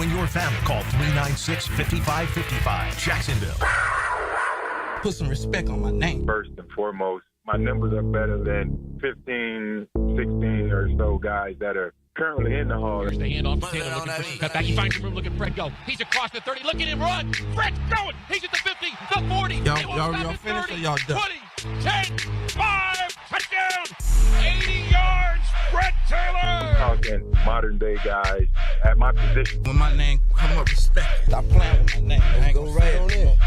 Join your family. Call 396-5555. Jacksonville. Put some respect on my name. First and foremost, my numbers are better than 15, 16 or so guys that are currently in the Hall. Here's the handoff to Taylor looking for some cut back. He finds some room. Look at Fred go. He's across the 30. Look at him run. Fred's going. He's at the 50, the 40. Y'all finished or y'all done? 20, 10, 5, touchdown. 80 yards. Fred Taylor. Talking modern day guys at my position. When my name come up, respect it. Stop playing with my name. I ain't gonna right on it. And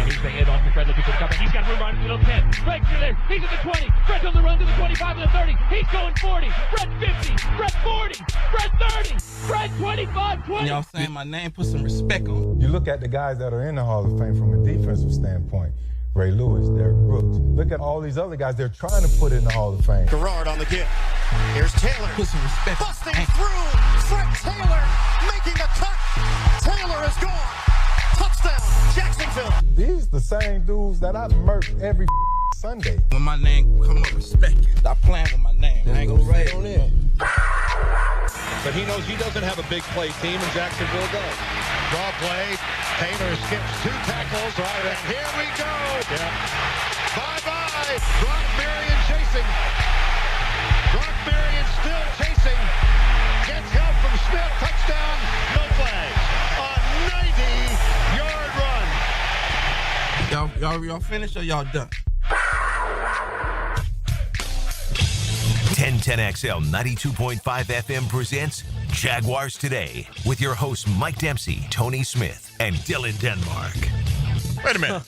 here's the handoff to Fred looking for the cutback. He's got room right in the middle 10. Fred's still there. He's at the 20. Fred's on the run to the 25 and the 30. He's going 40. Fred 50. Fred 40. Fred 30. Fred 25, 20. Y'all saying my name, put some respect on it. You look at the guys that are in the Hall of Fame from a defensive standpoint. Ray Lewis, Derrick Brooks. Look at all these other guys they're trying to put in the Hall of Fame. Gerard on the give. Here's Taylor. Put some respect. Busting through. Fred Taylor making the cut. Taylor is gone. Touchdown, Jacksonville. These the same dudes that I murked every Sunday. When my name come up, respect it. Stop playing with my name. I ain't gonna right on it. But he knows he doesn't have a big play team, and Jacksonville does. Draw play. Taylor skips 2 tackles. Right, and here we go. Yeah. Bye-bye. Brock Marion chasing. Brock Marion still chasing. Gets help from Smith. Touchdown. No flags. A 90-yard run. Y'all finished or y'all done? 1010XL 92.5 FM presents Jaguars Today with your hosts Mike Dempsey, Tony Smith, and Dylan Denmark. Wait a minute.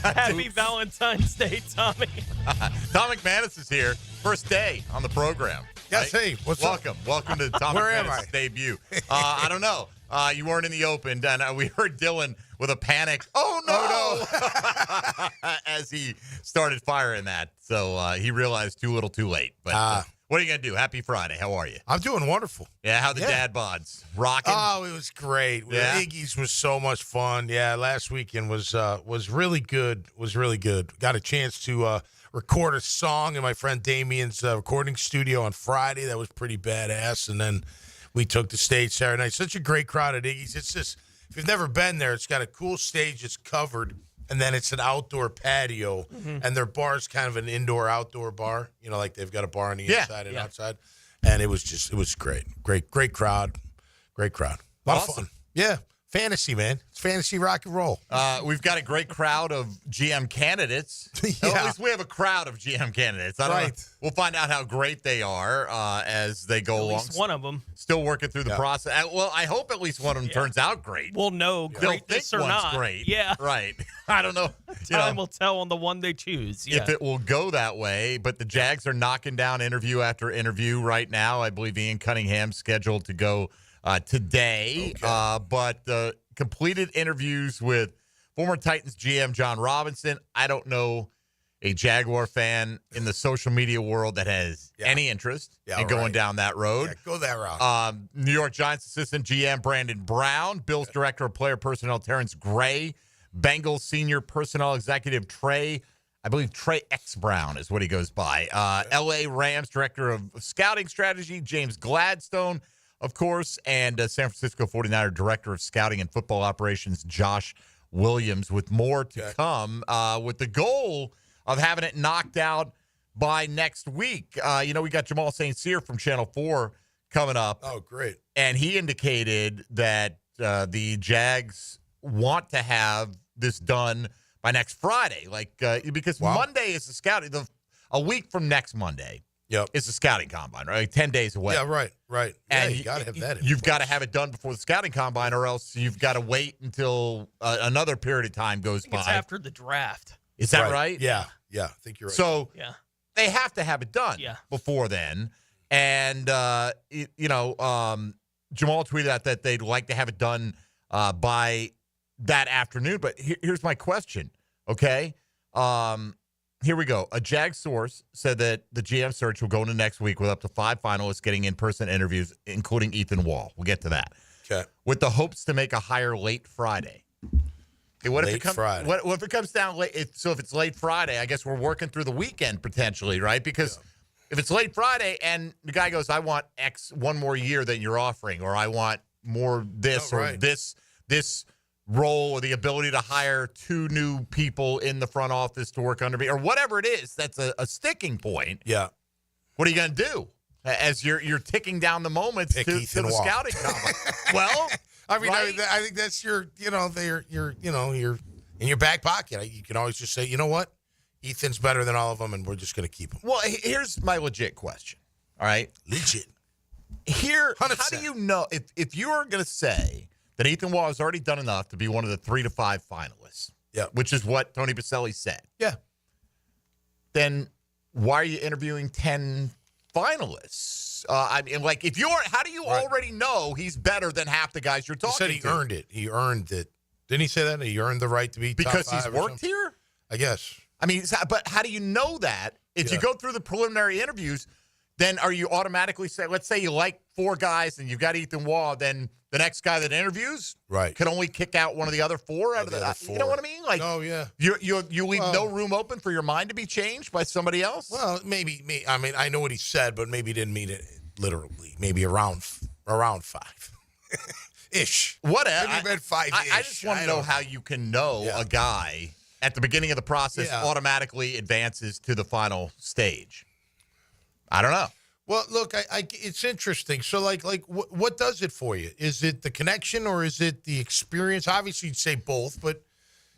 Happy Valentine's Day, Tommy. Tom McManus is here. First day on the program. Yes, right? hey, what's Welcome. up? Welcome to Tom Where am McManus' I? debut. I don't know. You weren't in the open, and we heard Dylan with a panic, oh no, as he started firing that. So he realized too little too late. But what are you going to do? Happy Friday. How are you? I'm doing wonderful. Yeah, how the dad bods? Rocking? Oh, it was great. Yeah. Iggy's was so much fun. Yeah, last weekend was really good. Was really good. Got a chance to record a song in my friend Damien's recording studio on Friday. That was pretty badass. And then we took the stage Saturday night. Such a great crowd at Iggy's. It's just, if you've never been there, it's got a cool stage. It's covered, and then it's an outdoor patio, and their bar's kind of an indoor-outdoor bar. You know, like they've got a bar on the inside and outside. And it was great. Great crowd. Great crowd. A lot of fun. Yeah. Fantasy, man. It's fantasy rock and roll. We've got a great crowd of GM candidates. Yeah. At least we have a crowd of GM candidates. I don't know. We'll find out how great they are as they go along. At least one of them. Still working through the process. Well, I hope at least one of them turns out great. We'll know greatness or not. Great. Yeah. Right. I don't know. Time will tell on the one they choose. Yeah. If it will go that way. But the Jags are knocking down interview after interview right now. I believe Ian Cunningham's scheduled to go today. But completed interviews with former Titans GM John Robinson. I don't know a Jaguar fan in the social media world that has any interest in going down that road. Yeah, go that route. New York Giants assistant GM Brandon Brown, Bills director of player personnel Terrence Gray, Bengals senior personnel executive Trey X Brown is what he goes by. LA Rams director of scouting strategy James Gladstone, of course, and San Francisco 49er Director of Scouting and Football Operations, Josh Williams, with more to come, with the goal of having it knocked out by next week. We got Jamal St. from Channel 4 coming up. Oh, great. And he indicated that the Jags want to have this done by next Friday, because Monday is the scouting. A week from next Monday. Yep. It's the scouting combine, right? 10 days away. Yeah, right. And you got to have that. You've got to have it done before the scouting combine, or else you've got to wait until another period of time goes by. It's after the draft. Is that right? Yeah, I think you're right. So they have to have it done before then. And, Jamal tweeted out that they'd like to have it done by that afternoon. But here's my question, okay? Here we go. A Jag source said that the GM search will go into next week with up to 5 finalists getting in-person interviews, including Ethan Wall. We'll get to that. Okay. With the hopes to make a hire late Friday. Okay, what if it comes down late? So if it's late Friday, I guess we're working through the weekend potentially, right? Because If it's late Friday and the guy goes, I want X one more year than you're offering, or I want more this or this role, or the ability to hire 2 new people in the front office to work under me, or whatever it is, that's a sticking point. Yeah. What are you going to do as you're ticking down the moments to the scouting combine? Well, I mean, I think that's your in your back pocket. You can always just say, you know what? Ethan's better than all of them, and we're just going to keep him. Well, here's my legit question. All right? Legit. Here, 100%. How do you know if you are going to say that Ethan Waugh has already done enough to be one of the 3 to 5 finalists, which is what Tony Baselli said. Yeah. Then why are you interviewing 10 finalists? I mean, like, how do you already know he's better than half the guys you're talking to? He said he earned it. He earned it. Didn't he say that? He earned the right to be because top 5 he's worked here? I guess. I mean, but how do you know that? If you go through the preliminary interviews, then are you automatically say, let's say you like 4 guys and you've got Ethan Waugh, then the next guy that interviews can only kick out one of the other 4 out of the 4. You know what I mean? Like, you leave no room open for your mind to be changed by somebody else? Well, maybe. I mean, I know what he said, but maybe he didn't mean it literally. Maybe around 5. Ish. Whatever. Maybe he meant 5-ish. I just want to know how you can know a guy at the beginning of the process automatically advances to the final stage. I don't know. Well, look, it's interesting. So, like, what does it for you? Is it the connection or is it the experience? Obviously, you'd say both, but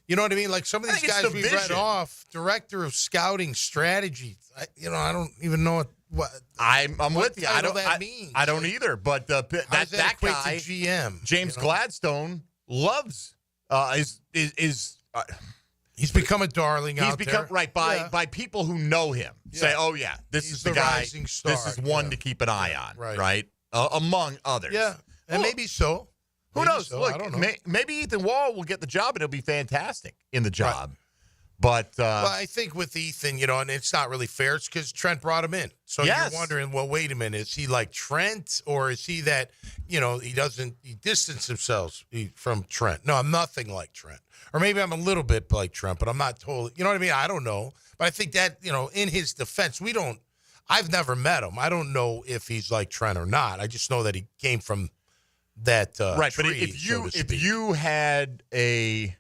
you know what I mean? Like, some of these guys we read off, director of scouting strategy. I don't even know what I'm with you. I don't. That means. I don't either. But that guy, to GM, James Gladstone, loves he's become a darling out there. Right, by people who know him. Say, oh, yeah, this is the guy. Star. This is one to keep an eye on, right? Among others. Yeah, and maybe so. Who knows? So. Look, I don't know. Maybe Ethan Waugh will get the job, and it'll be fantastic in the job. Right. But well, I think with Ethan, and it's not really fair. It's because Trent brought him in. So you're wondering, well, wait a minute. Is he like Trent, or is he that, he distanced himself from Trent? No, I'm nothing like Trent. Or maybe I'm a little bit like Trent, but I'm not totally, you know what I mean? I don't know. But I think that, in his defense, I've never met him. I don't know if he's like Trent or not. I just know that he came from that right, tree, but if you had a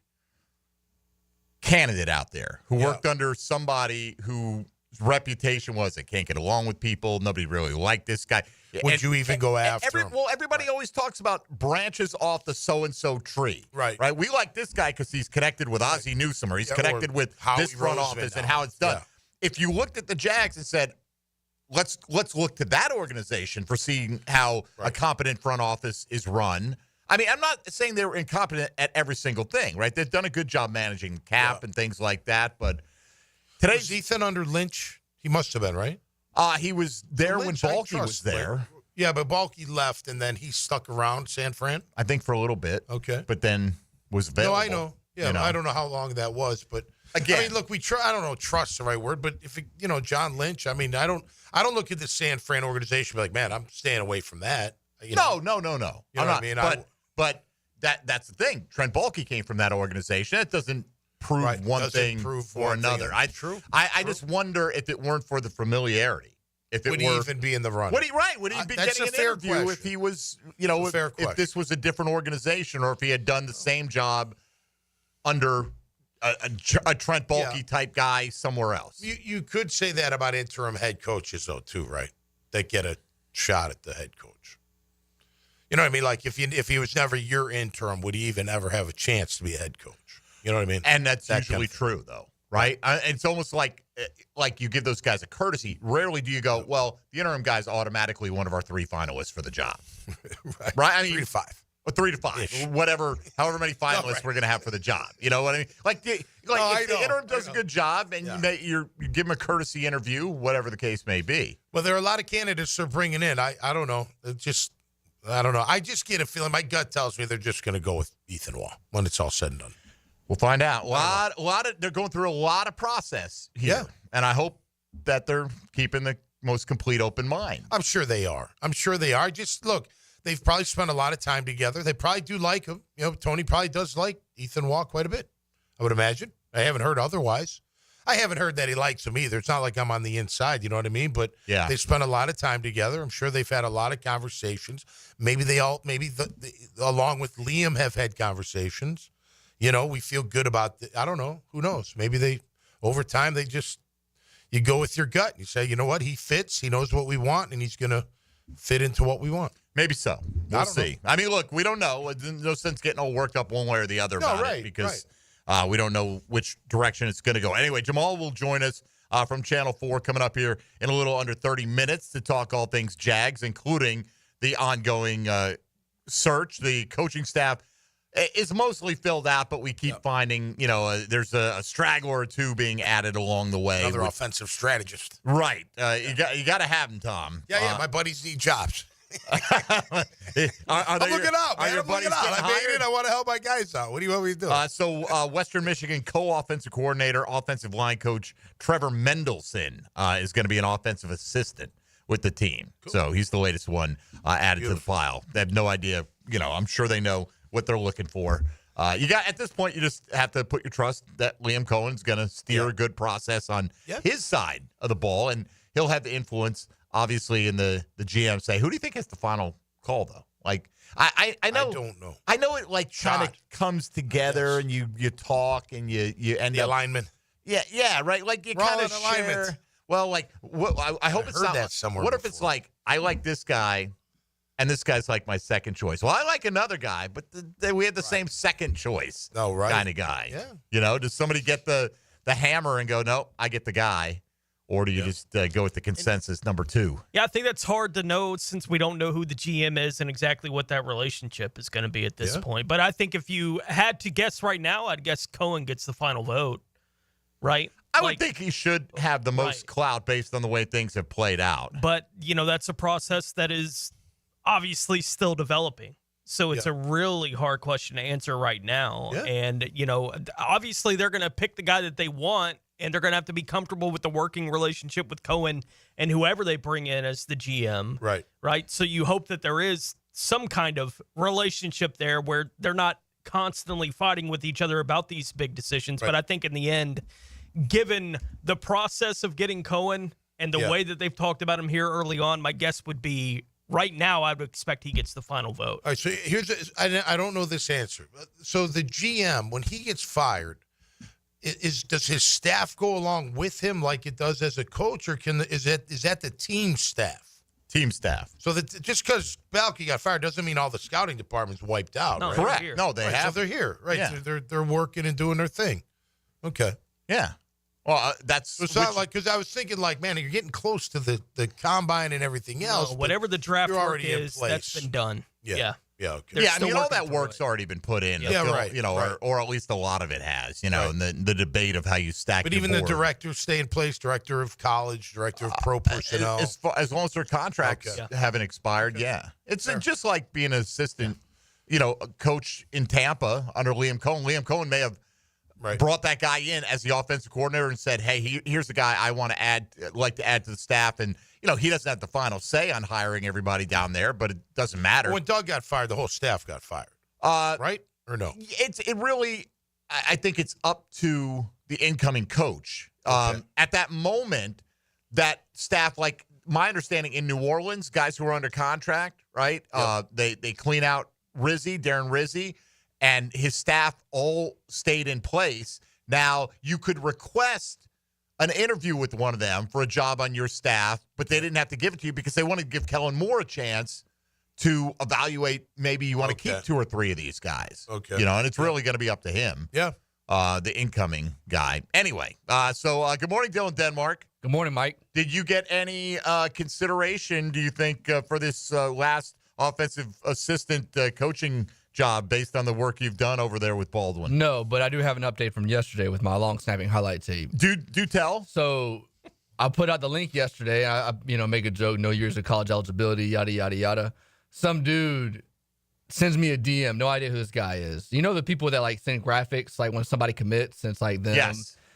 candidate out there who worked under somebody whose reputation was they can't get along with people, nobody really liked this guy, would you even go after him? Well, everybody always talks about branches off the so-and-so tree. Right. We like this guy because he's connected with Ozzie Newsome, or he's connected with this front office and how it's done. Yeah. If you looked at the Jags and said, let's look to that organization for seeing how a competent front office is run. I mean, I'm not saying they were incompetent at every single thing, right? They've done a good job managing the cap and things like that. But was Ethan under Lynch? He must have been, right? He was there when Balky was there. Yeah, but Balky left, and then he stuck around San Fran? I think for a little bit. Okay. But then was available. No, I know. Yeah, I don't know how long that was, but again, I mean, look, I don't know, trust's the right word, but if John Lynch, I mean, I don't look at the San Fran organization and be like, man, I'm staying away from that. No. You know what I mean? But that's the thing. Trent Baalke came from that organization. That doesn't prove one thing or another. True. I just wonder if it weren't for the familiarity. Would he even be in the run? Would he be getting an interview question. if he was, if this was a different organization, or if he had done the same job under a Trent Baalke type guy somewhere else? You could say that about interim head coaches, though, too, right? They get a shot at the head coach. You know what I mean? Like, if he was never your interim, would he even ever have a chance to be a head coach? You know what I mean? And that's usually true, though, right? It's almost like you give those guys a courtesy. Rarely do you go, well, the interim guy's automatically one of our 3 finalists for the job. right? I mean, 3 to 5. Or 3 to 5, Ish. However many finalists we're going to have for the job. You know what I mean? If the interim does a good job and you give him a courtesy interview, whatever the case may be. Well, there are a lot of candidates they're bringing in. I don't know. I don't know. I just get a feeling. My gut tells me they're just going to go with Ethan Waugh when it's all said and done. We'll find out. They're going through a lot of process here. Yeah. And I hope that they're keeping the most complete open mind. I'm sure they are. Just look, they've probably spent a lot of time together. They probably do like him. Tony probably does like Ethan Waugh quite a bit, I would imagine. I haven't heard otherwise. I haven't heard that he likes him either. It's not like I'm on the inside, you know what I mean? But yeah, they spent a lot of time together. I'm sure they've had a lot of conversations. Maybe along with Liam, have had conversations. You know, we feel good about I don't know. Who knows? Maybe over time, you go with your gut. You say, you know what? He fits. He knows what we want, and he's going to fit into what we want. Maybe so. We'll see. I mean, look, we don't know. There's no sense getting all worked up one way or the other about it because we don't know which direction it's going to go. Anyway, Jamal will join us from Channel 4 coming up here in a little under 30 minutes to talk all things Jags, including the ongoing search. The coaching staff is mostly filled out, but we keep finding, there's a straggler or two being added along the way. Another offensive strategist. Right. You got to have him, Tom. Yeah. My buddies need jobs. I'm looking out, man. I'm looking out. I made it. I want to help my guys out. What do you want me to do? So Western Michigan co-offensive coordinator, offensive line coach Trevor Mendelson is going to be an offensive assistant with the team. Cool. So he's the latest one added to the file. They have no idea. I'm sure they know what they're looking for. At this point, you just have to put your trust that Liam Cohen's going to steer a good process on his side of the ball, and he'll have the influence, obviously, in the GM say. Who do you think has the final call, though? Like, I know. I don't know. I know it kind of comes together, and you talk, and you end the up alignment. Yeah, right. Like you kind of share. Well, like I hope it's not that somewhere. What if it's like I like this guy, and this guy's like my second choice? Well, I like another guy, but we had the same second choice. Oh, right. Kind of guy. Yeah. Does somebody get the hammer and go, no, I get the guy? Or do you just go with the consensus number two? Yeah, I think that's hard to know since we don't know who the GM is and exactly what that relationship is going to be at this point. But I think if you had to guess right now, I'd guess Cohen gets the final vote, right? I would think he should have the most clout based on the way things have played out. But, that's a process that is obviously still developing. So it's a really hard question to answer right now. Yeah. And, obviously they're going to pick the guy that they want, and they're going to have to be comfortable with the working relationship with Cohen and whoever they bring in as the GM. Right. So you hope that there is some kind of relationship there where they're not constantly fighting with each other about these big decisions. But I think in the end, given the process of getting Cohen and the way that they've talked about him here early on, my guess would be right now I would expect he gets the final vote. All right, so I don't know this answer. So the GM, when he gets fired, does his staff go along with him like it does as a coach, or is that the team staff? Team staff. So that just because Balke got fired doesn't mean all the scouting department's wiped out. No, right? Correct. No, they have. So they're here, right? Yeah. So they're working and doing their thing. Okay. Yeah. Well, that's it's not like, because I was thinking, like, man, you're getting close to the combine and everything else. Whatever the draft work is, that's been done. Yeah. Yeah, okay. Yeah, I mean, all that work's already been put in. Right. Or at least a lot of it has, and the debate of how you stack But your even board. the directors stay in place, director of college, director of pro personnel. As long as their contracts haven't expired, It's just like being an assistant, coach in Tampa under Liam Cohen. Liam Cohen may have brought that guy in as the offensive coordinator and said, hey, here's the guy I want to add to the staff. And, he doesn't have the final say on hiring everybody down there, but it doesn't matter. When Doug got fired, the whole staff got fired. Right? Or no? It really, I think it's up to the incoming coach. At that moment, that staff, like my understanding in New Orleans, guys who are under contract, right? They clean out Darren Rizzi, and his staff all stayed in place. Now, you could request an interview with one of them for a job on your staff, but they didn't have to give it to you because they wanted to give Kellen Moore a chance to evaluate. Maybe you want to keep two or three of these guys. Okay. And it's really going to be up to him. Yeah. The incoming guy. Anyway, so good morning, Dylan Denmark. Good morning, Mike. Did you get any consideration, do you think, for this last offensive assistant coaching job based on the work you've done over there with Baldwin? No, but I do have an update from yesterday with my long snapping highlight tape. Do tell. So I put out the link yesterday. I make a joke, no years of college eligibility, yada, yada, yada. Some dude sends me a DM, no idea who this guy is. The people that send graphics, like when somebody commits, and it's like them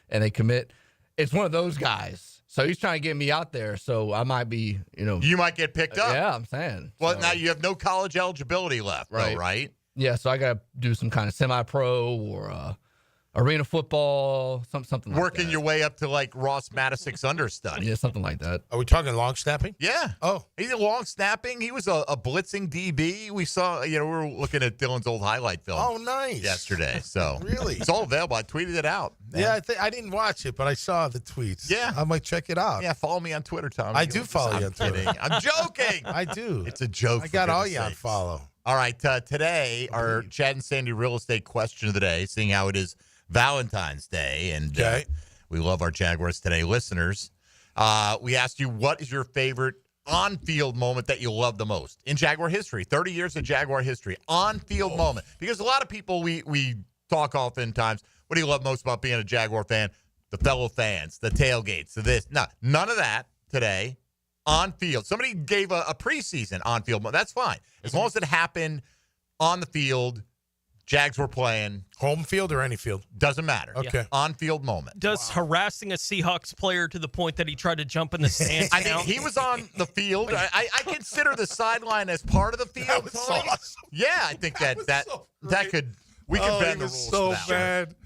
and they commit. It's one of those guys. So he's trying to get me out there. So I might be, You might get picked up. Yeah, I'm saying. Well, now you have no college eligibility left, right? Yeah, so I got to do some kind of semi-pro or arena football, something like Working that. your way up to like Ross Matisick's understudy. Yeah, something like that. Are we talking long snapping? Yeah. Oh. He's a long snapping. He was a blitzing DB. We saw, we were looking at Dylan's old highlight film. Oh, nice. Yesterday. So Really? It's all available. I tweeted it out. Man. Yeah, I didn't watch it, but I saw the tweets. Yeah. I might check it out. Yeah, follow me on Twitter, Tom. I do follow you on Twitter. Kidding. I'm joking. I do. It's a joke. I got for all goodness you on sakes. follow. All right. Today, our Chad and Sandy real estate question of the day, seeing how it is Valentine's Day. And we love our Jaguars Today listeners. We asked you, what is your favorite on-field moment that you love the most in Jaguar history? 30 years of Jaguar history. On-field moment. Because a lot of people, we talk oftentimes, what do you love most about being a Jaguar fan? The fellow fans, the tailgates, this. No, none of that today. On field. Somebody gave a preseason on field. That's fine. As long as it happened on the field, Jags were playing. Home field or any field? Doesn't matter. Okay. On field moment. Does harassing a Seahawks player to the point that he tried to jump in the stands I think count? he was on the field. I consider the sideline as part of the field. That was awesome. Yeah, I think that we could bend the rules. So for that one.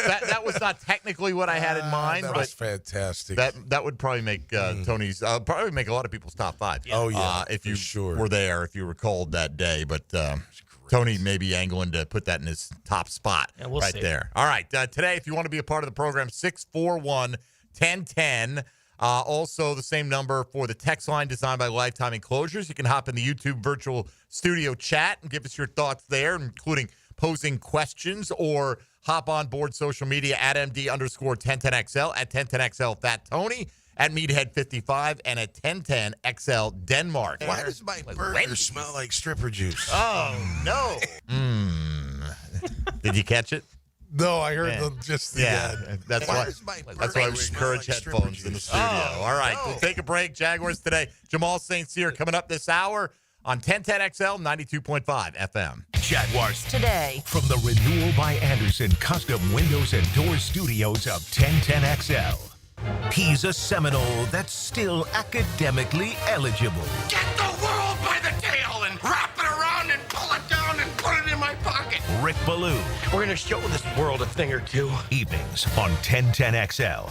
bad. That was not technically what I had in mind, That but was fantastic. that would probably make Tony's probably make a lot of people's top 5. Oh, yeah, if you for sure. were there, if you recalled that day. But Tony may be angling to put that in his top spot we'll right see. there. All right, today, if you want to be a part of the program, 641-1010. Also, the same number for the text line designed by Lifetime Enclosures. You can hop in the YouTube virtual studio chat and give us your thoughts there, including posing questions, or hop on board social media at MD_1010XL, at 1010XL Fat Tony, at Meathead55, and at 1010XL Denmark. Why does my burger smell like stripper juice? Oh, no. Did you catch it? No, I heard just the That's Why why. does my That's why burger we smell encourage like stripper headphones in the juice? studio. All right, no. we'll take a break. Jaguars Today. Jamal St. here coming up this hour on 1010XL 92.5 FM. Jaguars Today. from the Renewal by Anderson Custom Windows and Doors Studios of 1010XL. He's a Seminole that's still academically eligible. Get the world by the tail and wrap it around and pull it down and put it in my pocket. Rick Ballou. We're going to show this world a thing or two. Evenings on 1010XL.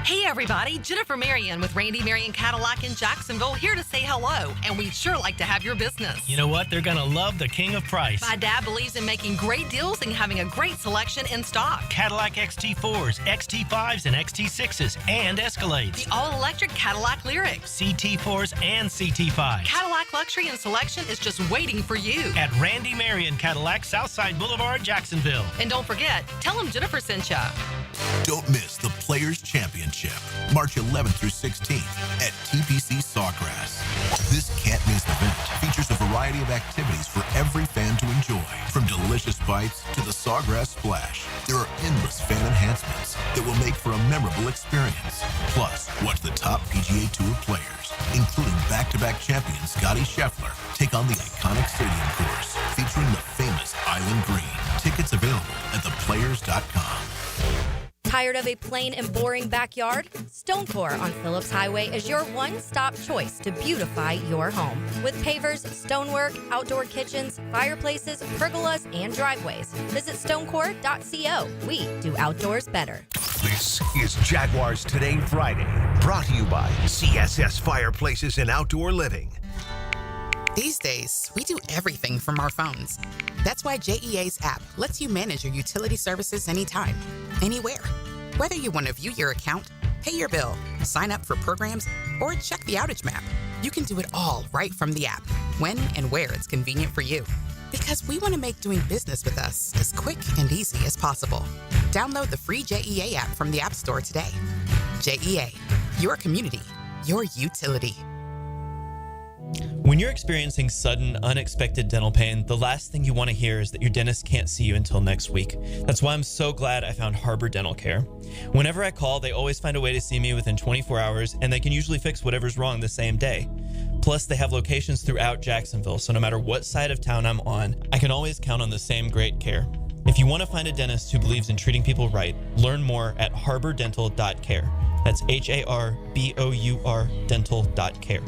Hey everybody, Jennifer Marion with Randy Marion Cadillac in Jacksonville here to say hello, and we'd sure like to have your business. You know what? They're going to love the king of price. My dad believes in making great deals and having a great selection in stock. Cadillac XT4s, XT5s, and XT6s, and Escalades. The all-electric Cadillac Lyriq. CT4s and CT5s. Cadillac luxury and selection is just waiting for you. At Randy Marion Cadillac, Southside Boulevard, Jacksonville. And don't forget, tell them Jennifer sent ya. Don't miss the Players' Championship, March 11th through 16th at TPC Sawgrass. This can't-miss event features a variety of activities for every fan to enjoy, from delicious bites to the Sawgrass Splash. There are endless fan enhancements that will make for a memorable experience. Plus, watch the top PGA Tour players, including back-to-back champion Scotty Scheffler, take on the iconic stadium course featuring the famous Island Green. Tickets available at theplayers.com. Tired of a plain and boring backyard? Stonecore on Phillips Highway is your one-stop choice to beautify your home. With pavers, stonework, outdoor kitchens, fireplaces, pergolas, and driveways. Visit stonecore.co. We do outdoors better. This is Jaguars Today Friday, brought to you by CSS Fireplaces and Outdoor Living. These days, we do everything from our phones. That's why JEA's app lets you manage your utility services anytime, anywhere. Whether you want to view your account, pay your bill, sign up for programs, or check the outage map, you can do it all right from the app, when and where it's convenient for you. Because we want to make doing business with us as quick and easy as possible. Download the free JEA app from the App Store today. JEA, your community, your utility. When you're experiencing sudden, unexpected dental pain, the last thing you want to hear is that your dentist can't see you until next week. That's why I'm so glad I found Harbor Dental Care. Whenever I call, they always find a way to see me within 24 hours, and they can usually fix whatever's wrong the same day. Plus, they have locations throughout Jacksonville, so no matter what side of town I'm on, I can always count on the same great care. If you want to find a dentist who believes in treating people right, learn more at harbordental.care. That's HARBOUR dental.care.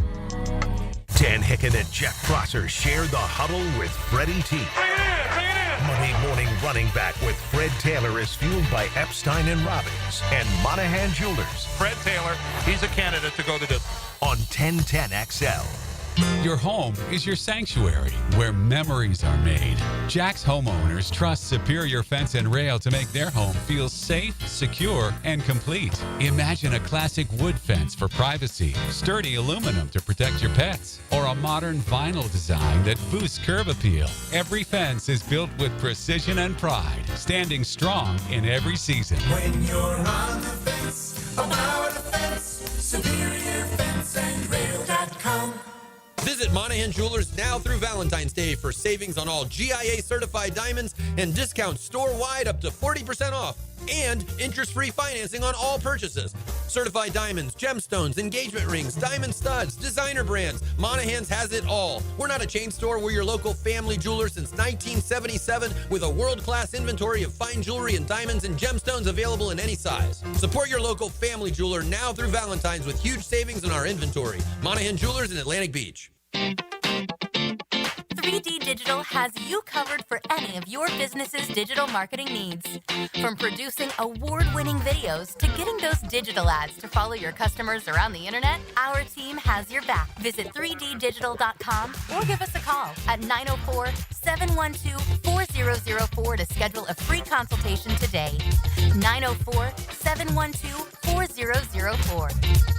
Dan Hicken and Jeff Prosser share the huddle with Freddie T. Bring it in! Monday morning running back with Fred Taylor is fueled by Epstein and Robbins and Monahan Jewelers. Fred Taylor, he's a candidate to go the distance. On 1010XL. Your home is your sanctuary where memories are made. Jack's homeowners trust Superior Fence and Rail to make their home feel safe, secure, and complete. Imagine a classic wood fence for privacy, sturdy aluminum to protect your pets, or a modern vinyl design that boosts curb appeal. Every fence is built with precision and pride, standing strong in every season. When you're on the fence, about the fence, SuperiorFenceandRail.com. Visit Monahan Jewelers now through Valentine's Day for savings on all GIA certified diamonds and discounts store-wide up to 40% off and interest-free financing on all purchases. Certified diamonds, gemstones, engagement rings, diamond studs, designer brands. Monahan's has it all. We're not a chain store. We're your local family jeweler since 1977 with a world-class inventory of fine jewelry and diamonds and gemstones available in any size. Support your local family jeweler now through Valentine's with huge savings in our inventory. Monahan Jewelers in Atlantic Beach. 3D Digital has you covered for any of your business's digital marketing needs. From producing award-winning videos to getting those digital ads to follow your customers around the internet, our team has your back. Visit 3ddigital.com or give us a call at 904-712-4004 to schedule a free consultation today. 904-712-4004.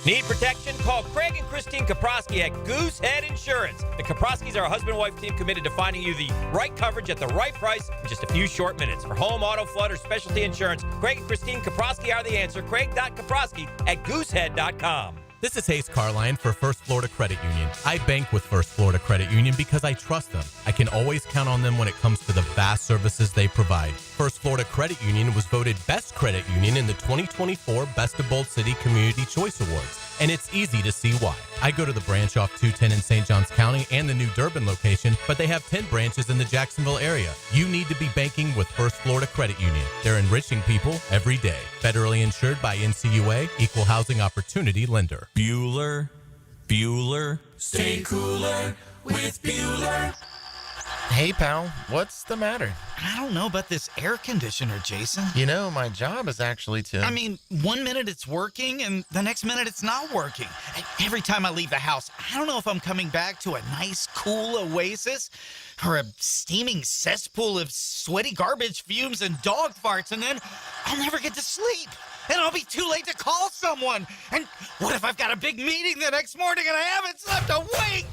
Need protection? Call Craig and Christine Kaprosky at Goosehead Insurance. The Kaproskys are a husband-wife team committed to finding you the right coverage at the right price in just a few short minutes. For home, auto, flood, or specialty insurance, Craig and Christine Kaprosky are the answer. Craig.Kaprosky at Goosehead.com. This is Hayes Carline for First Florida Credit Union. I bank with First Florida Credit Union because I trust them. I can always count on them when it comes to the vast services they provide. First Florida Credit Union was voted Best Credit Union in the 2024 Best of Bold City Community Choice Awards. And it's easy to see why. I go to the branch off 210 in St. Johns County and the new Durbin location, but they have 10 branches in the Jacksonville area. You need to be banking with First Florida Credit Union. They're enriching people every day. Federally insured by NCUA, Equal Housing Opportunity Lender. Bueller. Stay cooler with Bueller. Hey, pal, what's the matter? I don't know about this air conditioner, Jason. You know, my job is actually to... I mean, 1 minute it's working, and the next minute it's not working. Every time I leave the house, I don't know if I'm coming back to a nice, cool oasis or a steaming cesspool of sweaty garbage fumes and dog farts, and then I'll never get to sleep. And I'll be too late to call someone. And what if I've got a big meeting the next morning and I haven't slept a wink?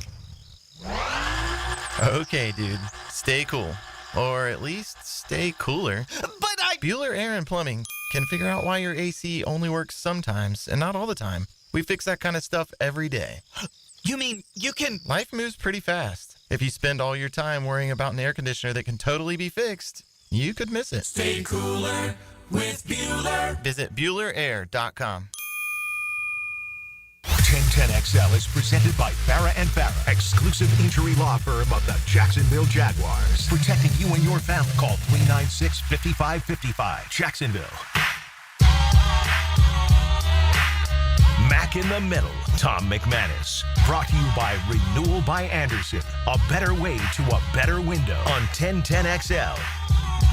Okay, dude. Stay cool. Or at least stay cooler. But Bueller Air and Plumbing can figure out why your AC only works sometimes and not all the time. We fix that kind of stuff every day. You mean you can... Life moves pretty fast. If you spend all your time worrying about an air conditioner that can totally be fixed, you could miss it. Stay cooler with Bueller. Visit BuellerAir.com. 1010XL is presented by Farah and Farah, exclusive injury law firm of the Jacksonville Jaguars. Protecting you and your family. Call 396-5555. Jacksonville. Mac in the Middle, Tom McManus. Brought to you by Renewal by Anderson. A better way to a better window on 1010XL.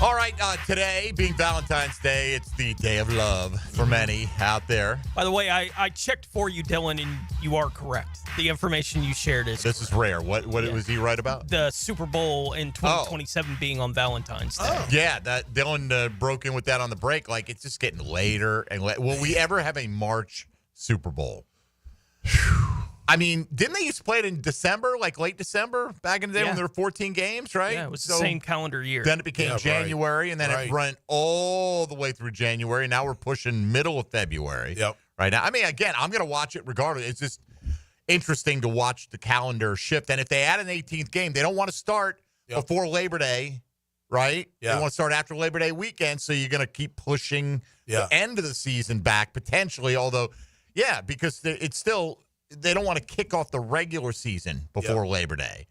All right, today being Valentine's Day, it's the day of love for many out there. By the way, I checked for you, Dylan, and you are correct. The information you shared is This is rare. What was he right about? The Super Bowl in 2027 being on Valentine's Day. Yeah, that Dylan broke in with that on the break. Like, it's just getting later and later. Will we ever have a March Super Bowl? I mean, didn't they used to play it in December, like late December, back in the day when there were 14 games, right? Yeah, it was the same calendar year. Then it became January, and then it ran all the way through January. Now we're pushing middle of February. Yep. Right now. I mean, again, I'm going to watch it regardless. It's just interesting to watch the calendar shift. And if they add an 18th game, they don't want to start before Labor Day, right? Yeah. They want to start after Labor Day weekend, so you're going to keep pushing the end of the season back potentially, although, because it's still – they don't want to kick off the regular season before Labor Day.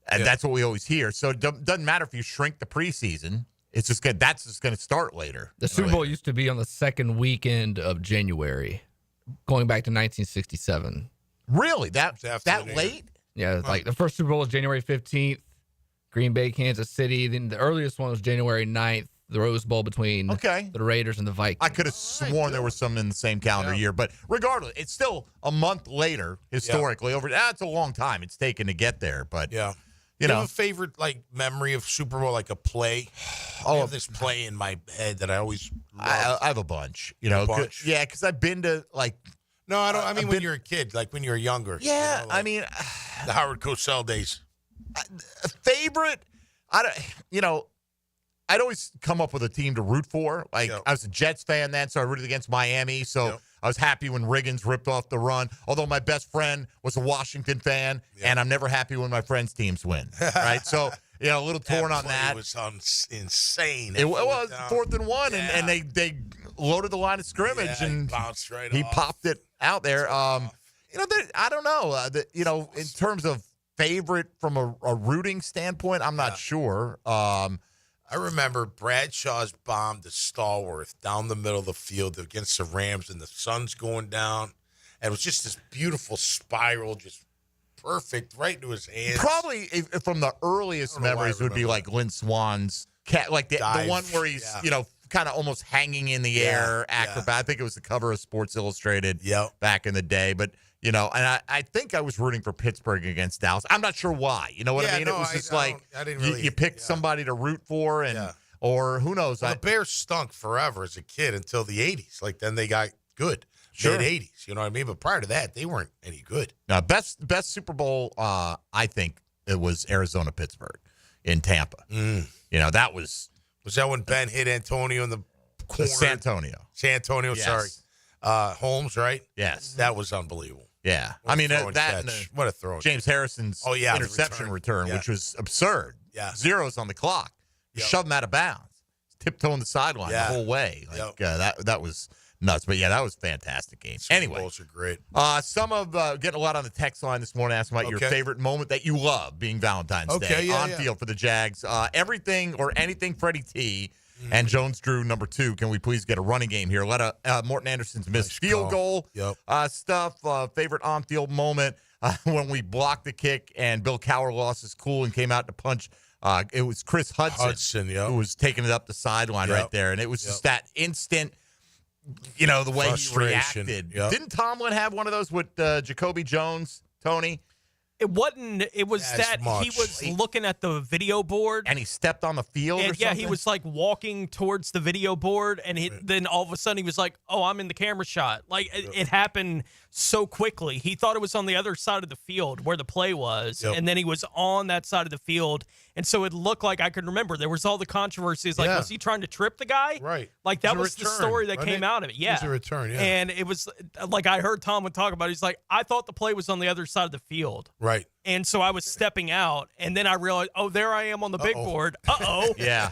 And that's what we always hear. So it doesn't matter if you shrink the preseason. It's just good. That's just going to start later. The Super Bowl used to be on the second weekend of January, going back to 1967. Really? That late? Yeah, like the first Super Bowl was January 15th, Green Bay, Kansas City. Then the earliest one was January 9th, the Rose Bowl between the Raiders and the Vikings. I could have sworn there was some in the same calendar year, but regardless, it's still a month later historically. It's a long time it's taken to get there, but you know, have a favorite memory of Super Bowl, like a play? I have this play in my head that I always I have a bunch. You know, because I've been to No, I don't. I mean, when you're a kid, like when you're younger. Yeah, I mean, the Howard Cosell days. Favorite, I'd always come up with a team to root for. Like I was a Jets fan then, so I rooted against Miami. So I was happy when Riggins ripped off the run. Although my best friend was a Washington fan, and I'm never happy when my friends' teams win. Right, so a little torn on that. It was insane. It was 4th and 1, and they loaded the line of scrimmage and bounced right he off. popped it out there. I don't know. In terms of favorite from a rooting standpoint, I'm not sure. I remember Bradshaw's bomb to Stallworth down the middle of the field against the Rams, and the sun's going down. And it was just this beautiful spiral, just perfect, right into his hands. Probably from the earliest memories would be like Lynn Swan's cat, like the one where he's kind of almost hanging in the air, acrobat. I think it was the cover of Sports Illustrated back in the day. But and I think I was rooting for Pittsburgh against Dallas. I'm not sure why. You know what I mean? It was just you picked somebody to root for, or who knows. Well, the Bears stunk forever as a kid until the 80s. Like then they got good. Mid-80s, you know what I mean? But prior to that, they weren't any good. Now, best Super Bowl, I think it was Arizona-Pittsburgh in Tampa. That was... Was that when Ben hit Antonio in the corner? Santonio, sorry. Holmes, right? Yes. That was unbelievable. Yeah. What a throw. James Harrison's interception return, which was absurd. Yeah. Zeros on the clock. Shoved him out of bounds. Tiptoeing the sideline the whole way. That was nuts. But, that was a fantastic game. Anyway. Bowls are great. Some of getting a lot on the text line this morning asking about your favorite moment that you love being Valentine's Day on field for the Jags. Everything or anything Freddie T. And Jones Drew, number 2. Can we please get a running game here? Let Morton Anderson's missed field goal stuff. Favorite on-field moment when we blocked the kick and Bill Cowher lost his cool and came out to punch. It was Chris Hudson who was taking it up the sideline right there. And it was just that instant, the way he reacted. Didn't Tomlin have one of those with Jacoby Jones, Tony? It wasn't. It was that he was looking at the video board, and he stepped on the field. And or something? He was like walking towards the video board, and then all of a sudden he was like, "Oh, I'm in the camera shot." Like it happened so quickly. He thought it was on the other side of the field where the play was, and then he was on that side of the field, and so it looked like I could remember there was all the controversies. Like, was he trying to trip the guy? Right. Like that was the story that came out of it. Yeah, it was a return. Yeah. And it was like I heard Tomlin talk about it. He's like, I thought the play was on the other side of the field. Right. And so I was stepping out, and then I realized, oh, there I am on the big board. Yeah.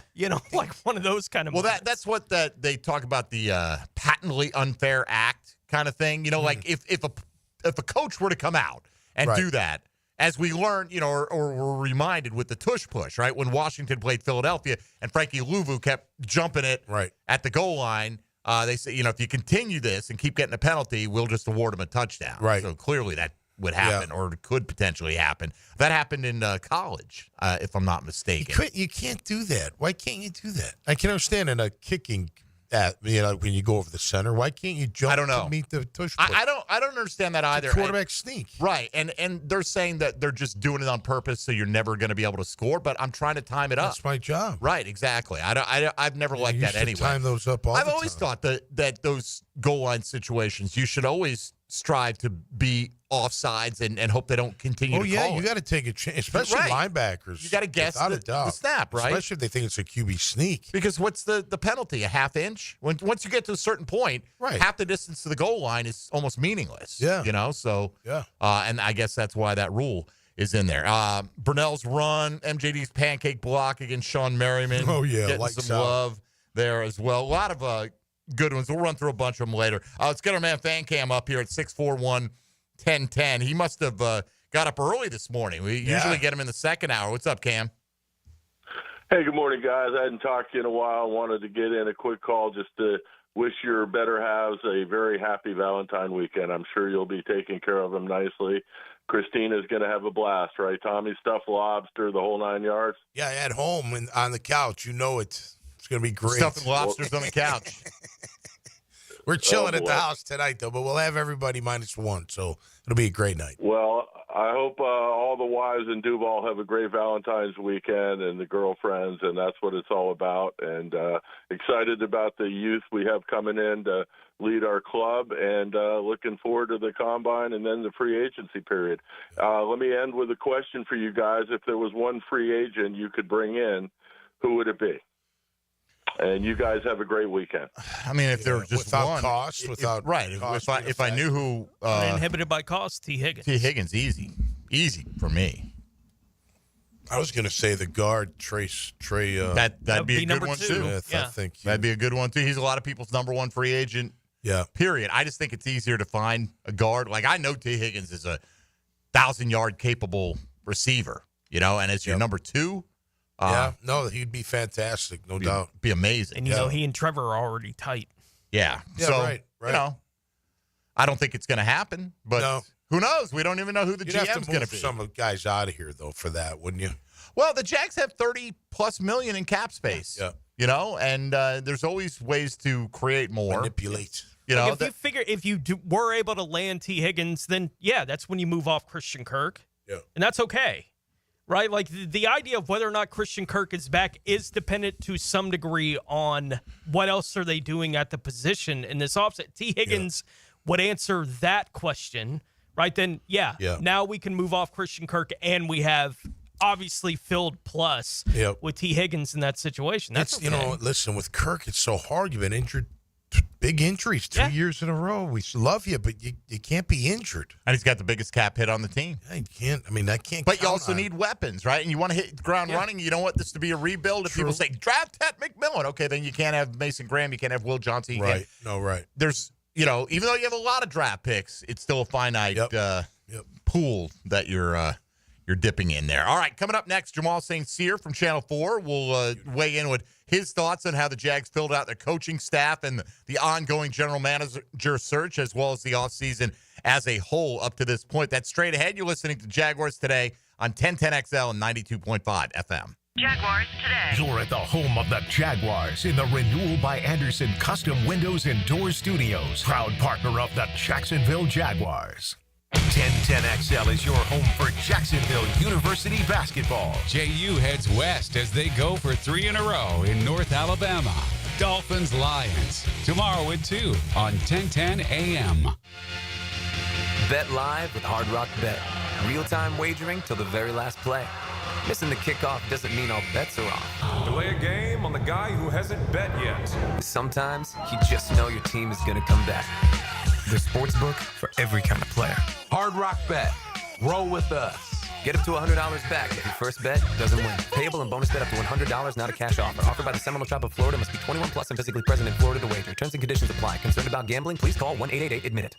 Like one of those kind of moments. That's what they talk about, the patently unfair act kind of thing. Like if a coach were to come out and do that, as we learned, or were reminded with the tush push, right? When Washington played Philadelphia and Frankie Louvu kept jumping it at the goal line, they say, if you continue this and keep getting a penalty, we'll just award him a touchdown. Right. So clearly that would happen or could potentially happen. That happened in college, if I'm not mistaken. You can't do that. Why can't you do that? I can understand in a kicking when you go over the center. Why can't you jump to meet the tush push? I don't understand that either. Quarterback sneak. Right. And they're saying that they're just doing it on purpose so you're never going to be able to score, but I'm trying to time it up. That's my job. Right, exactly. I've never liked that anyway. Time those up all the time. I've always thought that those goal line situations, you should always strive to be offsides and hope they don't continue to call you got to take a chance, especially linebackers. You got to guess the snap, right? Especially if they think it's a QB sneak. Because what's the penalty? A half inch? Once you get to a certain point, half the distance to the goal line is almost meaningless. Yeah. So and I guess that's why that rule is in there. Brunell's run, MJD's pancake block against Sean Merriman. Getting some love there as well. A lot of good ones. We'll run through a bunch of them later. Let's get our man Fan Cam up here at 641-1010. He must have got up early this morning. We usually get him in the second hour. What's up, Cam? Hey, good morning, guys. I hadn't talked to you in a while. Wanted to get in a quick call just to wish your better halves a very happy Valentine weekend. I'm sure you'll be taking care of them nicely. Christina's going to have a blast, right, Tommy? Stuffed lobster, the whole 9 yards. Yeah, at home and on the couch, it's going to be great. Stuffing lobsters on the couch. We're chilling at the house tonight, though, but we'll have everybody -1, so it'll be a great night. Well, I hope all the wives in Duval have a great Valentine's weekend and the girlfriends, and that's what it's all about. And excited about the youth we have coming in to lead our club, and looking forward to the combine and then the free agency period. Let me end with a question for you guys. If there was one free agent you could bring in, who would it be? And you guys have a great weekend. I mean, if there were just without one, cost, without right. cost If I knew who uninhibited by cost, T. Higgins. T. Higgins, easy for me. I was going to say the guard, Trey. That'd be a good one too. I think that'd be a good one too. He's a lot of people's number one free agent. Yeah. Period. I just think it's easier to find a guard. Like, I know T. Higgins is a 1,000-yard capable receiver, and as your number two. He'd be fantastic, no doubt. Be amazing. And he and Trevor are already tight. Yeah. Yeah, so, right. I don't think it's going to happen, but who knows? We don't even know who the GM's going to be. Some guys out of here, though, for that, wouldn't you? Well, the Jags have $30+ million in cap space. Yeah. And there's always ways to create more. Manipulate. If you were able to land T. Higgins, then, that's when you move off Christian Kirk. Yeah. And that's okay. Right? Like, the idea of whether or not Christian Kirk is back is dependent to some degree on what else are they doing at the position in this offset. T. Higgins would answer that question, right? Then, now we can move off Christian Kirk, and we have obviously filled plus with T. Higgins in that situation. That's okay. Listen, with Kirk, it's so hard. You've been injured. Big injuries 2 years in a row. We love you, but you can't be injured. And he's got the biggest cap hit on the team. Yeah, you can't. I mean, I can't. But you also need weapons, right? And you want to hit the ground running. You don't want this to be a rebuild. If people say, draft Ted McMillan, okay, then you can't have Mason Graham. You can't have Will Johnson. Right. There's, even though you have a lot of draft picks, it's still a finite pool that you're dipping in there. All right, coming up next, Jamal St. from Channel 4 will weigh in with his thoughts on how the Jags filled out their coaching staff and the ongoing general manager search, as well as the offseason as a whole up to this point. That's straight ahead. You're listening to Jaguars Today on 1010XL and 92.5 FM. Jaguars Today. You're at the home of the Jaguars in the Renewal by Anderson Custom Windows and Doors Studios. Proud partner of the Jacksonville Jaguars. 1010XL is your home for Jacksonville University basketball. JU heads west as they go for 3 in a row in North Alabama. Dolphins Lions tomorrow at 2 on 1010 AM. Bet live with Hard Rock Bet. Real-time wagering till the very last play. Missing the kickoff doesn't mean all bets are off. Delay a game on the guy who hasn't bet yet. Sometimes you just know your team is going to come back. The sportsbook for every kind of player. Hard Rock Bet. Roll with us. Get up to $100 back if your first bet doesn't win. Payable and bonus bet up to $100, not a cash offer. Offered by the Seminole Tribe of Florida. Must be 21 plus and physically present in Florida to wager. Terms and conditions apply. Concerned about gambling? Please call 1-888-ADMIT-IT.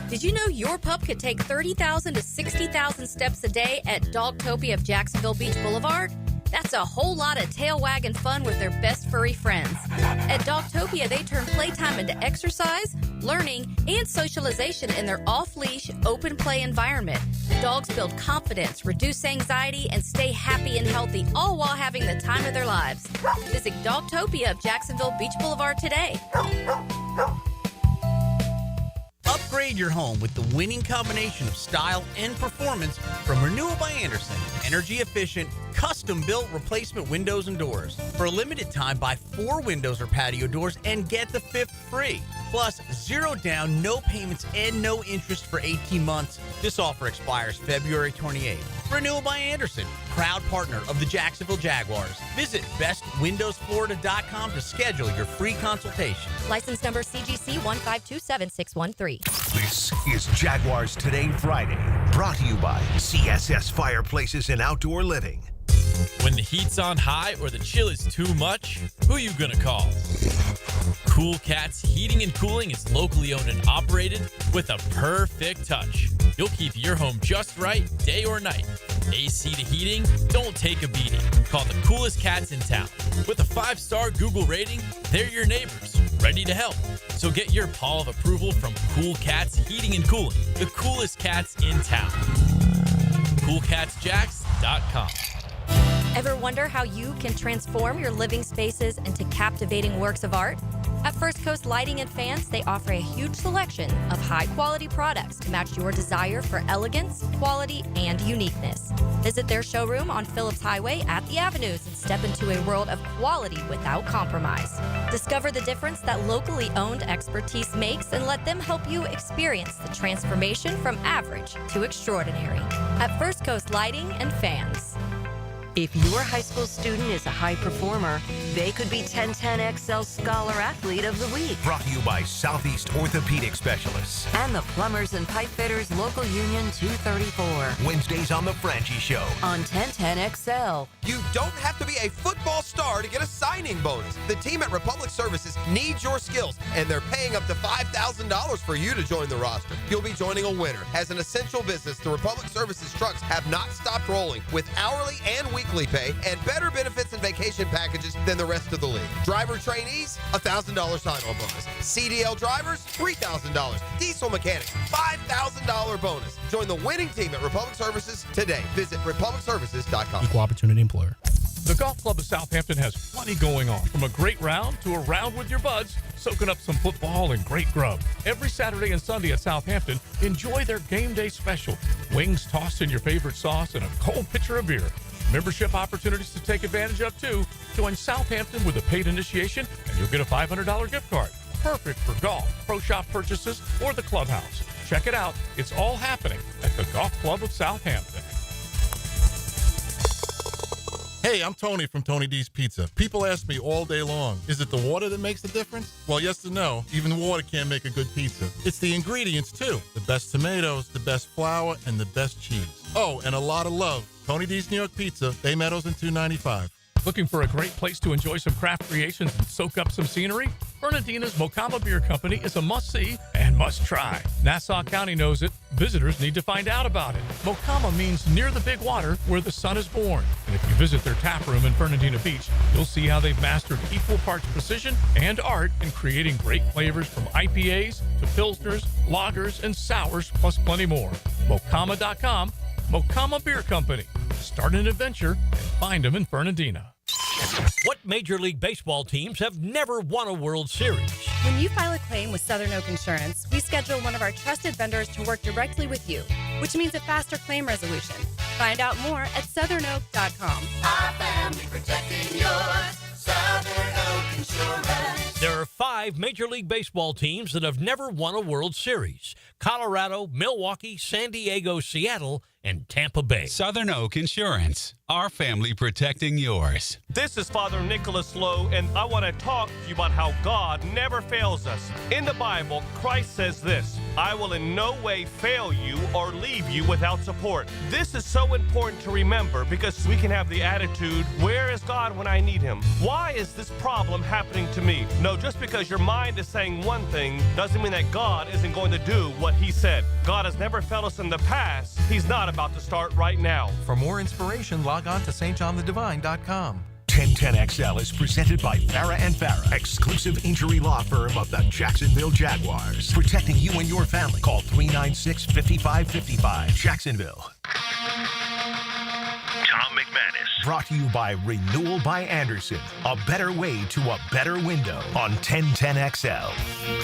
Did you know your pup could take 30,000 to 60,000 steps a day at Dogtopia of Jacksonville Beach Boulevard? That's a whole lot of tail wagging fun with their best furry friends. At Dogtopia, they turn playtime into exercise, learning, and socialization in their off-leash, open play environment. Dogs build confidence, reduce anxiety, and stay happy and healthy, all while having the time of their lives. Visit Dogtopia of Jacksonville Beach Boulevard today. Upgrade your home with the winning combination of style and performance from Renewal by Anderson. Energy efficient, custom-built replacement windows and doors. For a limited time, buy 4 windows or patio doors and get the 5th free. Plus, 0 down, no payments, and no interest for 18 months. This offer expires February 28th. Renewal by Anderson, proud partner of the Jacksonville Jaguars. Visit bestwindowsflorida.com to schedule your free consultation. License number CGC 1527613. This is Jaguars Today Friday, brought to you by CSS Fireplaces and Outdoor Living. When the heat's on high or the chill is too much, who you gonna call? Cool Cats Heating and Cooling is locally owned and operated with a perfect touch. You'll keep your home just right, day or night. AC to heating, don't take a beating. Call the coolest cats in town. With a 5-star Google rating, they're your neighbors. ready to help. So get your paw of approval from Cool Cats Heating and Cooling, the coolest cats in town. CoolCatsJax.com. Ever wonder how you can transform your living spaces into captivating works of art? At First Coast Lighting and Fans, they offer a huge selection of high-quality products to match your desire for elegance, quality, and uniqueness. Visit their showroom on Phillips Highway at the Avenues and step into a world of quality without compromise. Discover the difference that locally owned expertise makes and let them help you experience the transformation from average to extraordinary. At First Coast Lighting and Fans. If your high school student is a high performer, they could be 1010XL Scholar Athlete of the Week. Brought to you by Southeast Orthopedic Specialists. And the Plumbers and Pipe Fitters Local Union 234. Wednesdays on The Franchi Show. On 1010XL. You don't have to be a football star to get a signing bonus. The team at Republic Services needs your skills, and they're paying up to $5,000 for you to join the roster. You'll be joining a winner. As an essential business, the Republic Services trucks have not stopped rolling with hourly and weekly pay and better benefits and vacation packages than the rest of the league. Driver trainees, $1,000 sign-on bonus. CDL drivers, $3,000. Diesel mechanics, $5,000 bonus. Join the winning team at Republic Services today. Visit republicservices.com. Equal opportunity employer. The Golf Club of Southampton has plenty going on, from a great round to a round with your buds, soaking up some football and great grub. Every Saturday and Sunday at Southampton, enjoy their game day special. Wings tossed in your favorite sauce and a cold pitcher of beer. Membership opportunities to take advantage of, too. Join Southampton with a paid initiation, and you'll get a $500 gift card. Perfect for golf, pro shop purchases, or the clubhouse. Check it out. It's all happening at the Golf Club of Southampton. Hey, I'm Tony from Tony D's Pizza. People ask me all day long, is it the water that makes the difference? Well, yes and no. Even water can't make a good pizza. It's the ingredients, too. The best tomatoes, the best flour, and the best cheese. Oh, and a lot of love. Tony D's New York Pizza, Bay Meadows and 295. Looking for a great place to enjoy some craft creations and soak up some scenery? Fernandina's Mocama Beer Company is a must-see and must-try. Nassau County knows it. Visitors need to find out about it. Mocama means near the big water where the sun is born. And if you visit their tap room in Fernandina Beach, you'll see how they've mastered equal parts precision and art in creating great flavors from IPAs to pilsners, lagers, and sours, plus plenty more. Mocama.com, Mocama Beer Company. Start an adventure and find them in Fernandina. What Major League Baseball teams have never won a World Series? When you file a claim with Southern Oak Insurance, we schedule one of our trusted vendors to work directly with you, which means a faster claim resolution. Find out more at southernoak.com. Our family protecting yours. Southern Oak Insurance. There are 5 Major League Baseball teams that have never won a World Series: Colorado, Milwaukee, San Diego, Seattle, and Tampa Bay. Southern Oak Insurance. Our family protecting yours. This is Father Nicholas Lowe, and I want to talk to you about how God never fails us. In the Bible, Christ says this: I will in no way fail you or leave you without support. This is so important to remember because we can have the attitude, where is God when I need him? Why is this problem happening to me? No, just because your mind is saying one thing doesn't mean that God isn't going to do what he said. God has never failed us in the past. He's not about to start right now. For more inspiration, log on to stjohnthedivine.com. 1010XL is presented by Farah & Farah, exclusive injury law firm of the Jacksonville Jaguars. Protecting you and your family. Call 396-5555. Jacksonville. Tom McManus. Brought to you by Renewal by Anderson. A better way to a better window on 1010XL.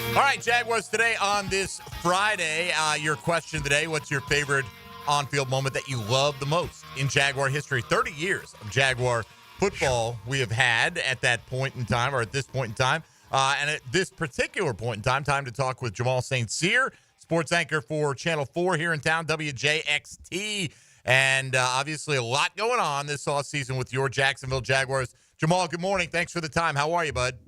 All right, Jaguars today on this Friday. Your question today, what's your favorite on-field moment that you love the most in Jaguar history? 30 years of Jaguar football we have had at that point in time, or at this point in time. And at this particular point in time to talk with Jamal St. sports anchor for Channel 4 here in town, WJXT. And obviously a lot going on this offseason with your Jacksonville Jaguars. Jamal, good morning. Thanks for the time. How are you, bud?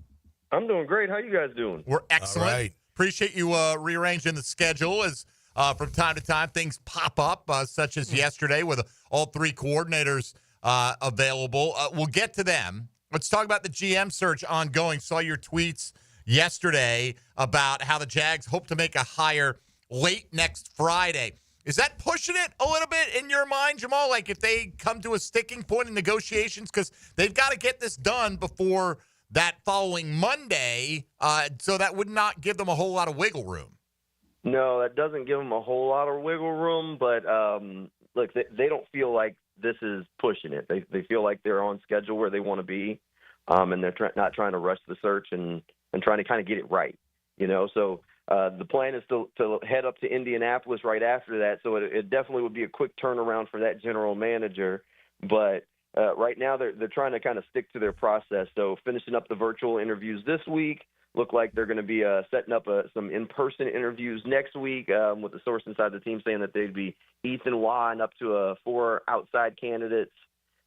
I'm doing great. How you guys doing? We're excellent. Right. Appreciate you rearranging the schedule as from time to time things pop up, such as yesterday with all 3 coordinators available. We'll get to them. Let's talk about the GM search ongoing. Saw your tweets yesterday about how the Jags hope to make a hire late next Friday. Is that pushing it a little bit in your mind, Jamal? Like if they come to a sticking point in negotiations, because they've got to get this done before that following Monday, so that would not give them a whole lot of wiggle room. No, that doesn't give them a whole lot of wiggle room, but look, they don't feel like this is pushing it. They feel like they're on schedule where they want to be, and they're not trying to rush the search and trying to kind of get it right, So the plan is to head up to Indianapolis right after that, so it definitely would be a quick turnaround for that general manager. But right now they're trying to kind of stick to their process. So finishing up the virtual interviews this week. Look like they're going to be setting up some in-person interviews next week with the source inside the team saying that they'd be Ethan Waugh and up to 4 outside candidates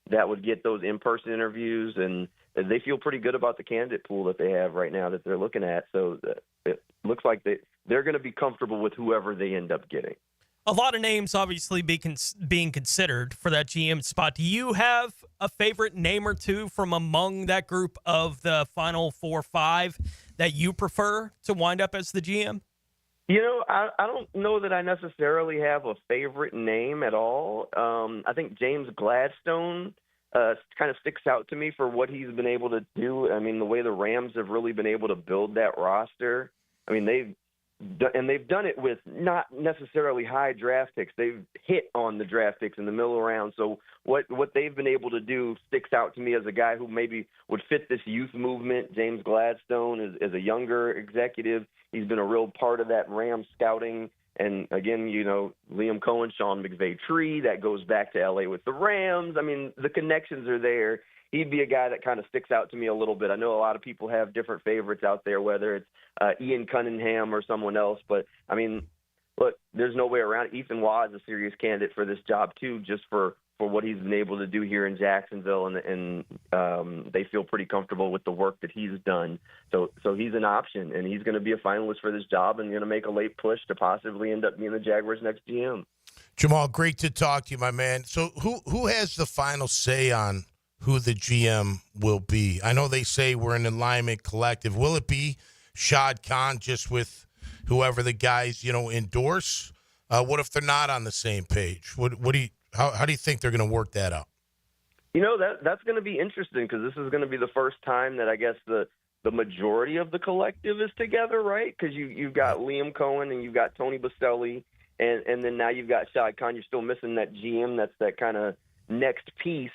that would get those in-person interviews. And they feel pretty good about the candidate pool that they have right now that they're looking at. So it looks like they're going to be comfortable with whoever they end up getting. A lot of names obviously being considered for that GM spot. Do you have a favorite name or two from among that group of the final 4 or 5 that you prefer to wind up as the GM? I don't know that I necessarily have a favorite name at all. I think James Gladstone kind of sticks out to me for what he's been able to do. I mean, the way the Rams have really been able to build that roster. I mean, they've done it with not necessarily high draft picks. They've hit on the draft picks in the middle round. So what they've been able to do sticks out to me as a guy who maybe would fit this youth movement. James Gladstone is a younger executive. He's been a real part of that Rams scouting. And again, Liam Cohen, Sean McVay tree, that goes back to LA with the Rams. I mean, the connections are there. He'd be a guy that kind of sticks out to me a little bit. I know a lot of people have different favorites out there, whether it's Ian Cunningham or someone else. But, I mean, look, there's no way around it. Ethan Waugh is a serious candidate for this job, too, just for what he's been able to do here in Jacksonville. And they feel pretty comfortable with the work that he's done. So he's an option, and he's going to be a finalist for this job and going to make a late push to possibly end up being the Jaguars' next GM. Jamal, great to talk to you, my man. So who has the final say on who the GM will be? I know they say we're an alignment collective. Will it be Shad Khan just with whoever the guys, endorse? What if they're not on the same page? How do you think they're going to work that out? That's going to be interesting because this is going to be the first time that I guess the majority of the collective is together, right? Because you've got Liam Cohen and you've got Tony Bastelli, and then now you've got Shad Khan. You're still missing that GM. That's that kind of next piece.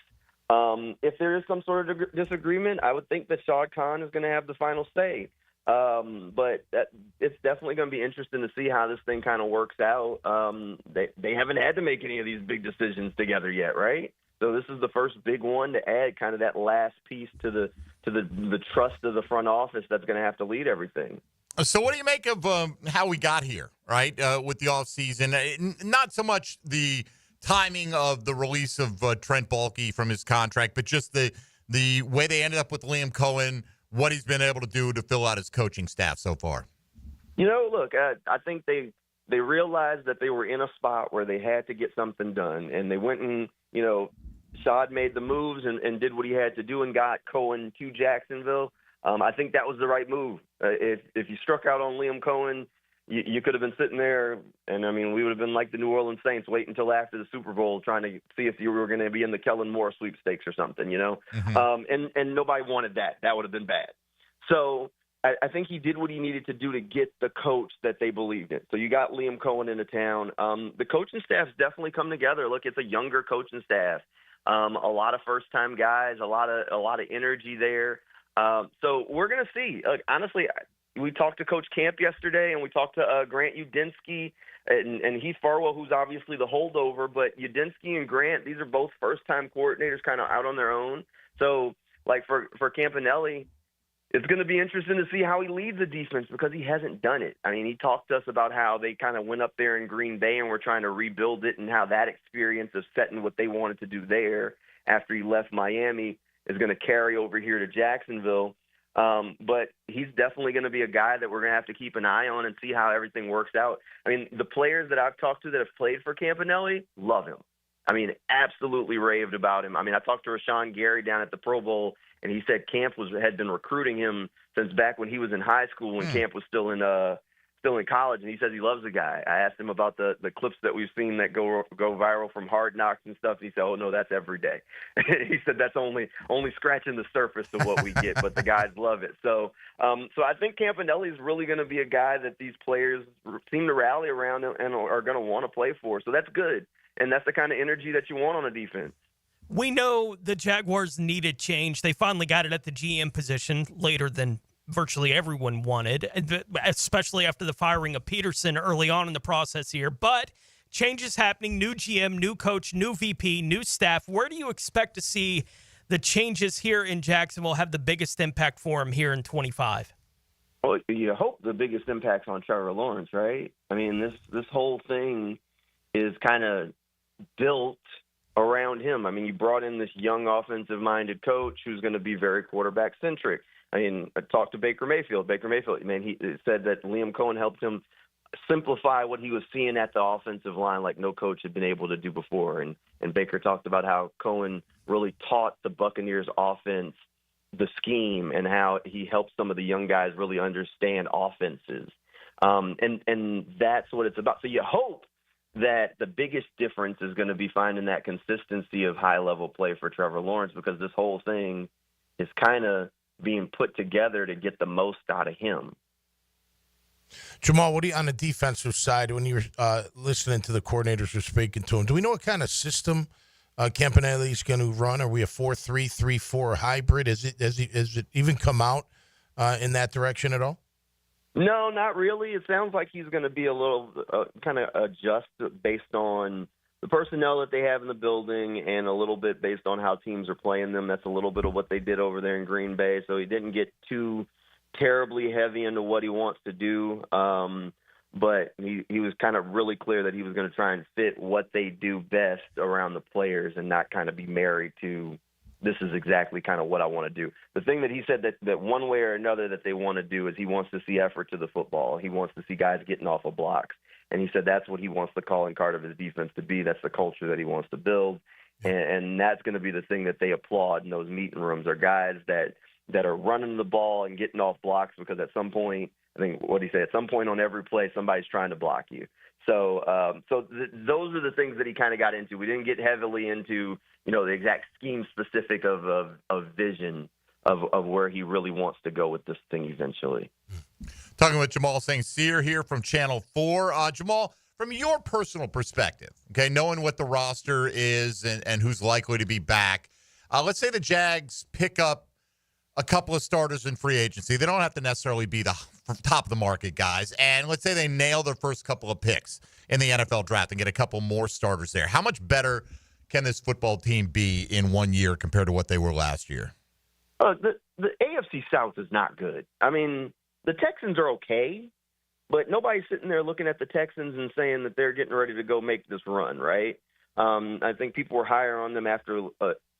If there is some sort of disagreement, I would think that Shad Khan is going to have the final say. But it's definitely going to be interesting to see how this thing kind of works out. They haven't had to make any of these big decisions together yet, right? So this is the first big one to add kind of that last piece to the trust of the front office that's going to have to lead everything. So what do you make of how we got here, right, with the offseason? Not so much the timing of the release of Trent Baalke from his contract, but just the way they ended up with Liam Cohen, what he's been able to do to fill out his coaching staff so far. Look, I think they realized that they were in a spot where they had to get something done, and they went and, Shad made the moves and did what he had to do and got Cohen to Jacksonville. I think that was the right move. If you struck out on Liam Cohen, you could have been sitting there, and, I mean, we would have been like the New Orleans Saints waiting until after the Super Bowl trying to see if you were going to be in the Kellen Moore sweepstakes or something, Mm-hmm. And nobody wanted that. That would have been bad. So I think he did what he needed to do to get the coach that they believed in. So you got Liam Cohen into town. The coaching staff's definitely come together. Look, it's a younger coaching staff. A lot of first-time guys, a lot of energy there. So we're going to see. Honestly, we talked to Coach Camp yesterday, and we talked to Grant Udinski and Heath Farwell, who's obviously the holdover. But Udinski and Grant, these are both first-time coordinators kind of out on their own. So, like, for Campanelli, it's going to be interesting to see how he leads the defense because he hasn't done it. I mean, he talked to us about how they kind of went up there in Green Bay and were trying to rebuild it and how that experience of setting what they wanted to do there after he left Miami is going to carry over here to Jacksonville. But he's definitely going to be a guy that we're going to have to keep an eye on and see how everything works out. I mean, the players that I've talked to that have played for Campanelli love him. I mean, absolutely raved about him. I mean, I talked to Rashawn Gary down at the Pro Bowl, and he said Camp had been recruiting him since back when he was in high school, when Camp was still still in college, and he says he loves the guy. I asked him about the clips that we've seen that go viral from Hard Knocks and stuff. He said, "Oh no, that's every day." He said that's only scratching the surface of what we get, but the guys love it. So I think Campanelli is really going to be a guy that these players seem to rally around and are going to want to play for. So that's good, and that's the kind of energy that you want on a defense. We know the Jaguars needed change. They finally got it at the GM position later than virtually everyone wanted, especially after the firing of Peterson early on in the process here. But changes happening, new GM, new coach, new VP, new staff. Where do you expect to see the changes here in Jacksonville have the biggest impact for him here in 25? Well, you hope the biggest impact's on Trevor Lawrence, right? I mean, this whole thing is kind of built around him. I mean, you brought in this young offensive-minded coach who's going to be very quarterback-centric. I mean, I talked to Baker Mayfield. Man, he said that Liam Cohen helped him simplify what he was seeing at the offensive line like no coach had been able to do before. And Baker talked about how Cohen really taught the Buccaneers offense the scheme and how he helped some of the young guys really understand offenses. And that's what it's about. So you hope that the biggest difference is going to be finding that consistency of high-level play for Trevor Lawrence, because this whole thing is kind of being put together to get the most out of him. Jamal, what do you on the defensive side when you were listening to the coordinators who were speaking to him? Do we know what kind of system Campanelli is going to run? Are we a 4-3-3-4 hybrid? Has it even come out in that direction at all? No, not really. It sounds like he's going to be a little kind of adjust based on the personnel that they have in the building and a little bit based on how teams are playing them. That's a little bit of what they did over there in Green Bay. So he didn't get too terribly heavy into what he wants to do. But he was kind of really clear that he was going to try and fit what they do best around the players and not kind of be married to this is exactly kind of what I want to do. The thing that he said that one way or another that they want to do is he wants to see effort to the football. He wants to see guys getting off of blocks. And he said that's what he wants the calling card of his defense to be. That's the culture that he wants to build. And that's going to be the thing that they applaud in those meeting rooms are guys that are running the ball and getting off blocks, because at some point, I think what he said, at some point on every play, somebody's trying to block you. So those are the things that he kind of got into. We didn't get heavily into, the exact scheme specific of vision of where he really wants to go with this thing eventually. Talking with Jamal St. here from Channel 4. Jamal, from your personal perspective, okay, knowing what the roster is and who's likely to be back, let's say the Jags pick up a couple of starters in free agency. They don't have to necessarily be the top of the market guys. And let's say they nail their first couple of picks in the NFL draft and get a couple more starters there. How much better can this football team be in 1 year compared to what they were last year? The AFC South is not good. I mean, the Texans are okay, but nobody's sitting there looking at the Texans and saying that they're getting ready to go make this run, right? I think people were higher on them after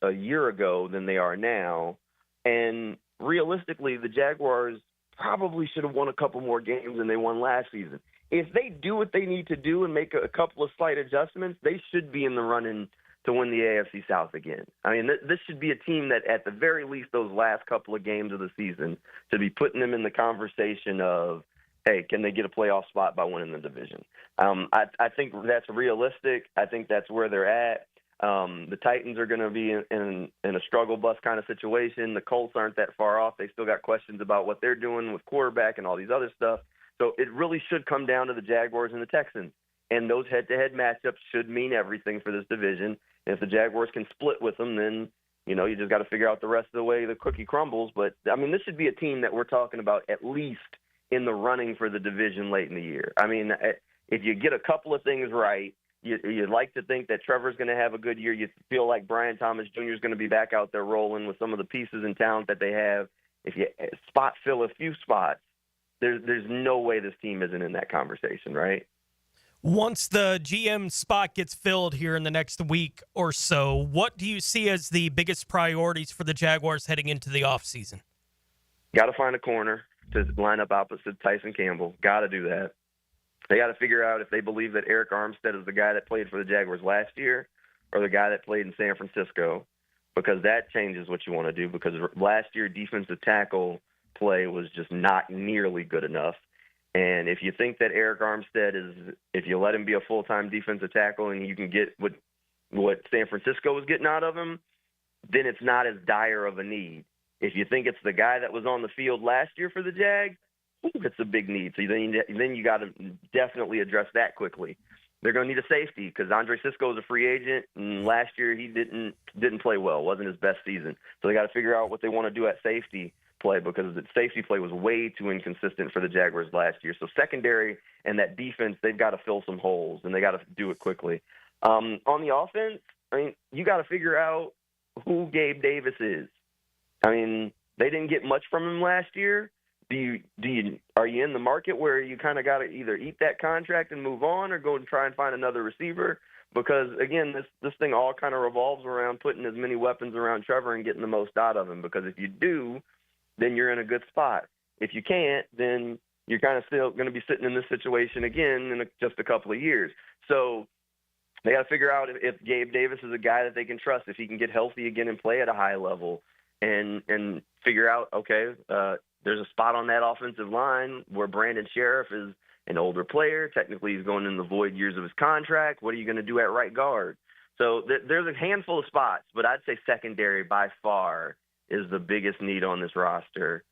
a year ago than they are now. And realistically, the Jaguars probably should have won a couple more games than they won last season. If they do what they need to do and make a couple of slight adjustments, they should be in the running to win the AFC South again. I mean, this should be a team that at the very least those last couple of games of the season should be putting them in the conversation of, hey, can they get a playoff spot by winning the division? I think that's realistic. I think that's where they're at. The Titans are going to be in a struggle bus kind of situation. The Colts aren't that far off. They still got questions about what they're doing with quarterback and all these other stuff. So it really should come down to the Jaguars and the Texans. And those head-to-head matchups should mean everything for this division. And if the Jaguars can split with them, then, you just got to figure out the rest of the way the cookie crumbles. But, I mean, this should be a team that we're talking about at least in the running for the division late in the year. I mean, if you get a couple of things right, you'd like to think that Trevor's going to have a good year. You feel like Brian Thomas Jr. is going to be back out there rolling with some of the pieces and talent that they have. If you spot fill a few spots, there's no way this team isn't in that conversation, right? Once the GM spot gets filled here in the next week or so, what do you see as the biggest priorities for the Jaguars heading into the offseason? Got to find a corner to line up opposite Tyson Campbell. Got to do that. They got to figure out if they believe that Eric Armstead is the guy that played for the Jaguars last year or the guy that played in San Francisco, because that changes what you want to do, because last year defensive tackle play was just not nearly good enough. And if you think that Eric Armstead if you let him be a full-time defensive tackle and you can get what San Francisco was getting out of him, then it's not as dire of a need. If you think it's the guy that was on the field last year for the Jags, it's a big need. So then you got to definitely address that quickly. They're going to need a safety because Andre Cisco is a free agent, and last year he didn't play well. It wasn't his best season. So they got to figure out what they want to do at safety play because the safety play was way too inconsistent for the Jaguars last year. So secondary and that defense, they've got to fill some holes, and they got to do it quickly. On the offense, I mean, you got to figure out who Gabe Davis is. I mean, they didn't get much from him last year. Are you in the market where you kind of got to either eat that contract and move on or go and try and find another receiver? Because, again, this thing all kind of revolves around putting as many weapons around Trevor and getting the most out of him. Because if you do, then you're in a good spot. If you can't, then you're kind of still going to be sitting in this situation again in just a couple of years. So they got to figure out if Gabe Davis is a guy that they can trust, if he can get healthy again and play at a high level, and figure out, okay, there's a spot on that offensive line where Brandon Sheriff is an older player. Technically, he's going in the void years of his contract. What are you going to do at right guard? So there's a handful of spots, but I'd say secondary by far is the biggest need on this roster,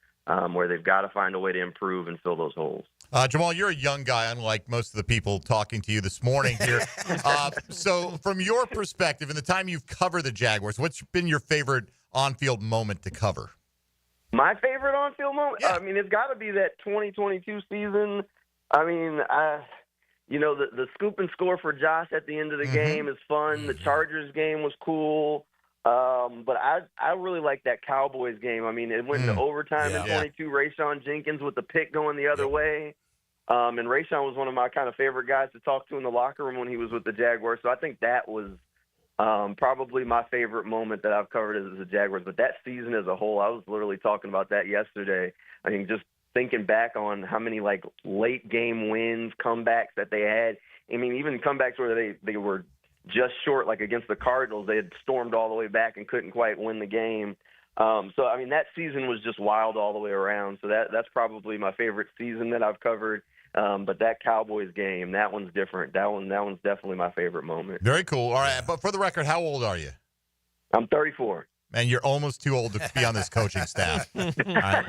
where they've got to find a way to improve and fill those holes. Jamal, you're a young guy, unlike most of the people talking to you this morning here. So from your perspective, in the time you've covered the Jaguars, what's been your favorite on-field moment to cover? My favorite on-field moment? Yeah. I mean, it's got to be that 2022 season. I mean, the scoop and score for Josh at the end of the game is fun. The Chargers game was cool. But I really like that Cowboys game. I mean, it went into overtime in 22. Rayshon Jenkins with the pick going the other way. And Rayshon was one of my kind of favorite guys to talk to in the locker room when he was with the Jaguars. So I think that was probably my favorite moment that I've covered as the Jaguars. But that season as a whole, I was literally talking about that yesterday. I mean, just thinking back on how many like late game wins, comebacks that they had. I mean, even comebacks where they were just short, like against the Cardinals, they had stormed all the way back and couldn't quite win the game. So, I mean, that season was just wild all the way around. So that's probably my favorite season that I've covered. But that Cowboys game, that one's different. That one's definitely my favorite moment. Very cool. All right, but for the record, how old are you? I'm 34. Man, you're almost too old to be on this coaching staff.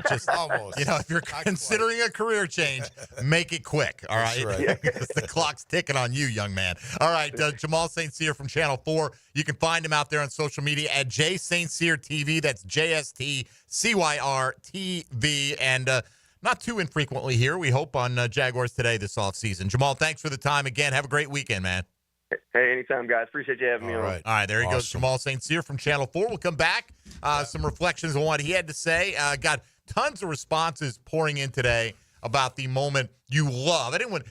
Just almost. If you're considering a career change, make it quick. All right, because the clock's ticking on you, young man. All right, Jamal St. Cyr from Channel 4. You can find him out there on social media at J St. Cyr TV. That's JSTCYR TV, and not too infrequently here. We hope on Jaguars Today this offseason. Jamal, thanks for the time again. Have a great weekend, man. Hey, anytime, guys. Appreciate you having me on. All right, there he goes, Jamal St. Cyr from Channel 4. We'll come back, some reflections on what he had to say. Got tons of responses pouring in today about the moment you love. Anyone,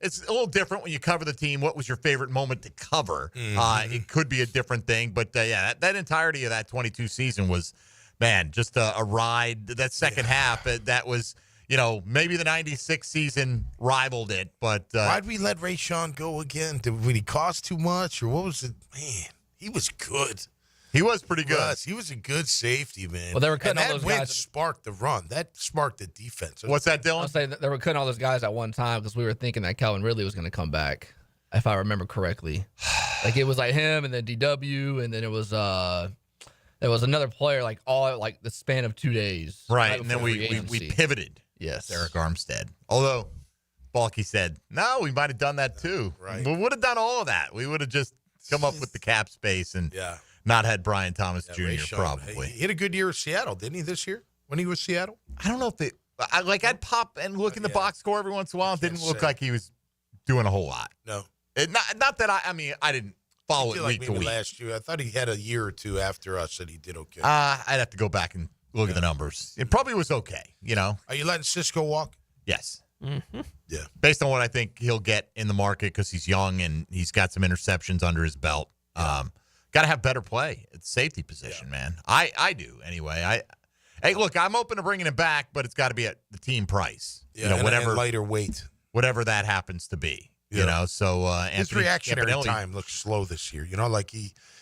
it's a little different when you cover the team. What was your favorite moment to cover? It could be a different thing, but that entirety of that 22 season was, man, just a ride. That second half, that was, maybe the 96 season rivaled it, but why'd we let Rayshon go again? Did he cost too much, or what was it? Man, he was good. He was pretty good. He was a good safety, man. Well, they were cutting all those guys. That sparked the run. That sparked the defense. What's that, Dylan? I'll say that they were cutting all those guys at one time because we were thinking that Calvin Ridley was going to come back, if I remember correctly. Like it was like him, and then DW, and then it was there was another player like the span of 2 days. Right, and then we pivoted. Yes. Eric Armstead. Although, Balky said, no, we might have done that too. Right. We would have done all of that. We would have just come up with the cap space and not had Brian Thomas Jr. Rayshon, probably. He had a good year at Seattle, didn't he, this year when he was Seattle? I don't know if I'd pop and look in the box score every once in a while. It didn't look like he was doing a whole lot. No. Not that I didn't follow it week to week. Last year, I thought he had a year or two after us that he did okay. I'd have to go back and look at the numbers. It probably was okay, Are you letting Cisco walk? Yes. Mm-hmm. Yeah. Based on what I think he'll get in the market because he's young and he's got some interceptions under his belt. Got to have better play at the safety position, man. I do, anyway. Hey, look, I'm open to bringing him back, but it's got to be at the team price. Yeah, whatever. And lighter weight. Whatever that happens to be. You know, so his Anthony reactionary Campanelli- time looks slow this year. You know, like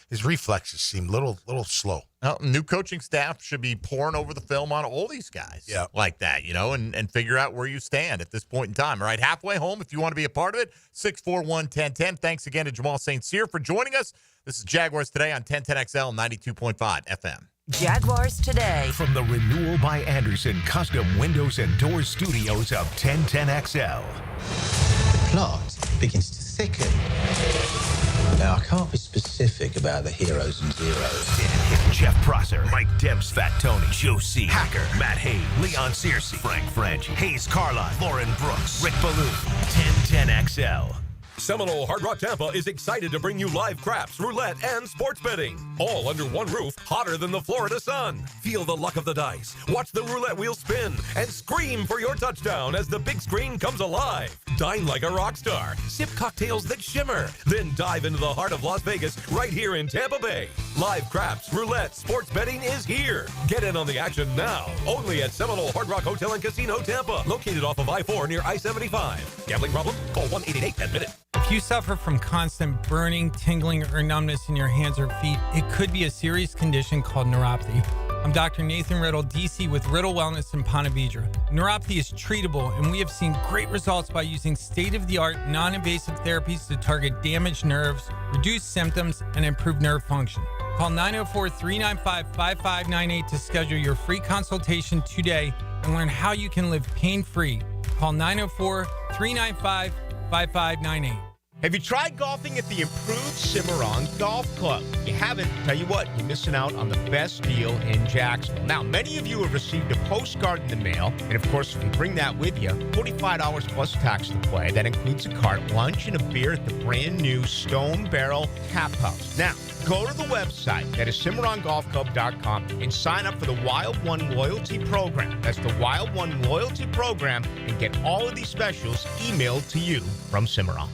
his reflexes seem little slow. Well, new coaching staff should be pouring over the film on all these guys like that, you know, and figure out where you stand at this point in time. All right, halfway home, if you want to be a part of it, 641-1010. Thanks again to Jamal St. for joining us. This is Jaguars Today on 1010XL 92.5 FM. Jaguars Today. From the Renewal by Anderson Custom Windows and Doors Studios of 1010XL. The plot begins to thicken. Now, I can't be specific about the heroes and zeros. Jeff Prosser, Mike Demps, Fat Tony, Joe C, Hacker, Matt Hayes, Leon Searcy, Frank Franchi, Hayes Carline, Lauren Brooks, Rick Ballou, 1010XL. Seminole Hard Rock Tampa is excited to bring you live craps, roulette, and sports betting. All under one roof, hotter than the Florida sun. Feel the luck of the dice. Watch the roulette wheel spin and scream for your touchdown as the big screen comes alive. Dine like a rock star. Sip cocktails that shimmer. Then dive into the heart of Las Vegas right here in Tampa Bay. Live craps, roulette, sports betting is here. Get in on the action now. Only at Seminole Hard Rock Hotel and Casino Tampa. Located off of I-4 near I-75. Gambling problem? Call 1-888-10-MINUTE. If you suffer from constant burning, tingling, or numbness in your hands or feet, it could be a serious condition called neuropathy. I'm Dr. Nathan Riddle, DC with Riddle Wellness in Ponte Vedra. Neuropathy is treatable, and we have seen great results by using state-of-the-art, non-invasive therapies to target damaged nerves, reduce symptoms, and improve nerve function. Call 904-395-5598 to schedule your free consultation today and learn how you can live pain-free. Call 904-395-5598. Have you tried golfing at the improved Cimarron Golf Club? If you haven't, tell you what, you're missing out on the best deal in Jacksonville. Now, many of you have received a postcard in the mail, and of course, if you bring that with you, $45 plus tax to play. That includes a cart, lunch, and a beer at the brand new Stone Barrel Tap House. Now, go to the website, that is CimarronGolfClub.com, and sign up for the Wild One Loyalty Program. That's the Wild One Loyalty Program, and get all of these specials emailed to you from Cimarron.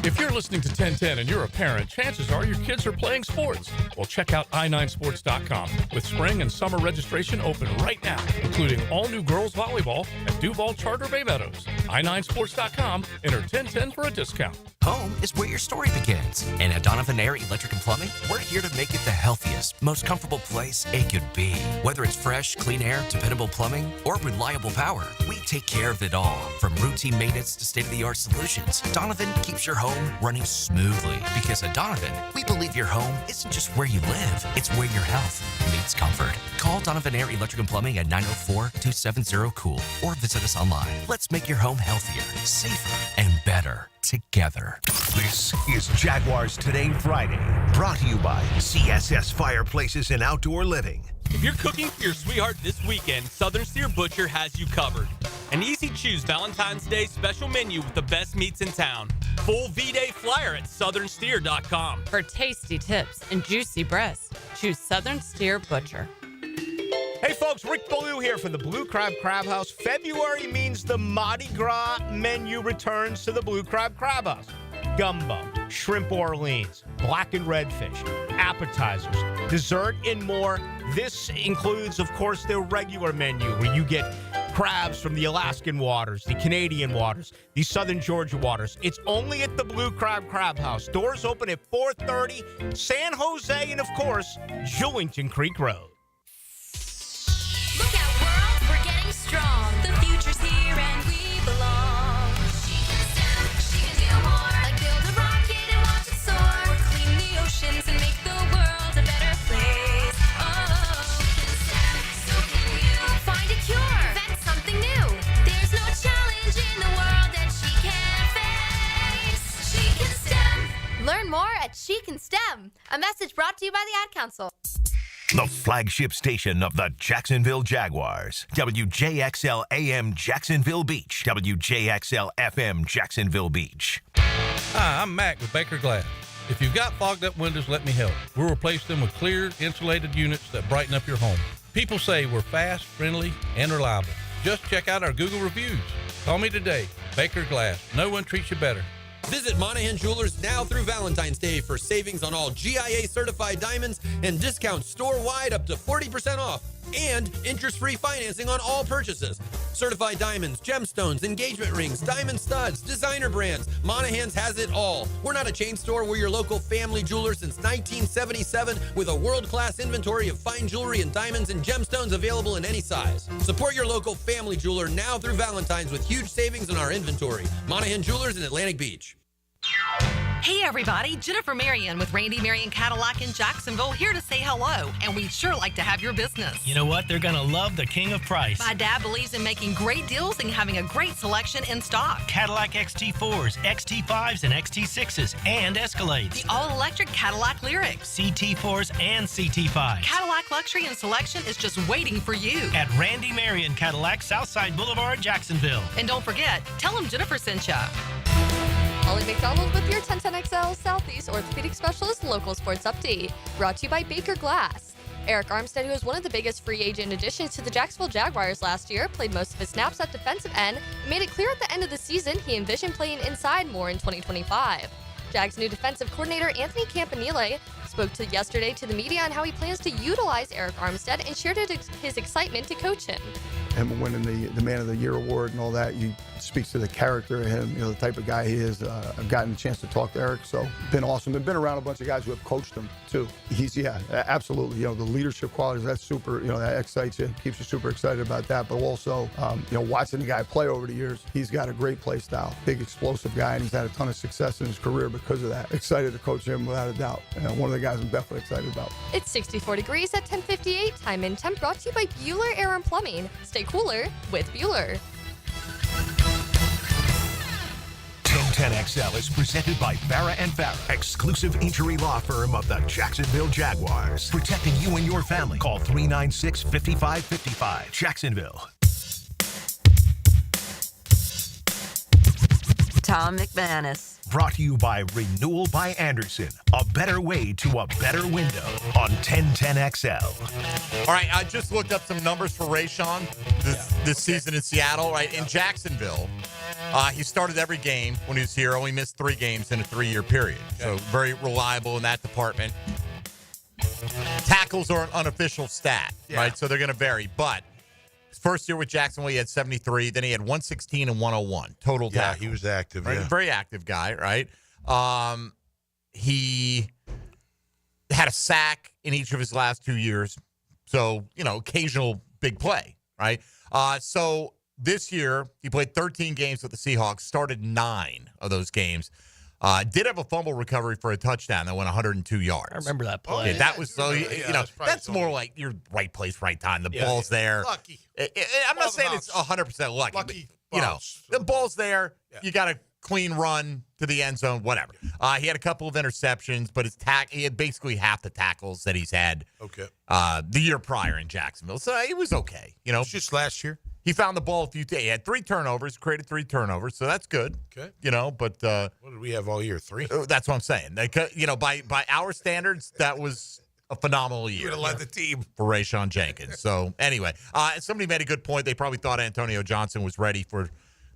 If you're listening to 1010 and you're a parent, chances are your kids are playing sports. Well, check out i9sports.com with spring and summer registration open right now, including all new girls volleyball at Duval Charter Bay Meadows. i9sports.com, enter 1010 for a discount. Home is where your story begins. And at Donovan Air Electric and Plumbing, we're here to make it the healthiest, most comfortable place it could be. Whether it's fresh, clean air, dependable plumbing, or reliable power, we take care of it all. From routine maintenance to state-of-the-art solutions, Donovan keeps your home running smoothly. Because at Donovan, we believe your home isn't just where you live, it's where your health meets comfort. Call Donovan Air Electric and Plumbing at 904-270-COOL or visit us online. Let's make your home healthier, safer, and better together. This is Jaguars Today Friday, brought to you by CSS Fireplaces and Outdoor Living. If you're cooking for your sweetheart this weekend, Southern Steer Butcher has you covered. An easy-choose Valentine's Day special menu with the best meats in town. Full V-Day flyer at southernsteer.com. For tasty tips and juicy breasts, choose Southern Steer Butcher. Hey folks, Rick Ballou here from the Blue Crab Crab House. February means the Mardi Gras menu returns to the Blue Crab Crab House. Gumbo, shrimp Orleans, blackened redfish, appetizers, dessert, and more. This includes, of course, their regular menu where you get crabs from the Alaskan waters, the Canadian waters, the Southern Georgia waters. It's only at the Blue Crab Crab House. Doors open at 4:30, San Jose, and of course, Jewington Creek Road. Look out, world, we're getting strong. The future's here and we belong. She can stand, she can do more. Like build a rocket and watch it soar. Or clean the oceans and make the world a better place. Oh, she can stand, so can you. Find a cure, invent something new. There's no challenge in the world that she can't face. She can STEM. Learn more at She Can STEM. A message brought to you by the Ad Council. The flagship station of the Jacksonville Jaguars. WJXL AM Jacksonville Beach. WJXL FM Jacksonville Beach. Hi, I'm Mac with Baker Glass. If you've got fogged up windows, let me help. We'll replace them with clear, insulated units that brighten up your home. People say we're fast, friendly, and reliable. Just check out our Google reviews. Call me today. Baker Glass. No one treats you better. Visit Monahan Jewelers now through Valentine's Day for savings on all GIA certified diamonds and discounts store-wide up to 40% off. and interest-free financing on all purchases. Certified diamonds, gemstones, engagement rings, diamond studs, designer brands. Monahan's has it all. We're not a chain store. We're your local family jeweler since 1977 with a world-class inventory of fine jewelry and diamonds and gemstones available in any size. Support your local family jeweler now through Valentine's with huge savings in our inventory. Monahan Jewelers in Atlantic Beach. Hey everybody, Jennifer Marion with Randy Marion Cadillac in Jacksonville here to say hello, and we'd sure like to have your business. You know what? They're going to love the king of price. My dad believes in making great deals and having a great selection in stock. Cadillac XT4s, XT5s, and XT6s, and Escalades. The all-electric Cadillac Lyriq. CT4s and CT5s. Cadillac luxury and selection is just waiting for you. At Randy Marion Cadillac, Southside Boulevard, Jacksonville. And don't forget, tell them Jennifer sent ya. Ollie McDonald with your 1010XL Southeast Orthopedic Specialist Local Sports Update. Brought to you by Baker Glass. Eric Armstead, who was one of the biggest free agent additions to the Jacksonville Jaguars last year, played most of his snaps at defensive end and made it clear at the end of the season he envisioned playing inside more in 2025. Jags' new defensive coordinator Anthony Campanile spoke yesterday to the media on how he plans to utilize Eric Armstead and shared his excitement to coach him. Him winning the Man of the Year award and all that, speaks to the character of him, the type of guy he is. I've gotten a chance to talk to Eric, so been awesome. I've been around a bunch of guys who have coached him too. He's, absolutely. The leadership qualities, that's super, that excites you, keeps you super excited about that. But also, watching the guy play over the years, he's got a great play style, big explosive guy, and he's had a ton of success in his career because of that. Excited to coach him without a doubt. One of the guys I'm definitely excited about. It's 64 degrees at 10:58. Time and temp brought to you by Bueller Air and Plumbing. Stay cooler with Bueller. 1010XL is presented by Farah & Farah, exclusive injury law firm of the Jacksonville Jaguars. Protecting you and your family. Call 396-5555. Jacksonville. Tom McManus. Brought to you by Renewal by Anderson. A better way to a better window on 1010XL. All right, I just looked up some numbers for Rayshon this season in Seattle, right? In Jacksonville, he started every game when he was here, only missed 3 games in a 3-year period. So very reliable in that department. Tackles are an unofficial stat, right? So they're going to vary. But his first year with Jacksonville, he had 73. Then he had 116 and 101 total tackles. Yeah, he was active, right? Very active guy, right? He had a sack in each of his last 2 years. So, occasional big play, right? So this year, he played 13 games with the Seahawks, started 9 of those games. Did have a fumble recovery for a touchdown that went 102 yards. I remember that play. That was so, that's more like your right place, right time. The ball's there. Lucky. I'm not saying it's 100% lucky. But, the ball's there. Yeah. You got a clean run to the end zone, whatever. He had a couple of interceptions, but he had basically half the tackles that he's had the year prior in Jacksonville. So it was okay. It's just last year. He found the ball a few days. He had 3 turnovers, created 3 turnovers, so that's good. Okay. But what did we have all year? 3? That's what I'm saying. By our standards, that was a phenomenal year. You're gonna led the team for Rayshon Jenkins. So anyway, somebody made a good point. They probably thought Antonio Johnson was ready for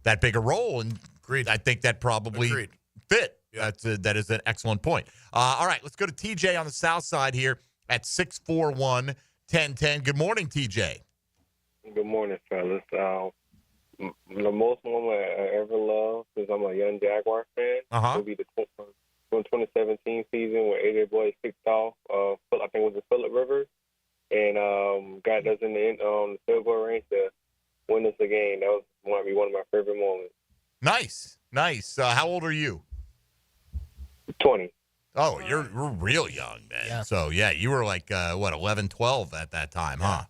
that bigger role, and I think that probably fit. Yeah. That is an excellent point. All right, let's go to TJ on the south side here at 641-1010. Good morning, TJ. Good morning, fellas. The most moment I ever loved, because I'm a young Jaguar fan, will be the 2017 season where AJ Boyd kicked off, I think it was the Phillip Rivers, and got us in the field goal range to win us the game. That might be one of my favorite moments. Nice. How old are you? 20. Oh, you're real young, man. Yeah. So, you were like, 11, 12 at that time, huh?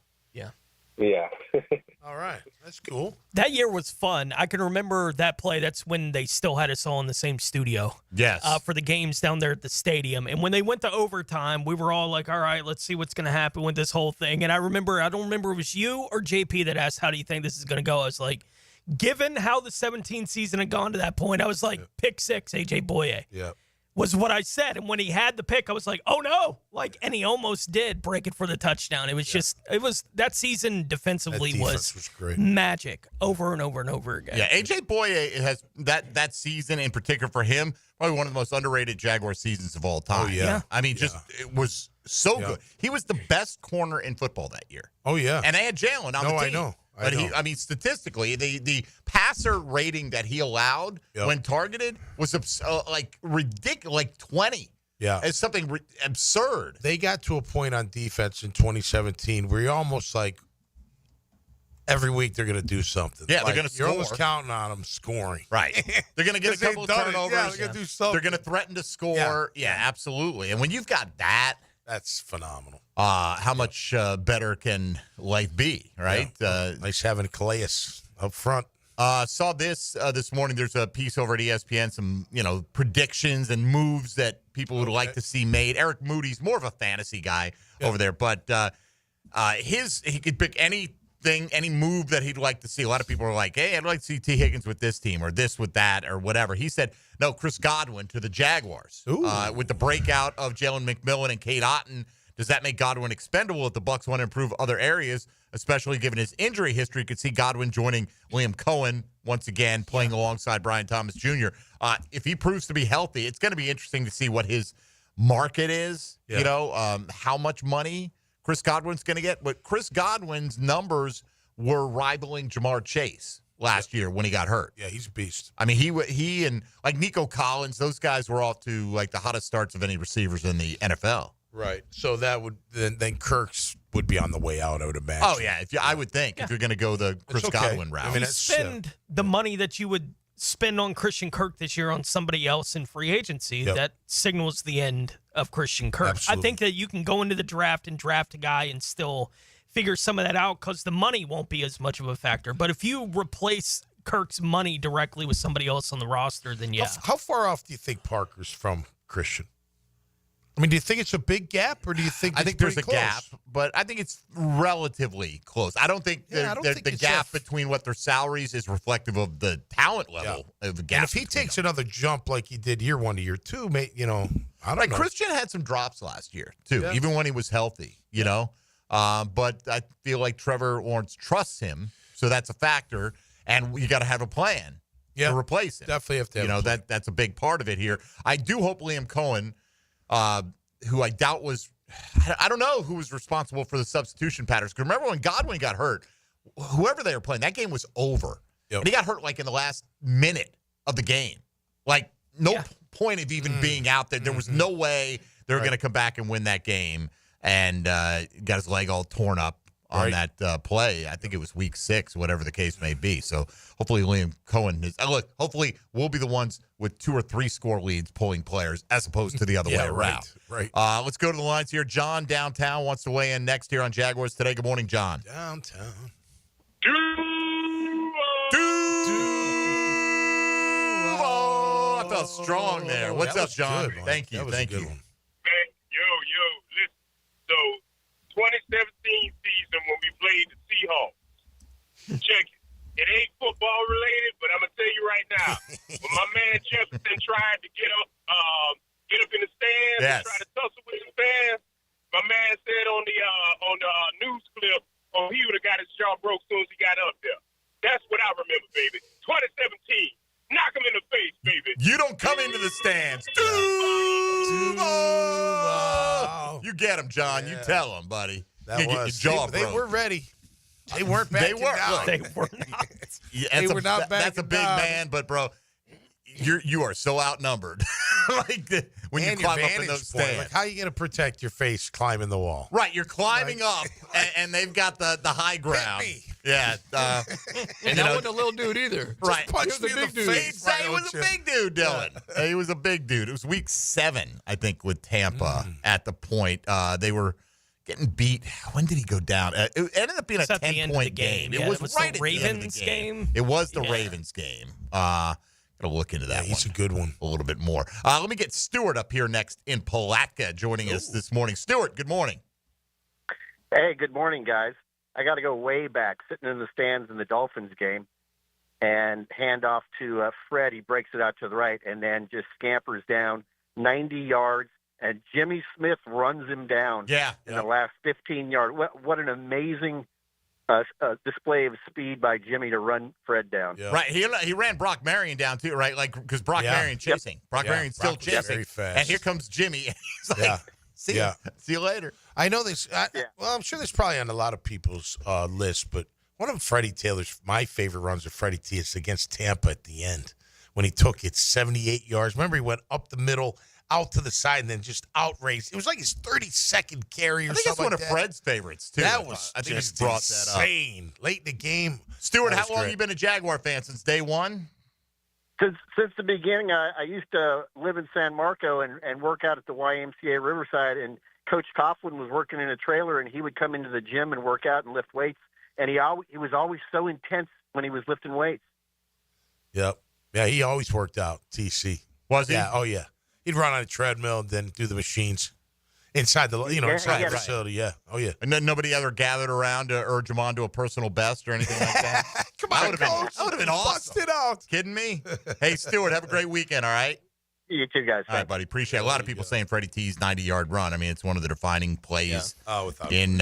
Yeah. All right. That's cool. That year was fun. I can remember that play. That's when they still had us all in the same studio. Yes. For the games down there at the stadium. And when they went to overtime, we were all like, all right, let's see what's going to happen with this whole thing. And I don't remember it was you or JP that asked, how do you think this is going to go? I was like, given how the 17 season had gone to that point, I was like, pick 6, AJ Boye. Yeah. was what I said. And when he had the pick, I was like, oh no. And he almost did break it for the touchdown. It was that season defensively was great. Magic over and over and over again. Yeah, AJ Boye has that season in particular for him, probably one of the most underrated Jaguar seasons of all time. Oh, yeah. I mean, it was so good. He was the best corner in football that year. Oh, yeah. And they had Jalen on the team. I know. But statistically, the passer rating that he allowed when targeted was ridiculous, like 20. Yeah. It's something absurd. They got to a point on defense in 2017 where you're almost like every week they're going to do something. Yeah, they're going to score. You're almost counting on them scoring. Right. They're going to get a couple of turnovers. Yeah, they're going to do something. They're going to threaten to score. Yeah, absolutely. And when you've got that, that's phenomenal. How much better can life be, right? Yeah. Nice having Calais up front. Saw this morning. There's a piece over at ESPN, some predictions and moves that people would like to see made. Eric Moody's more of a fantasy guy over there, but he could pick anything, any move that he'd like to see. A lot of people are like, hey, I'd like to see T. Higgins with this team or this with that or whatever. He said, no, Chris Godwin to the Jaguars. With the breakout of Jalen McMillan and Kate Otten, does that make Godwin expendable if the Bucs want to improve other areas, especially given his injury history? Could see Godwin joining Liam Cohen once again, playing alongside Brian Thomas Jr. If he proves to be healthy, it's going to be interesting to see what his market is, how much money Chris Godwin's going to get. But Chris Godwin's numbers were rivaling Jamar Chase last year when he got hurt. Yeah, he's a beast. I mean, he and like Nico Collins, those guys were off to like the hottest starts of any receivers in the NFL. Right. So that would then Kirk's would be on the way out, I would imagine. Oh yeah, I would think if you're going to go the Chris Godwin route. I mean, spend the money that you would spend on Christian Kirk this year on somebody else in free agency. That signals the end of Christian Kirk. Absolutely. I think that you can go into the draft and draft a guy and still figure some of that out because the money won't be as much of a factor. But if you replace Kirk's money directly with somebody else on the roster, then yeah. How far off do you think Parker's from Christian? I mean, do you think it's a big gap, or do you think I think there's a gap, but I think it's relatively close. I don't think the gap between what their salaries is reflective of the talent level of the gap. And if he takes another jump like he did year one to year two, I don't know. Christian had some drops last year too, even when he was healthy. But I feel like Trevor Lawrence trusts him, so that's a factor, and you got to have a plan to replace him. Definitely have to. Have a plan. That's a big part of it here. I do hope Liam Cohen. Who I doubt was, I don't know who was responsible for the substitution patterns. Because remember when Godwin got hurt, whoever they were playing, that game was over. And he got hurt like in the last minute of the game. Like no point of even being out there. There was no way they were going to come back and win that game. And got his leg all torn up on that play. I think it was week 6, whatever the case may be. So hopefully Liam Cohen is. Hopefully we'll be the ones with 2 or 3 score leads pulling players as opposed to the other way around. Right. Let's go to the lines here. John downtown wants to weigh in next here on Jaguars Today. Good morning, John. Downtown. I felt strong there. What's up, John? Good, Thank you. Thank you. Man, listen. So 2017 season when we played the Seahawks. Check it. It ain't football related, but I'm gonna tell you right now, when my man Jefferson tried to get up in the stands and try to tussle with his fans, my man said on the news clip, he would have got his jaw broke as soon as he got up there. That's what I remember, baby. 2017, knock him in the face, baby. You don't come into the stands. You get him, John. You tell him, buddy. That was. They were ready. They weren't backing down. They were not. They were not backing That's a big down. man, but, bro, you are so outnumbered. When you climb up in those stands. Like, how are you going to protect your face climbing the wall? Right, you're climbing up, and they've got the high ground. Hit me. Yeah. And that wasn't a little dude either. Right. Punch me in the face. He was a big dude, Dylan. He was a big dude. It was week 7, I think, with Tampa at the point. They were getting beat. When did he go down? It ended up being a 10-point game. Yeah, it was right the at Ravens the end of the game. It was the Ravens game. Got to look into that one. He's a good one. A little bit more. Let me get Stuart up here next in Palatka joining us this morning. Stuart, good morning. Hey, good morning, guys. I got to go way back, sitting in the stands in the Dolphins game, and hand off to Fred. He breaks it out to the right and then just scampers down 90 yards, and Jimmy Smith runs him down in the last 15 yards. What an amazing display of speed by Jimmy to run Fred down. Yeah. Right. He ran Brock Marion down, too, right? Like, because Brock Marion chasing. Brock Marion's still chasing. Very fast. And here comes Jimmy. He's like, see you later. I know this. Well, I'm sure this probably on a lot of people's list, but one of Freddie Taylor's, my favorite runs of Freddie T is against Tampa at the end when he took it 78 yards. Remember, he went up the middle, out to the side, and then just outraced. It was like his 32nd carry or something. I think that's one of Fred's favorites, too. That was I think just he brought that up. insane. Late in the game. Stuart, how long have you been a Jaguar fan? Since day one? Since the beginning, I used to live in San Marco and work out at the YMCA Riverside, and Coach Coughlin was working in a trailer, and he would come into the gym and work out and lift weights, and he was always so intense when he was lifting weights. Yep. Yeah, he always worked out, TC. Was he? Yeah, oh, yeah. He'd run on a treadmill and then do the machines inside the inside the facility. Yeah, oh yeah. And then nobody ever gathered around to urge him on to a personal best or anything like that. Come on, that would have been awesome. Bust it out. Kidding me? Hey, Stuart, have a great weekend. All right. You too, guys. All right, buddy. Appreciate it. A lot of people saying Freddie T's 90-yard run. I mean, it's one of the defining plays in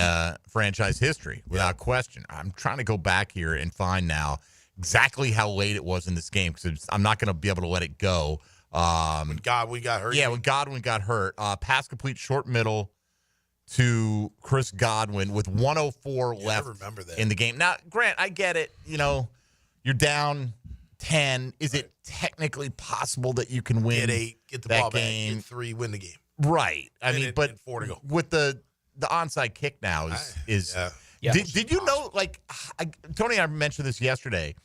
franchise history, without question. I'm trying to go back here and find now exactly how late it was in this game because I'm not going to be able to let it go. When Godwin got hurt. Yeah, when Godwin got hurt. Pass complete short middle to Chris Godwin with 104 left in the game. Now, Grant, I get it. You know, you're down 10. Is it technically possible that you can win get 8, get the that ball game? Back, get 3, win the game. Right. I mean, but 4 to go. With the onside kick now is did you know, like, Tony and I mentioned this yesterday,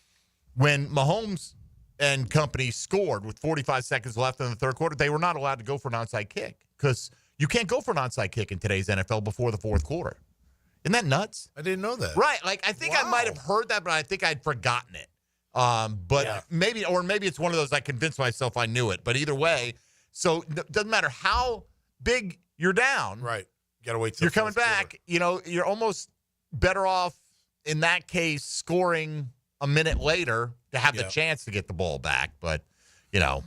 when Mahomes and company scored with 45 seconds left in the third quarter, they were not allowed to go for an onside kick because you can't go for an onside kick in today's NFL before the fourth quarter. Isn't that nuts? I didn't know that. Right. Like, I think I might have heard that, but I think I'd forgotten it. Maybe it's one of those I convinced myself I knew it. But either way, so it doesn't matter how big you're down. Right. You got to wait till you're coming back. Quarter. You know, you're almost better off in that case scoring a minute later to have the chance to get the ball back. But, you know,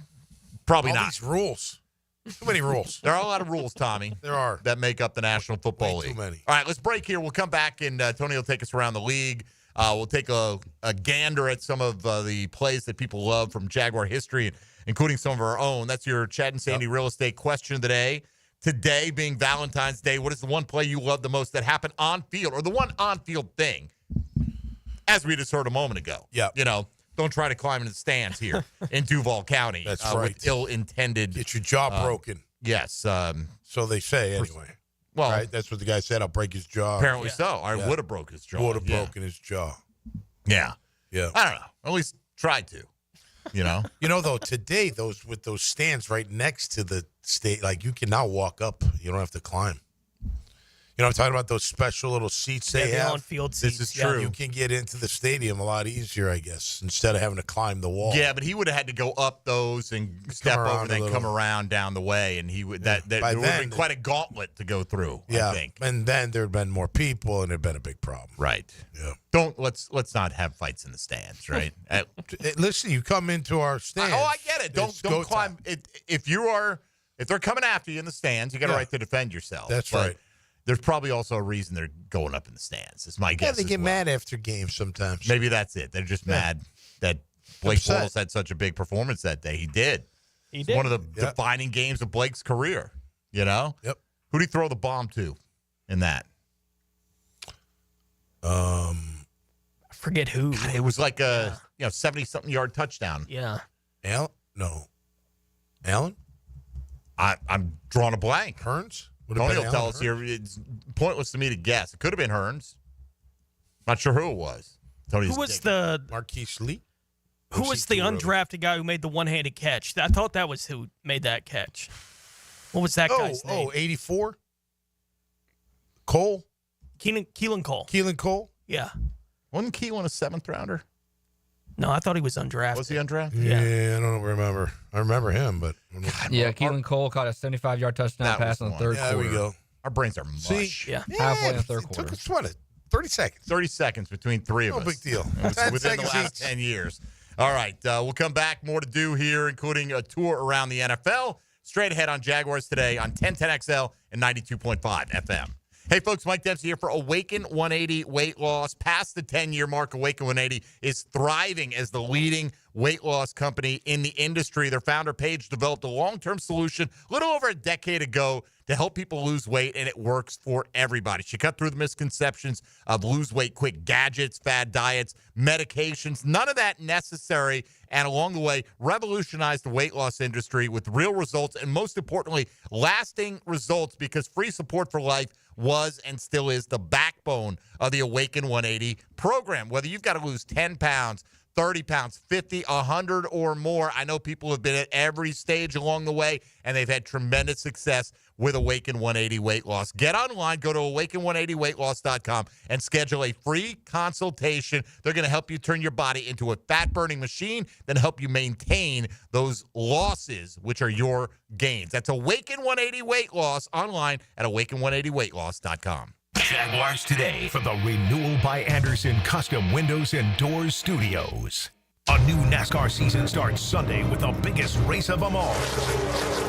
probably not. These rules. Too many rules. There are a lot of rules, Tommy. There are. That make up the National Football League. Too many. All right, let's break here. We'll come back, and Tony will take us around the league. We'll take a gander at some of the plays that people love from Jaguar history, including some of our own. That's your Chad and Sandy real estate question of the day. Today being Valentine's Day, what is the one play you love the most that happened on field, or the one on-field thing, as we just heard a moment ago? Yeah. You know, don't try to climb in the stands here in Duval County. That's right. With ill-intended. Get your jaw broken. Yes. So they say, anyway. Well, right? That's what the guy said. I'll break his jaw. Apparently so. I would have broke his jaw. Would have broken his jaw. Yeah. Yeah. I don't know. At least tried to. You know? Though, today, with those stands right next to the state, like, you can now walk up. You don't have to climb. You know what I'm talking about? Those special little seats they have? On-field seats. This is true. You can get into the stadium a lot easier, I guess, instead of having to climb the wall. Yeah, but he would have had to go up those and step over and then come around down the way, and he would that would have been quite a gauntlet to go through, I think. And then there had been more people, and it had been a big problem. Right. Yeah. Let's not have fights in the stands, right? Listen, you come into our stands. Oh, I get it. Don't climb. If they're coming after you in the stands, you got a right to defend yourself. That's right. There's probably also a reason they're going up in the stands. Is my guess. Yeah, they get mad after games sometimes. Maybe that's it. They're just mad that Blake Bortles had such a big performance that day. He did. It's one of the defining games of Blake's career. You know. Yep. Who did he throw the bomb to in that? I forget who. God, it was like a 70-something yard touchdown. Yeah. Allen? No. Allen? I'm drawing a blank. Hearns? Tony will tell us here. It's pointless to me to guess. It could have been Hearns. Not sure who it was. Who was the Marquise Lee? Who was the undrafted guy who made the one-handed catch? I thought that was who made that catch. What was that guy's name? 84? Cole? Keelan Cole. Keelan Cole? Yeah. Wasn't Keelan a 7th rounder? No, I thought he was undrafted. Was he undrafted? Yeah, I don't remember. I remember him, but Keelan Cole caught a 75-yard touchdown pass in the third quarter. There we go. Our brains are mush. Yeah. Halfway in the third quarter. It took us, 30 seconds? 30 seconds between three of us. No big deal. Within the last 10 years. All right, we'll come back. More to do here, including a tour around the NFL. straight ahead on Jaguars Today on 1010XL and 92.5 FM. Hey, folks, Mike Dempsey here for Awaken 180 Weight Loss. Past the 10-year mark, Awaken 180 is thriving as the leading weight loss company in the industry. Their founder, Paige, developed a long-term solution a little over a decade ago to help people lose weight, and it works for everybody. She cut through the misconceptions of lose weight quick gadgets, fad diets, medications, none of that necessary, and along the way, revolutionized the weight loss industry with real results and, most importantly, lasting results, because free support for life was and still is the backbone of the Awaken 180 program. Whether you've got to lose 10 pounds, 30 pounds, 50, 100 or more. I know people have been at every stage along the way, and they've had tremendous success with Awaken 180 Weight Loss. Get online, go to awaken180weightloss.com and schedule a free consultation. They're going to help you turn your body into a fat-burning machine, then help you maintain those losses, which are your gains. That's Awaken 180 Weight Loss online at awaken180weightloss.com. Jaguars Today from the Renewal by Anderson Custom Windows and Doors Studios. A new NASCAR season starts Sunday with the biggest race of them all.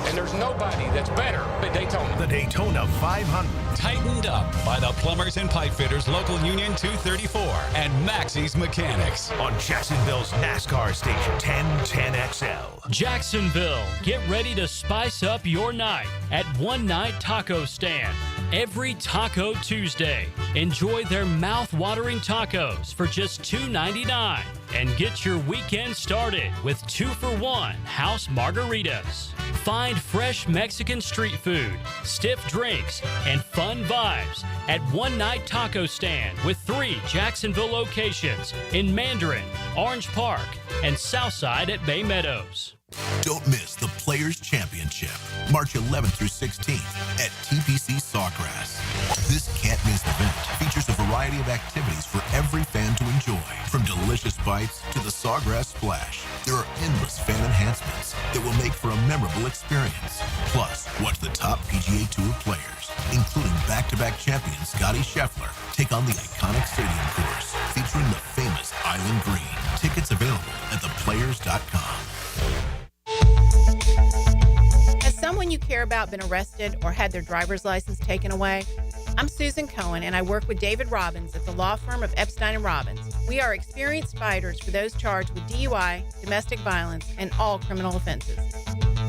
And there's nobody that's better than Daytona. The Daytona 500. Tightened up by the Plumbers and Pipe Fitters Local Union 234 and Maxie's Mechanics. On Jacksonville's NASCAR station 1010XL. Jacksonville, get ready to spice up your night at One Night Taco Stand. Every Taco Tuesday, enjoy their mouth-watering tacos for just $2.99 and get your weekend started with 2-for-1 house margaritas. Find fresh Mexican street food, stiff drinks, and fun vibes at One Night Taco Stand with 3 Jacksonville locations in Mandarin, Orange Park, and Southside at Bay Meadows. Don't miss the Players' Championship, March 11th through 16th at TPC Sawgrass. This can't-miss event features a variety of activities for every fan to enjoy, from delicious bites to the Sawgrass Splash. There are endless fan enhancements that will make for a memorable experience. Plus, watch the top PGA Tour players, including back-to-back champion Scotty Scheffler, take on the iconic stadium course featuring the famous Island Green. Tickets available at theplayers.com. Has someone you care about been arrested or had their driver's license taken away? I'm Susan Cohen, and I work with David Robbins at the law firm of Epstein & Robbins. We are experienced fighters for those charged with DUI, domestic violence, and all criminal offenses.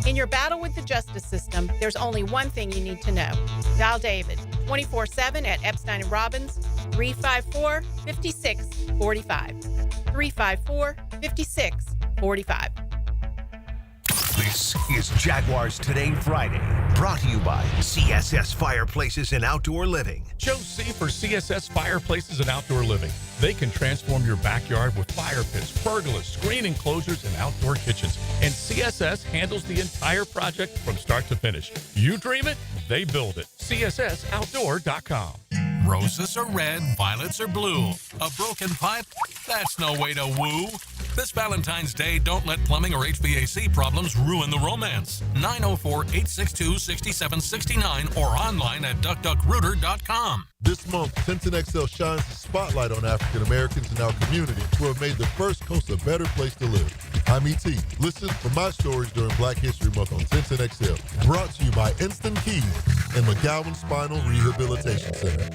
In your battle with the justice system, there's only one thing you need to know. Dial David 24/7 at Epstein & Robbins, 354-5645. 354-5645. This is Jaguars Today Friday, brought to you by CSS Fireplaces and Outdoor Living. Choose C for CSS Fireplaces and Outdoor Living. They can transform your backyard with fire pits, pergolas, screen enclosures, and outdoor kitchens. And CSS handles the entire project from start to finish. You dream it, they build it. CSSOutdoor.com. Roses are red, violets are blue. A broken pipe? That's no way to woo. This Valentine's Day, don't let plumbing or HVAC problems ruin the romance. 904-862-6769 or online at duckduckrooter.com. This month, 1010XL shines the spotlight on African Americans in our community who have made the first coast a better place to live. I'm E.T. Listen for my stories during Black History Month on 1010XL. Brought to you by Instant Keys and McGowan Spinal Rehabilitation Center.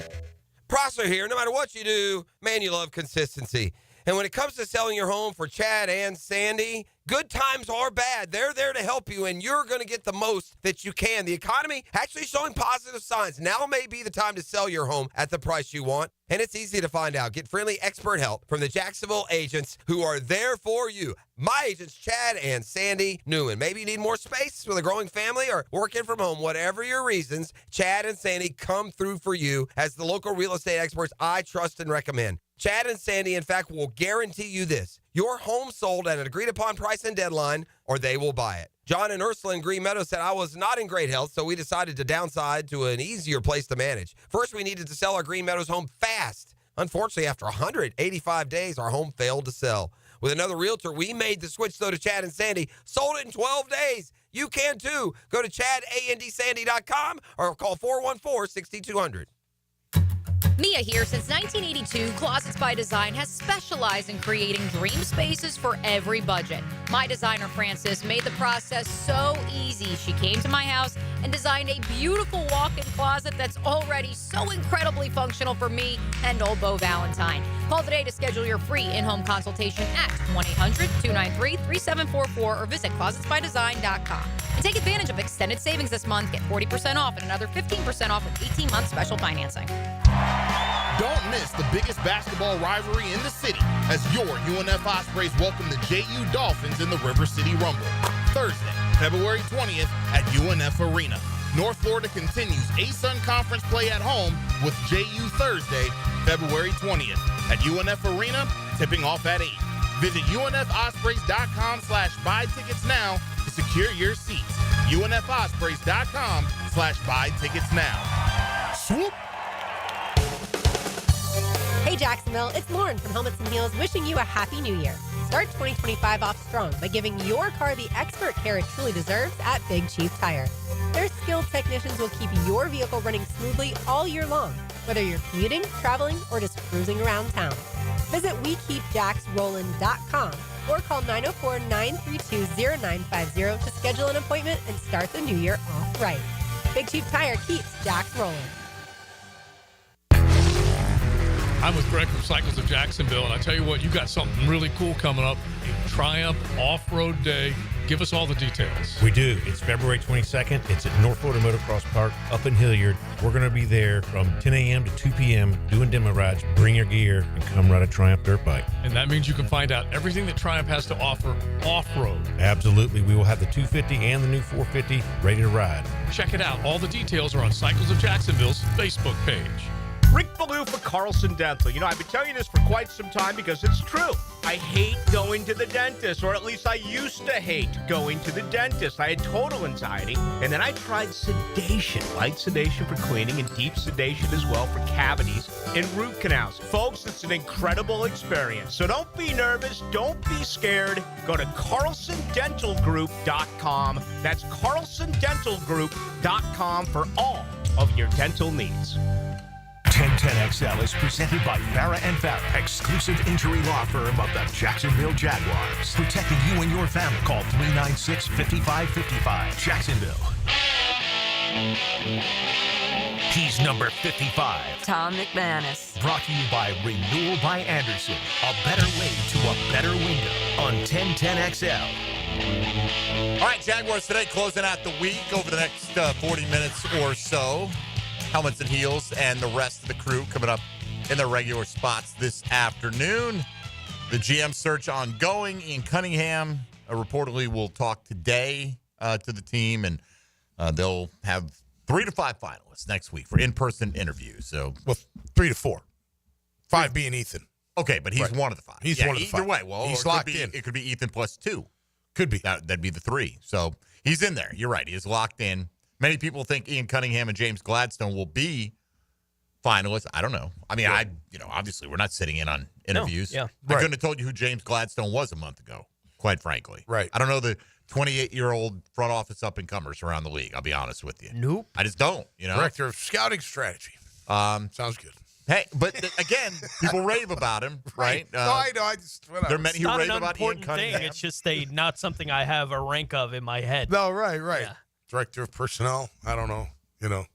Prosser here. No matter what you do, man, you love consistency. And when it comes to selling your home for Chad and Sandy, good times are bad. They're there to help you, and you're going to get the most that you can. The economy actually showing positive signs. Now may be the time to sell your home at the price you want, and it's easy to find out. Get friendly expert help from the Jacksonville agents who are there for you. My agents, Chad and Sandy Newman. Maybe you need more space with a growing family or working from home. Whatever your reasons, Chad and Sandy come through for you as the local real estate experts I trust and recommend. Chad and Sandy, in fact, will guarantee you this. Your home sold at an agreed-upon price and deadline, or they will buy it. John and Ursula in Green Meadow said, I was not in great health, so we decided to downside to an easier place to manage. First, we needed to sell our Green Meadows home fast. Unfortunately, after 185 days, our home failed to sell. With another realtor, we made the switch, though, to Chad and Sandy. Sold it in 12 days. You can, too. Go to ChadAndSandy.com or call 414-6200. Mia here. Since 1982, Closets by Design has specialized in creating dream spaces for every budget. My designer, Frances, made the process so easy. She came to my house and designed a beautiful walk-in closet that's already so incredibly functional for me and old Beau Valentine. Call today to schedule your free in-home consultation at 1-800-293-3744 or visit closetsbydesign.com. And take advantage of extended savings this month. Get 40% off and another 15% off with 18-month special financing. Don't miss the biggest basketball rivalry in the city as your UNF Ospreys welcome the JU Dolphins in the River City Rumble. Thursday, February 20th at UNF Arena. North Florida continues ASUN Conference play at home with JU Thursday, February 20th at UNF Arena, tipping off at 8. Visit UNFOspreys.com/buy tickets now to secure your seats. UNFOspreys.com/buy tickets now. Swoop! Hey Jacksonville, it's Lauren from Helmets and Heels wishing you a happy new year. Start 2025 off strong by giving your car the expert care it truly deserves at Big Chief Tire. Their skilled technicians will keep your vehicle running smoothly all year long, whether you're commuting, traveling, or just cruising around town. Visit WeKeepJacksRollin.com or call 904-932-0950 to schedule an appointment and start the new year off right. Big Chief Tire keeps Jacks rolling. I'm with Greg from Cycles of Jacksonville, and I tell you what, you got something really cool coming up, a Triumph Off-Road Day. Give us all the details. We do. It's February 22nd. It's at North Florida Motocross Park up in Hilliard. We're going to be there from 10 a.m. to 2 p.m. doing demo rides. Bring your gear and come ride a Triumph dirt bike. And that means you can find out everything that Triumph has to offer off-road. Absolutely. We will have the 250 and the new 450 ready to ride. Check it out. All the details are on Cycles of Jacksonville's Facebook page. Rick Ballou for Carlson Dental. You know, I've been telling you this for quite some time because it's true. I hate going to the dentist, or at least I used to hate going to the dentist. I had total anxiety, and then I tried sedation, light sedation for cleaning and deep sedation as well for cavities and root canals. Folks, it's an incredible experience. So don't be nervous. Don't be scared. Go to carlsondentalgroup.com. That's carlsondentalgroup.com for all of your dental needs. 1010XL is presented by Farah & Farah, exclusive injury law firm of the Jacksonville Jaguars. Protecting you and your family. Call 396-5555. Jacksonville. He's number 55. Tom McManus. Brought to you by Renewal by Anderson. A better way to a better window on 1010XL. All right, Jaguars today closing out the week over the next 40 minutes or so. Helmets and Heels and the rest of the crew coming up in their regular spots this afternoon. The GM search ongoing. Ian Cunningham reportedly will talk today to the team, and they'll have 3 to 5 finalists next week for in-person interviews. So, well, 3 to 4, 5 being Ethan. Okay, but he's one of the 5. He's one of the 5. Either way, well, he's locked in. It could be Ethan plus 2. Could be. That'd be the 3. So he's in there. You're right. He is locked in. Many people think Ian Cunningham and James Gladstone will be finalists. I don't know. I mean, obviously we're not sitting in on interviews. No, yeah. I couldn't have told you who James Gladstone was a month ago, quite frankly. Right. I don't know the 28-year-old front office up-and-comers around the league, I'll be honest with you. Nope. I just don't, Director of scouting strategy. Sounds good. Hey, but again, people rave about him, right? No, I know. There are many who rave about Ian thing. Cunningham. It's just not something I have a rank of in my head. No, right. Yeah. Director of personnel. I don't know.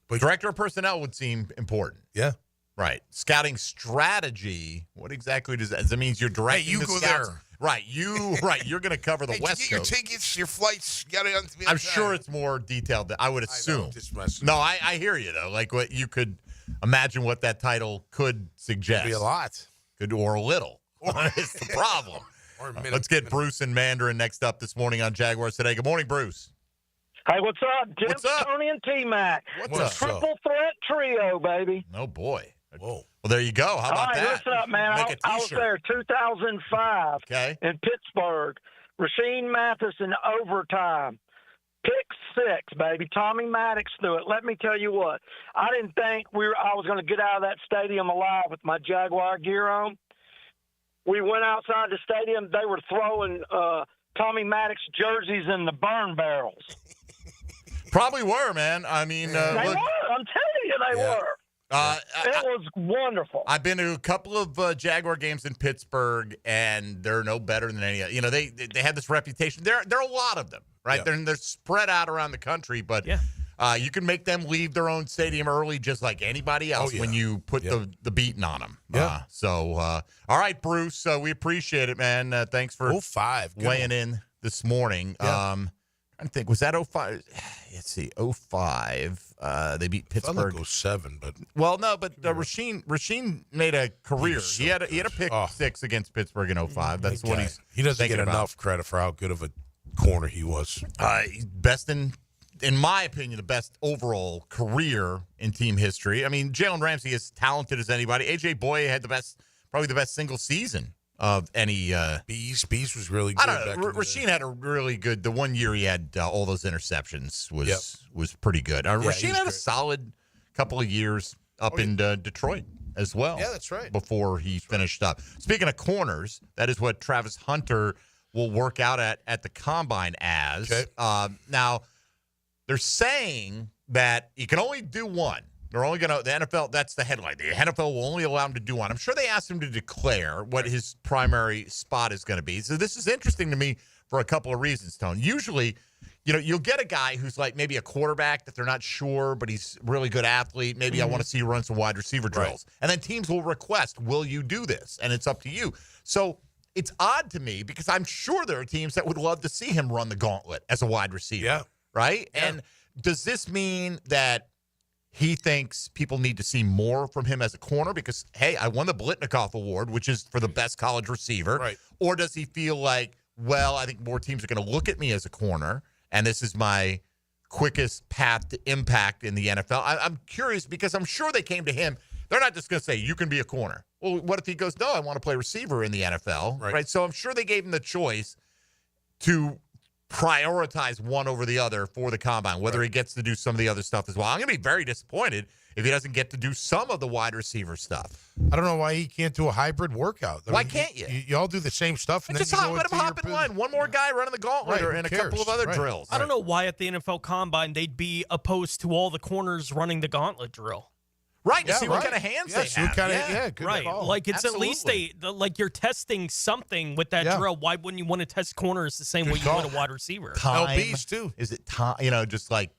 But Director of personnel would seem important. Yeah. Right. Scouting strategy. What exactly does that? That means you're directing you the go scouts. there. Right. You're going to cover the West Get your Coast. tickets, your flights. I'm sure it's more detailed than I would assume. No, I hear you though. Like what you could imagine what that title could suggest. Be a lot. Or a little. It's the problem. Let's get Bruce and Mandarin next up this morning on Jaguars Today. Good morning, Bruce. Hey, what's up? Demps, What's up? Tony, and T-Mac. What's up? Triple threat trio, baby. Oh, boy. Whoa. Well, there you go. How about All right, that? listen up, man. Make a I was T-shirt. there 2005 in Pittsburgh. Rasheed Mathis in overtime. Pick 6, baby. Tommy Maddox threw it. Let me tell you what. I didn't think I was going to get out of that stadium alive with my Jaguar gear on. We went outside the stadium. They were throwing Tommy Maddox jerseys in the burn barrels. Probably were, man. I mean, they were. I'm telling you, they were. It was wonderful. I've been to a couple of Jaguar games in Pittsburgh, and they're no better than any other. You know, they have this reputation. There are a lot of them, right? Yeah. They're spread out around the country, but you can make them leave their own stadium early just like anybody else when you put the beating on them. Yeah. All right, Bruce, we appreciate it, man. Thanks for 05 weighing in this morning. Yeah. I think, was that 05? Let's see, 05. They beat Pittsburgh. Like 07, but Rasheen made a career. He had a pick six against Pittsburgh in 05. That's what he doesn't get enough credit for how good of a corner he was. Best in my opinion, the best overall career in team history. I mean, Jalen Ramsey is talented as anybody. AJ Boye had probably the best single season of any. Bees was really good. I don't know. Rasheen had a really good. The 1 year he had all those interceptions was pretty good. Rasheen had a solid couple of years up in Detroit as well. Yeah, that's right. Before he finished up. Speaking of corners, that is what Travis Hunter will work out at the combine as. Okay. Now, they're saying that you can only do one. They're only going to, the NFL, that's the headline. The NFL will only allow him to do one. I'm sure they asked him to declare what his primary spot is going to be. So this is interesting to me for a couple of reasons, Tone. Usually, you'll get a guy who's like maybe a quarterback that they're not sure, but he's a really good athlete. Maybe I want to see you run some wide receiver drills. Right. And then teams will request, will you do this? And it's up to you. So it's odd to me because I'm sure there are teams that would love to see him run the gauntlet as a wide receiver. Yeah. Right? Yeah. And does this mean that he thinks people need to see more from him as a corner because, hey, I won the Blitnikoff Award, which is for the best college receiver? Right. Or does he feel like, well, I think more teams are going to look at me as a corner, and this is my quickest path to impact in the NFL? I'm curious because I'm sure they came to him. They're not just going to say, you can be a corner. Well, what if he goes, no, I want to play receiver in the NFL? Right? So I'm sure they gave him the choice to prioritize one over the other for the combine, whether he gets to do some of the other stuff as well. I'm going to be very disappointed if he doesn't get to do some of the wide receiver stuff. I don't know why he can't do a hybrid workout. Why can't you? You all do the same stuff. And just then let him hop in line. One more guy running the gauntlet and a couple of other drills. I don't know why at the NFL Combine they'd be opposed to all the corners running the gauntlet drill. Right, to see what kind of hands they have. Good right. call. Like it's Absolutely. at least like you're testing something with that drill. Why wouldn't you want to test corners the same way you would a wide receiver? Time. LBs too. Is it time? Just like,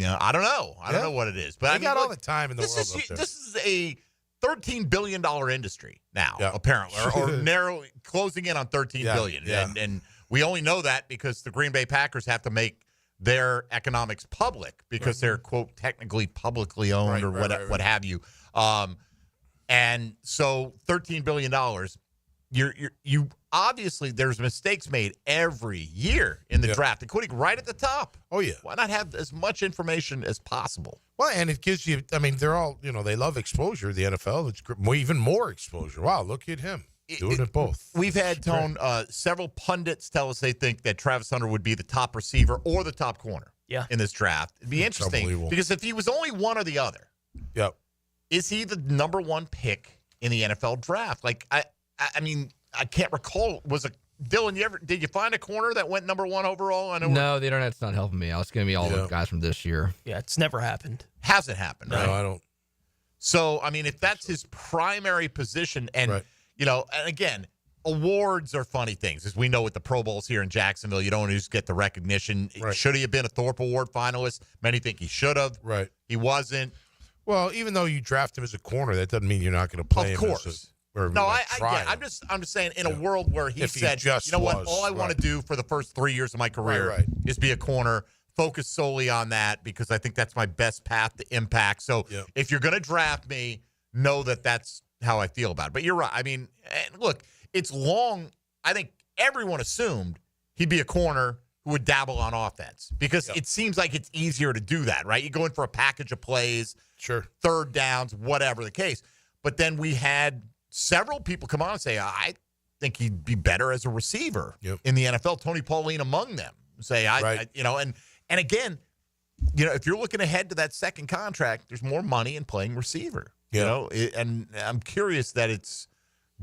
I don't know. I don't know what it is. But they I mean, got all the time in the world up there. This is a $13 billion industry now, apparently, or closing in on $13 billion. Yeah. And we only know that because the Green Bay Packers have to make their economics public because they're, quote, technically publicly owned or what have you. And so $13 billion, you obviously there's mistakes made every year in the draft, including right at the top. Oh, yeah. Why not have as much information as possible? Well, and it gives you, they're all, they love exposure, the NFL. It's even more exposure. Wow, look at him doing it both. We've had, Tone, several pundits tell us they think that Travis Hunter would be the top receiver or the top corner in this draft. It'd be interesting because if he was only one or the other, is he the number one pick in the NFL draft? Like, I mean, I can't recall. Dylan, did you find a corner that went number one overall? No, the internet's not helping me. It's going to be all the guys from this year. Yeah, it's never happened. Hasn't happened, right? No, I don't. So, I mean, if that's his primary position, and, and again, awards are funny things. As we know with the Pro Bowls here in Jacksonville, you don't just get the recognition. Right. Should he have been a Thorpe Award finalist? Many think he should have. Right. He wasn't. Well, even though you draft him as a corner, that doesn't mean you're not going to play him. Of course. I get. I'm just saying in a world where he said, you know what, all I want to do for the first 3 years of my career is be a corner, focus solely on that because I think that's my best path to impact. So if you're going to draft me, know that that's how I feel about it. But you're right. I mean, look, it's long. I think everyone assumed he'd be a corner who would dabble on offense because it seems like it's easier to do that, right? You go in for a package of plays, third downs, whatever the case. But then we had several people come on and say, I think he'd be better as a receiver in the NFL. Tony Pauline among them say, and again, if you're looking ahead to that second contract, there's more money in playing receiver, and I'm curious that it's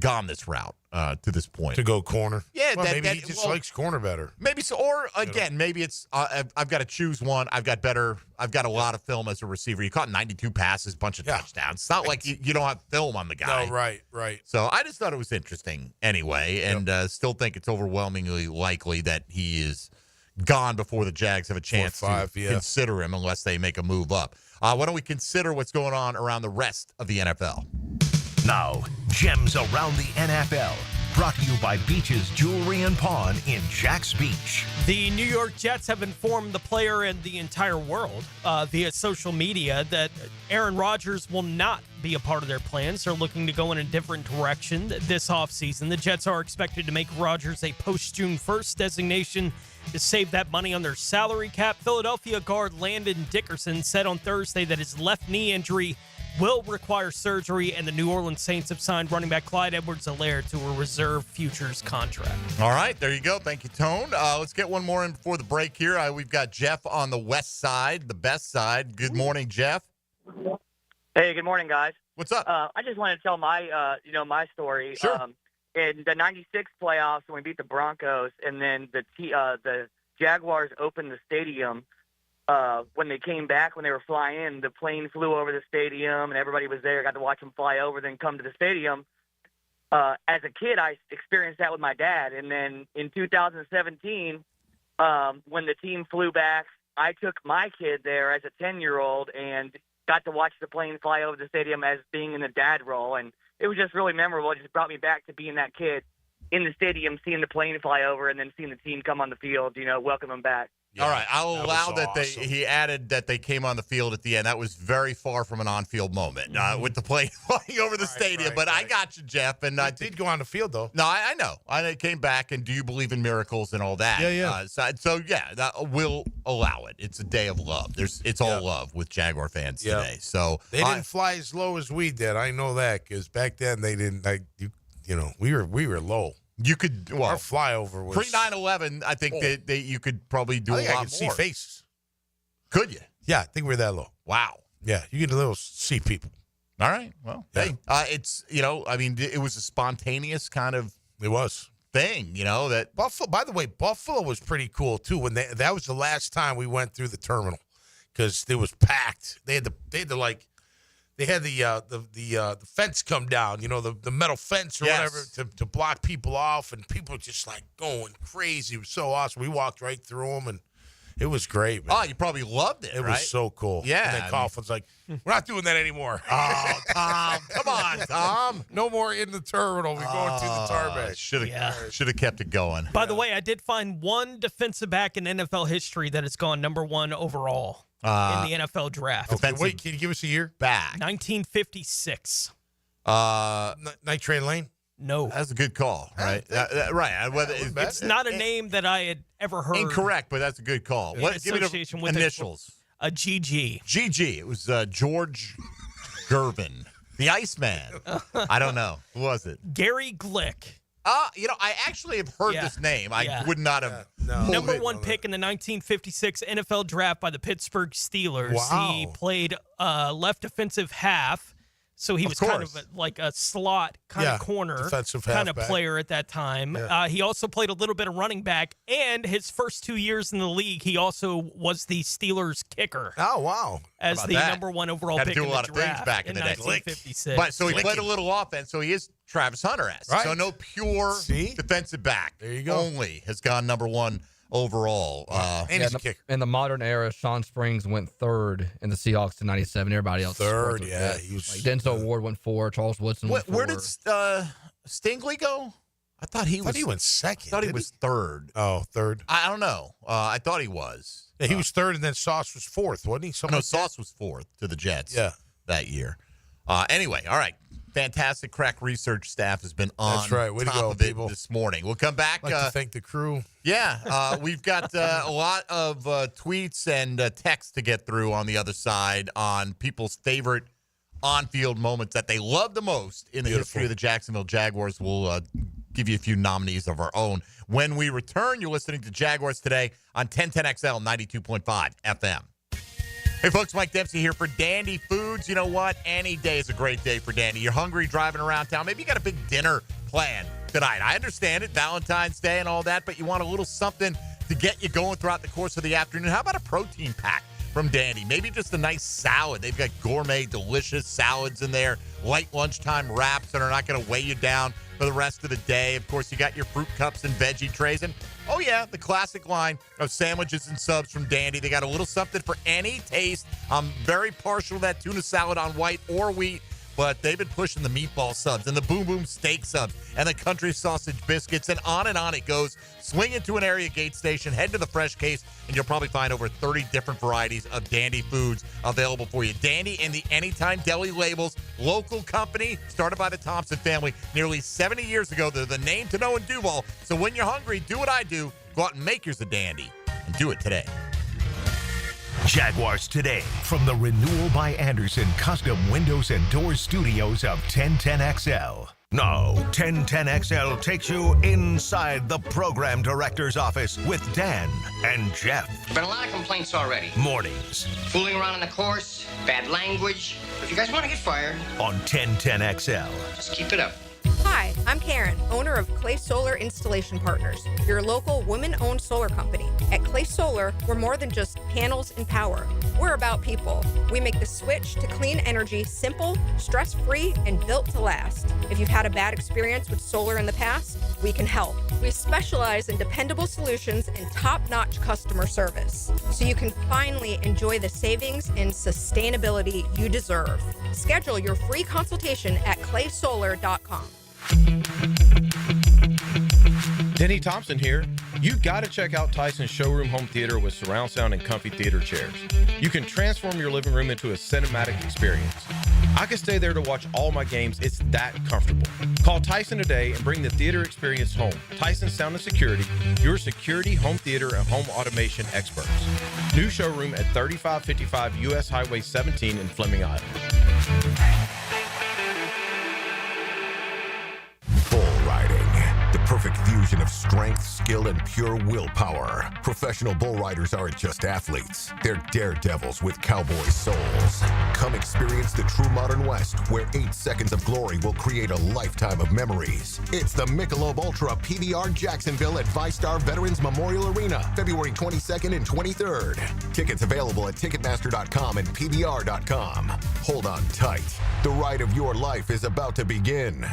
gone this route to this point. To go corner. Yeah, well, maybe he just likes corner better. Maybe so. Or again, maybe it's I've got to choose one. I've got a lot of film as a receiver. You caught 92 passes, bunch of touchdowns. It's not like you don't have film on the guy. No, right. So I just thought it was interesting anyway, and still think it's overwhelmingly likely that he is gone before the Jags have a chance to consider him unless they make a move up. Why don't we consider what's going on around the rest of the NFL? Now, Gems Around the NFL, brought to you by Beach's Jewelry and Pawn in Jax Beach. The New York Jets have informed the player and the entire world via social media that Aaron Rodgers will not be a part of their plans. They're looking to go in a different direction this offseason. The Jets are expected to make Rodgers a post-June 1st designation to save that money on their salary cap. Philadelphia guard Landon Dickerson said on Thursday that his left knee injury will require surgery, and the New Orleans Saints have signed running back Clyde Edwards-Helaire to a reserve futures contract. All right, there you go. Thank you, Tone. Let's get one more in before the break here. We've got Jeff on the west side, the best side. Good morning, Jeff. Hey, good morning, guys. What's up? I just wanted to tell my, my story. Sure. In the '96 playoffs, when we beat the Broncos, and then the Jaguars opened the stadium. When they came back, when they were flying in, the plane flew over the stadium, and everybody was there. Got to watch them fly over, then come to the stadium. As a kid, I experienced that with my dad. And then in 2017, when the team flew back, I took my kid there as a 10-year-old and got to watch the plane fly over the stadium as being in the dad role. And it was just really memorable. It just brought me back to being that kid in the stadium, seeing the plane fly over, and then seeing the team come on the field, welcome them back. Yeah, all right, I'll allow that awesome. He added that they came on the field at the end. That was very far from an on-field moment with the plane flying over the stadium. But I got you, Jeff. And I did go on the field, though. No, I know. I came back, and do you believe in miracles and all that? Yeah. So we'll allow it. It's a day of love. It's all love with Jaguar fans today. So they didn't fly as low as we did. I know that because back then they didn't. We were low. You could our flyover was pre 9/11. I think that you could probably do a lot more. I could see faces. Could you? Yeah, I think we're that low. Wow. Yeah, you get a little see people. All right. Well, hey, it's it was a spontaneous kind of thing. That Buffalo. By the way, Buffalo was pretty cool too. When that was the last time we went through the terminal because it was packed. They had the fence come down, the metal fence or whatever to block people off, and people were just like going crazy. It was so awesome. We walked right through them, and it was great, man. Oh, you probably loved it, It was so cool. Yeah. And then Coughlin's like, we're not doing that anymore. Oh, Tom. Come on, Tom. No more in the terminal. We're going through the tarmac. Should have kept it going. By the way, I did find one defensive back in NFL history that has gone number one overall. In the NFL draft. Okay, wait, can you give us a year? Back. 1956. Night Train Lane? No. That's a good call, right? Right. It's not a name that I had ever heard. Incorrect, but that's a good call. In Give me association the with initials. A GG. GG. It was George Gervin. The Iceman. I don't know. Who was it? Gary Glick. I actually have heard this name. I would not have. Number one pick in the 1956 NFL draft by the Pittsburgh Steelers. Wow. He played left defensive half, so he was kind of like a slot kind of corner defensive kind of halfback. player at that time. Yeah. He also played a little bit of running back, and his first 2 years in the league, he also was the Steelers kicker. Oh, wow. As the number one overall Had pick to do in a lot the of things draft back in the day. 1956. But so he played a little offense, so he is Travis Hunter-esque. Right. So no pure defensive back. There you go. Only has gone number one overall. And he's a kicker. In the modern era, Sean Springs went third in the Seahawks in '97. Everybody else Third, was yeah. fifth. He was, Like Denzel Ward went 4. Charles Woodson went 4. Where did Stingley go? I thought he went second. I thought he was third. Oh, third. I don't know. I thought he was. Yeah, he was third, and then Sauce was fourth, wasn't he? No, Sauce was fourth to the Jets that year. Anyway, all right. Fantastic crack research staff has been on That's right. Way to top go, of it people. this morning. We'll come back. I'd like to thank the crew. Yeah, we've got a lot of tweets and texts to get through on the other side on people's favorite on-field moments that they love the most in the history of the Jacksonville Jaguars. We'll give you a few nominees of our own. When we return, you're listening to Jaguars Today on 1010XL 92.5 FM. Hey, folks, Mike Dempsey here for Dandy Foods. You know what? Any day is a great day for Dandy. You're hungry driving around town. Maybe you got a big dinner plan tonight. I understand it, Valentine's Day and all that, but you want a little something to get you going throughout the course of the afternoon. How about a protein pack from Dandy? Maybe just a nice salad. They've got gourmet, delicious salads in there, light lunchtime wraps that are not going to weigh you down for the rest of the day. Of course, you got your fruit cups and veggie trays. And, oh, yeah, the classic line of sandwiches and subs from Dandy. They got a little something for any taste. I'm very partial to that tuna salad on white or wheat, but they've been pushing the meatball subs and the Boom Boom steak subs and the country sausage biscuits, and on it goes. Swing into an area gate station, head to the fresh case, and you'll probably find over 30 different varieties of Dandy foods available for you. Dandy and the Anytime Deli labels, local company, started by the Thompson family nearly 70 years ago. They're the name to know in Duval. So when you're hungry, do what I do. Go out and make yours a Dandy, and do it today. Jaguars Today from the Renewal by Anderson Custom Windows and Doors Studios of 1010XL. No, 1010XL takes you inside the program director's office with Dan and Jeff. Been a lot of complaints already. Mornings Fooling around on the course, bad language. If you guys want to get fired, on 1010XL. just keep it up. Hi, I'm Karen, owner of Clay Solar Installation Partners, your local women-owned solar company. At Clay Solar, we're more than just panels and power. We're about people. We make the switch to clean energy simple, stress-free, and built to last. If you've had a bad experience with solar in the past, we can help. We specialize in dependable solutions and top-notch customer service, so you can finally enjoy the savings and sustainability you deserve. Schedule your free consultation at claysolar.com. Denny Thompson here. You got to check out Tyson's Showroom Home Theater with surround sound and comfy theater chairs. You can transform your living room into a cinematic experience. I can stay there to watch all my games. It's that comfortable. Call Tyson today and bring the theater experience home. Tyson Sound and Security, your security, home theater, and home automation experts. New showroom at 3555 U.S. Highway 17 in Fleming, Iowa. Bull riding. The perfect fusion of strength, skill, and pure willpower. Professional bull riders aren't just athletes. They're daredevils with cowboy souls. Come experience the true modern West, where 8 seconds of glory will create a lifetime of memories. It's the Michelob Ultra PBR Jacksonville at ViStar Veterans Memorial Arena, February 22nd and 23rd. Tickets available at Ticketmaster.com and PBR.com. Hold on tight. The ride of your life is about to begin.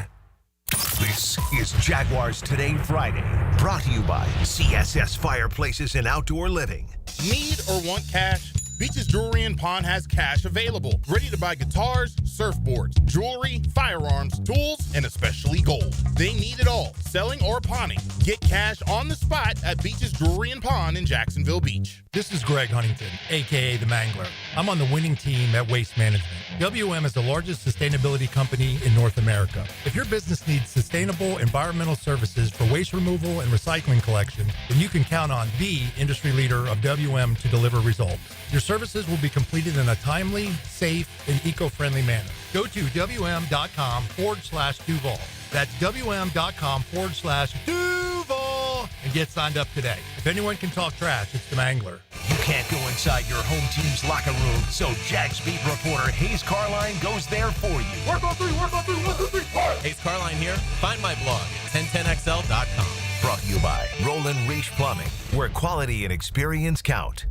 This is Jaguars Today Friday, brought to you by CSS Fireplaces and Outdoor Living. Need or want cash? Beaches Jewelry and Pawn has cash available. Ready to buy guitars, surfboards, jewelry, firearms, tools, and especially gold. They need it all, selling or pawning. Get cash on the spot at Beaches Jewelry and Pawn in Jacksonville Beach. This is Greg Huntington, a.k.a. The Mangler. I'm on the winning team at Waste Management. WM is the largest sustainability company in North America. If your business needs sustainable environmental services for waste removal and recycling collection, then you can count on the industry leader of WM to deliver results. Your services will be completed in a timely, safe, and eco-friendly manner. Go to WM.com/Duval. That's WM.com/Duval and get signed up today. If anyone can talk trash, it's the Mangler. You can't go inside your home team's locker room, so Jags beat reporter Hayes Carline goes there for you. Work on three, 1, 2, 3. Hayes Carline here. Find my blog at 1010XL.com. Brought to you by Roland Reach Plumbing, where quality and experience count.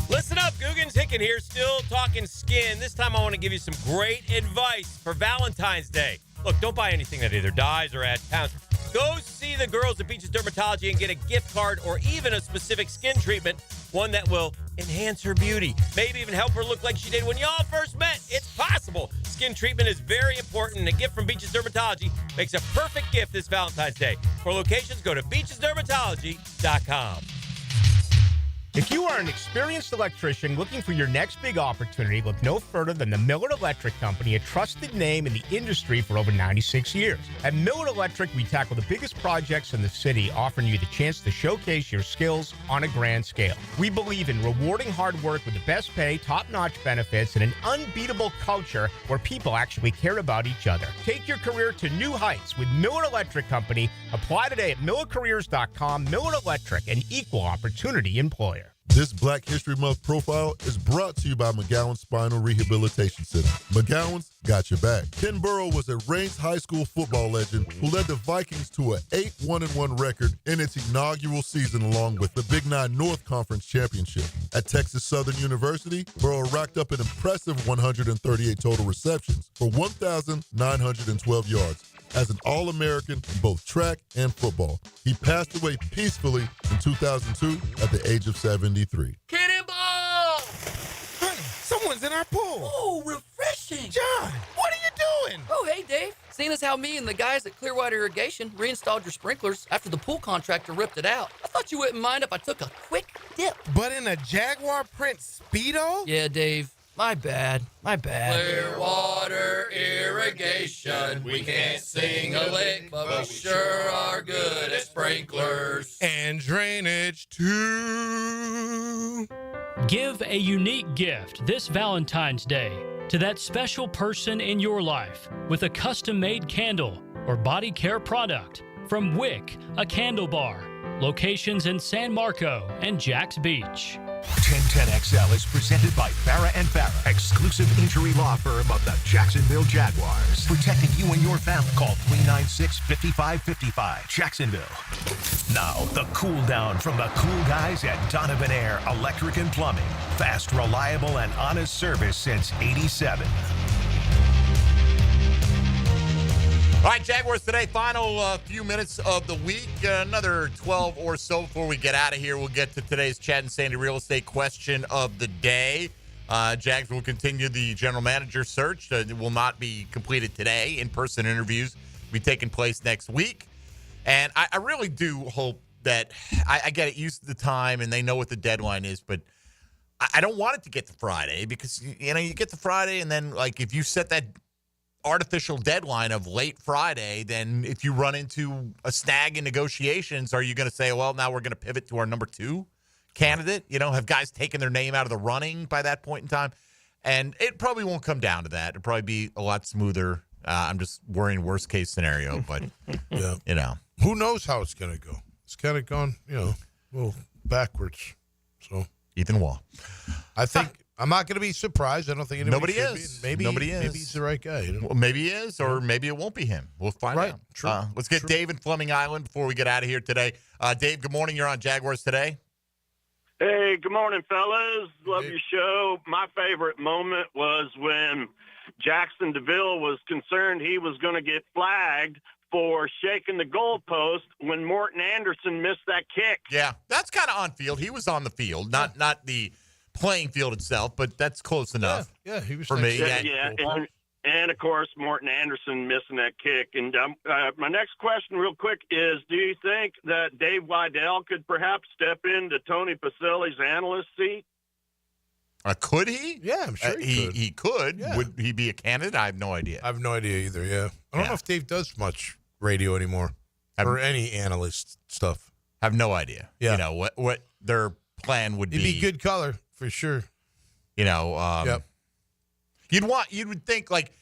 Listen up, Googans. Hicken here, still talking skin. This time I want to give you some great advice for Valentine's Day. Look, don't buy anything that either dies or adds pounds. Go see the girls at Beaches Dermatology and get a gift card or even a specific skin treatment, one that will enhance her beauty, maybe even help her look like she did when y'all first met. It's possible. Skin treatment is very important, and a gift from Beaches Dermatology makes a perfect gift this Valentine's Day. For locations, go to beachesdermatology.com. If you are an experienced electrician looking for your next big opportunity, look no further than the Miller Electric Company, a trusted name in the industry for over 96 years. At Miller Electric, we tackle the biggest projects in the city, offering you the chance to showcase your skills on a grand scale. We believe in rewarding hard work with the best pay, top-notch benefits, and an unbeatable culture where people actually care about each other. Take your career to new heights with Miller Electric Company. Apply today at millercareers.com. Miller Electric, an equal opportunity employer. This Black History Month profile is brought to you by McGowan Spinal Rehabilitation Center. McGowan's got your back. Ken Burrow was a Raines High School football legend who led the Vikings to an 8-1-1 record in its inaugural season along with the Big Nine North Conference Championship. At Texas Southern University, Burrow racked up an impressive 138 total receptions for 1,912 yards. As an All-American in both track and football. He passed away peacefully in 2002 at the age of 73. Cannonball! Honey, someone's in our pool. Oh, refreshing. John, what are you doing? Oh, hey, Dave. Seeing as how me and the guys at Clearwater Irrigation reinstalled your sprinklers after the pool contractor ripped it out, I thought you wouldn't mind if I took a quick dip. But in a Jaguar print Speedo? Yeah, Dave. My bad. Clearwater Irrigation. We can't sing a lick, but we sure are good at sprinklers. And drainage, too. Give a unique gift this Valentine's Day to that special person in your life with a custom-made candle or body care product from Wick, a candle bar. Locations in San Marco and Jax Beach. 1010XL is presented by Farrah & Farrah, exclusive injury law firm of the Jacksonville Jaguars. Protecting you and your family. Call 396-5555. Jacksonville. Now, the cool down from the cool guys at Donovan Air Electric and Plumbing. Fast, reliable, and honest service since '87. All right, Jaguars today, final few minutes of the week. Another 12 or so before we get out of here. We'll get to today's Chad and Sandy real estate question of the day. Jags will continue the general manager search. It will not be completed today. In-person interviews will be taking place next week. And I really do hope that I get it used to the time and they know what the deadline is, but I don't want it to get to Friday because, you know, you get to Friday and then, like, if you set that artificial deadline of late Friday, then if you run into a snag in negotiations, are you going to say, well, now we're going to pivot to our number 2 candidate? You know, have guys taken their name out of the running by that point in time? And it probably won't come down to that. It'll probably be a lot smoother. I'm just worrying worst case scenario, but, yeah. You know. Who knows how it's going to go? It's kind of gone, you know, a little backwards. So Ethan Wall. I think I'm not going to be surprised. I don't think anybody Nobody should is. be. Maybe Nobody is. Maybe he's the right guy. You know? Well, maybe he is, or maybe it won't be him. We'll find out. True. Let's get Dave in Fleming Island before we get out of here today. Dave, good morning. You're on Jaguars Today. Hey, good morning, fellas. Love your show. My favorite moment was when Jackson DeVille was concerned he was going to get flagged for shaking the goalpost when Morton Anderson missed that kick. Yeah, that's kind of on field. He was on the field, not the playing field itself, but that's close enough. Yeah, he was for me. Yeah. And of course, Morton Anderson missing that kick. And my next question, real quick, is: do you think that Dave Weidel could perhaps step into Tony Pacelli's analyst seat? Could he? Yeah, I'm sure he could. Yeah. Would he be a candidate? I have no idea. I have no idea either. Yeah, I don't know if Dave does much radio anymore or any analyst stuff. I have no idea. Yeah. You know what their plan would It'd be good color for sure. You know, Yep. You would think, like,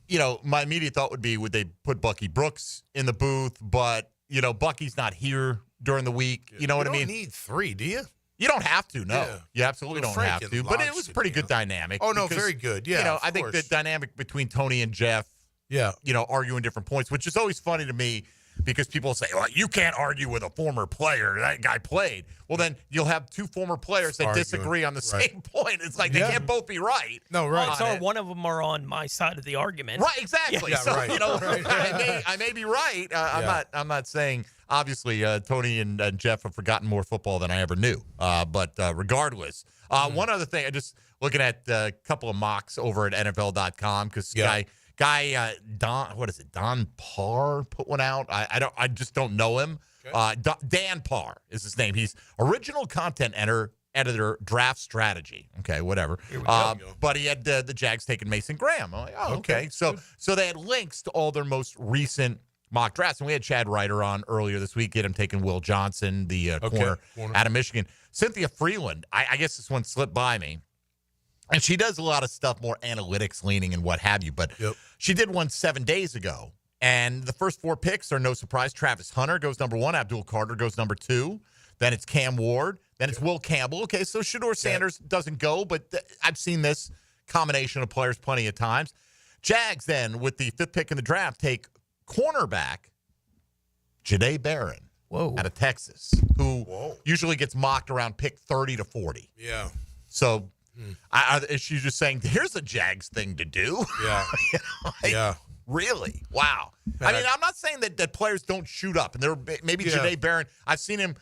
you know, my immediate thought would be, would they put Bucky Brooks in the booth? But, you know, Bucky's not here during the week. You know what I mean? You don't need 3, do you? You don't have to, no. Yeah. You absolutely don't have to. But it was a pretty good dynamic. Oh, no, because, very good. Yeah, You know, of I think the course. dynamic between Tony and Jeff, Yeah. you know, arguing different points, which is always funny to me because people say, well, you can't argue with a former player. That guy played. Well, then you'll have 2 former players that Arguing. disagree on the Right. same point. It's like they can't both be right. No, Odds are one of them are on my side of the argument. Right, exactly. Yeah, so, right. you know, Right. I may be right. I'm not saying, obviously, Tony and Jeff have forgotten more football than I ever knew. But regardless, one other thing, I just looking at a couple of mocks over at NFL.com because guy Don, what is it? Don Parr put one out. I just don't know him. Dan Parr is his name. He's original content editor, draft strategy. Okay, whatever. But he had the Jags taking Mason Graham. I'm like, oh, okay. So they had links to all their most recent mock drafts, and we had Chad Ryder on earlier this week. Get him taking Will Johnson, the corner out of Michigan. Cynthia Freeland. I guess this one slipped by me. And she does a lot of stuff, more analytics leaning and what have you. But she did one 7 days ago. And the first 4 picks are no surprise. Travis Hunter goes number 1. Abdul Carter goes number 2. Then it's Cam Ward. Then it's Will Campbell. Okay, so Shedeur Sanders doesn't go, but I've seen this combination of players plenty of times. Jags then, with the 5th pick in the draft, take cornerback Jahdae Barron out of Texas, who usually gets mocked around pick 30 to 40. Yeah. So is she just saying, here's a Jags thing to do? Yeah. Yeah. Really? Wow. I mean, I'm not saying that players don't shoot up. And there maybe Jahdae Barron, I've seen him,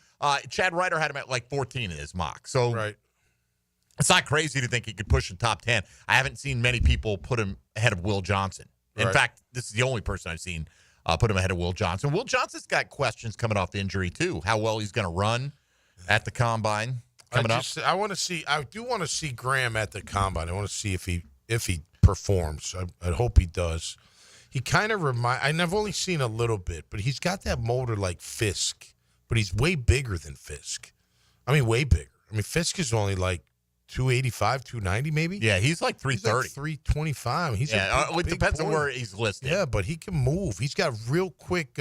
Chad Ryder had him at like 14 in his mock. So it's not crazy to think he could push the top 10. I haven't seen many people put him ahead of Will Johnson. In fact, this is the only person I've seen put him ahead of Will Johnson. Will Johnson's got questions coming off the injury, too. How well he's going to run at the combine coming up. I do want to see Graham at the combine. I want to see if he performs. I hope he does. He kind of I've only seen a little bit, but he's got that motor like Fisk, but he's way bigger than Fisk. I mean, way bigger. I mean, Fisk is only like 285, 290 maybe. Yeah, he's like 330. He's like 325. It depends on where he's listed. Yeah, but he can move. He's got real quick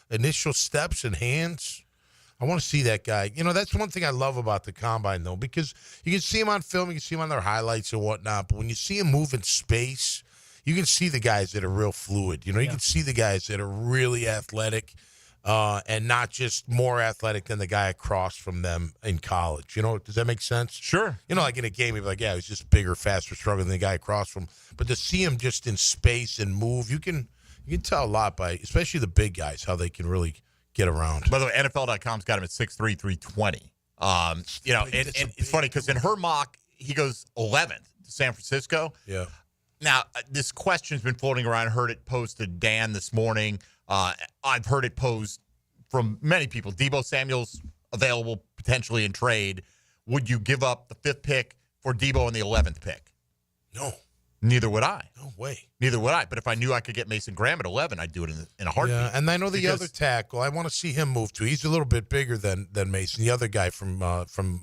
initial steps and hands. I want to see that guy. You know, that's one thing I love about the combine, though, because you can see him on film, you can see him on their highlights and whatnot, but when you see him move in space, you can see the guys that are real fluid. You know, you can see the guys that are really athletic and not just more athletic than the guy across from them in college. You know, does that make sense? Sure. You know, like in a game, you'd be like, yeah, he's just bigger, faster, stronger than the guy across from him. But to see him just in space and move, you can tell a lot by, especially the big guys, how they can really get around. By the way, NFL.com's got him at 6'3", 320. You know, and it's funny because in her mock, he goes 11th to San Francisco. Yeah. Now, this question's been floating around. I heard it posed to Dan this morning. I've heard it posed from many people. Deebo Samuel's available potentially in trade. Would you give up the 5th pick for Deebo and the 11th pick? No. Neither would I. No way. Neither would I. But if I knew I could get Mason Graham at 11, I'd do it in a heartbeat. Yeah, and I know the other tackle. I want to see him move too. He's a little bit bigger than Mason. The other guy from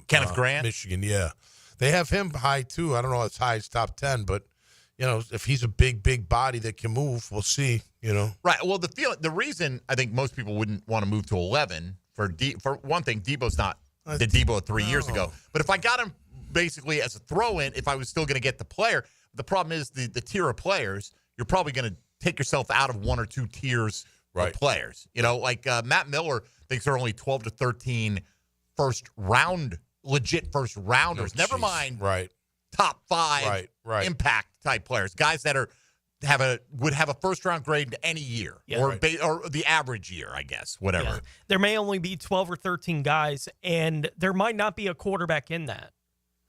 Kenneth Grant, Michigan. Yeah, they have him high too. I don't know as high as top 10, but you know, if he's a big body that can move, we'll see. You know, right? Well, the reason I think most people wouldn't want to move to 11 for one thing, Deebo's not the Deebo of 3 years ago. But if I got him basically as a throw-in, if I was still going to get the player, the problem is the tier of players. You're probably going to take yourself out of 1 or 2 tiers of players. You know, like Matt Miller thinks there are only 12 to 13 legit first rounders. Never mind top 5 impact type players, guys that would have a first round grade any year or the average year, I guess, whatever. Yeah. There may only be 12 or 13 guys, and there might not be a quarterback in that.